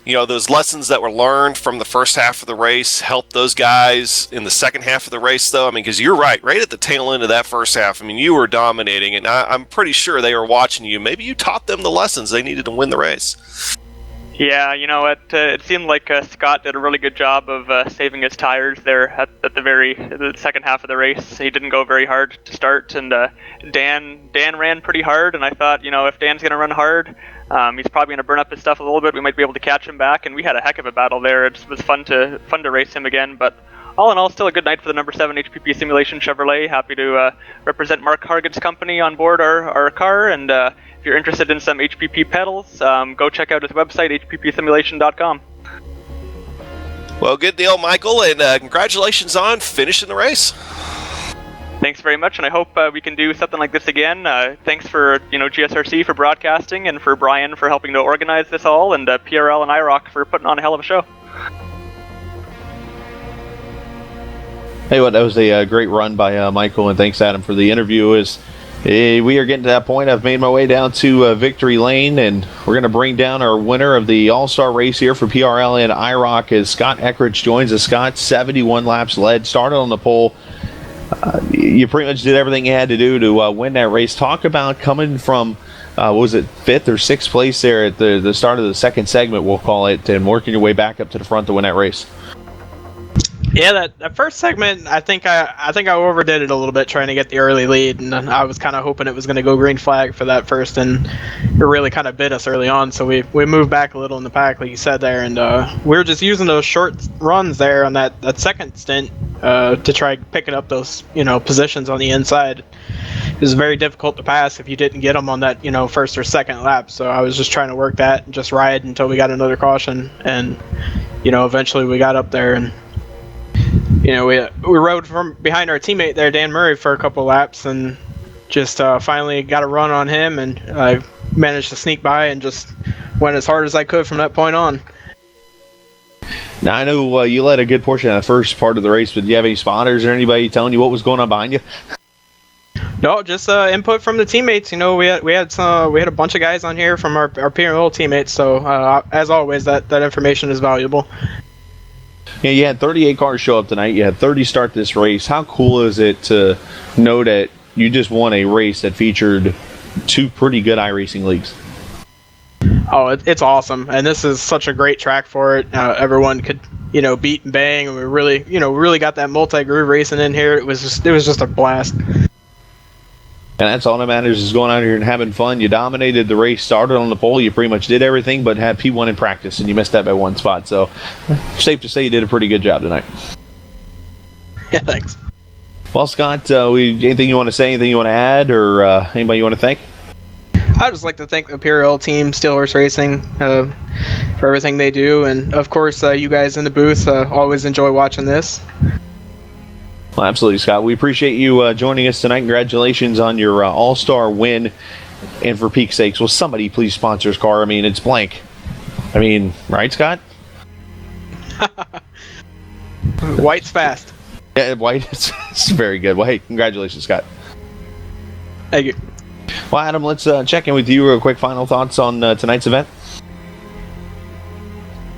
those lessons that were learned from the first half of the race helped those guys in the second half of the race, though? I mean, because you're right at the tail end of that first half. I mean, you were dominating, and I'm pretty sure they were watching you. Maybe you taught them the lessons they needed to win the race. Yeah, it seemed like Scott did a really good job of saving his tires there at the second half of the race. He didn't go very hard to start, and Dan ran pretty hard, and I thought, if Dan's going to run hard, he's probably going to burn up his stuff a little bit. We might be able to catch him back, and we had a heck of a battle there. It was fun to race him again, but all in all, still a good night for the number 7 HPP Simulation Chevrolet. Happy to represent Mark Hargan's company on board our car, and if you're interested in some HPP pedals, go check out his website, hppsimulation.com. Well, good deal, Michael, and congratulations on finishing the race. Thanks very much, and I hope we can do something like this again. Thanks for GSRC for broadcasting, and for Brian for helping to organize this all, and PRL and iROC for putting on a hell of a show. Hey, that was a great run by Michael, and thanks, Adam, for the interview. We are getting to that point. I've made my way down to Victory Lane, and we're going to bring down our winner of the All-Star race here for PRL and iROC as Scott Eckrich joins us. Scott, 71 laps led, started on the pole. You pretty much did everything you had to do to win that race. Talk about coming from, was it 5th or 6th place there at the start of the second segment, we'll call it, and working your way back up to the front to win that race. Yeah, that first segment, I think I overdid it a little bit trying to get the early lead, and I was kind of hoping it was going to go green flag for that first, and it really kind of bit us early on, so we moved back a little in the pack, like you said there, and we were just using those short runs there on that second stint to try picking up those positions on the inside. It was very difficult to pass if you didn't get them on that first or second lap, so I was just trying to work that and just ride until we got another caution, and eventually we got up there, and we rode from behind our teammate there, Dan Murray, for a couple laps, and just finally got a run on him, and I managed to sneak by and just went as hard as I could from that point on. Now, I know you led a good portion of the first part of the race, but do you have any spotters or anybody telling you what was going on behind you? No, just input from the teammates. We had a bunch of guys on here from our PRL teammates, so as always, that information is valuable. Yeah, you had 38 cars show up tonight. You had 30 start this race. How cool is it to know that you just won a race that featured 2 pretty good iRacing leagues? Oh, it's awesome, and this is such a great track for it. Everyone could, beat and bang, and we really got that multi-groove racing in here. It was just a blast. And that's all that matters, is going out here and having fun. You dominated the race, started on the pole. You pretty much did everything but had P1 in practice, and you missed that by 1 spot. So, safe to say you did a pretty good job tonight. Yeah, thanks. Well, Scott, anything you want to say, anything you want to add, or anybody you want to thank? I'd just like to thank the PRL team, Steelhorse Racing, for everything they do. And, of course, you guys in the booth always enjoy watching this. Well, absolutely, Scott. We appreciate you joining us tonight. Congratulations on your All-Star win. And for peak's sakes, will somebody please sponsor his car? I mean, it's blank. I mean, right, Scott? White's fast. Yeah, White is very good. Well, hey, congratulations, Scott. Thank you. Well, Adam, let's check in with you real quick. Final thoughts on tonight's event?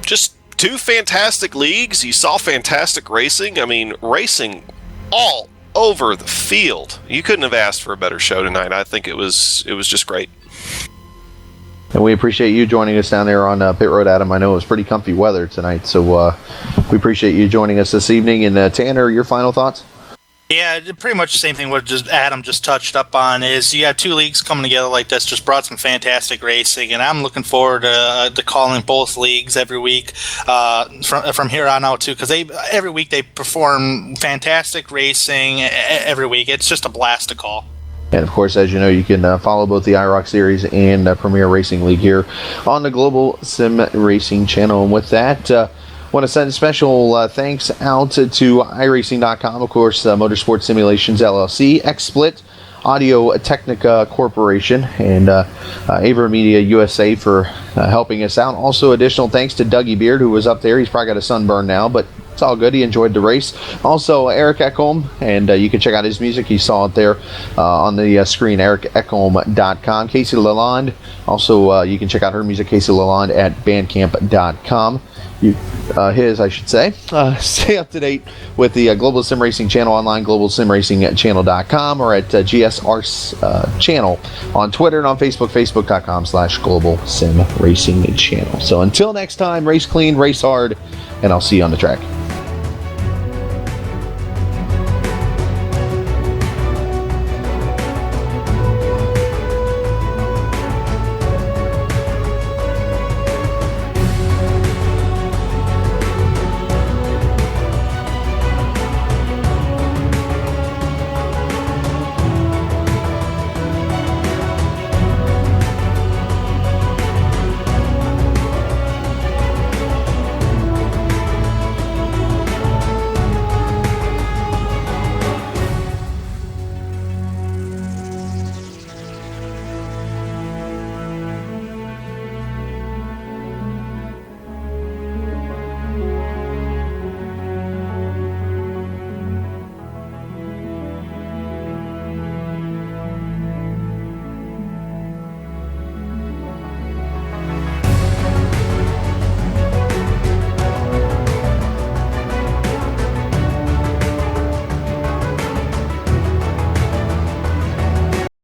Just two fantastic leagues. You saw fantastic racing. I mean, racing all over the field. You couldn't have asked for a better show tonight. I think it was just great. And we appreciate you joining us down there on Pit Road, Adam. I know it was pretty comfy weather tonight, so we appreciate you joining us this evening. And Tanner, your final thoughts? Yeah, pretty much the same thing what just Adam just touched up on is you have two leagues coming together like this, just brought some fantastic racing, and I'm looking forward to calling both leagues every week from here on out too, because every week they perform fantastic racing every week. It's just a blast to call. And of course, as you know, you can follow both the iROC Series and Premier Racing League here on the Global Sim Racing channel. And with that, want to send special thanks out to iRacing.com, of course, Motorsport Simulations LLC, XSplit, Audio Technica Corporation, and Avra Media USA for helping us out. Also, additional thanks to Dougie Beard, who was up there. He's probably got a sunburn now, but it's all good. He enjoyed the race. Also, Eric Ekholm, and you can check out his music. You saw it there on the screen, ericekholm.com. Casey Lalonde, also you can check out her music, Casey Lalonde, at bandcamp.com. I should say. Stay up to date with the Global Sim Racing channel online, globalsimracingchannel.com, or at GSR channel on Twitter and on Facebook, facebook.com/Global Sim Racing channel. So until next time, race clean, race hard, and I'll see you on the track.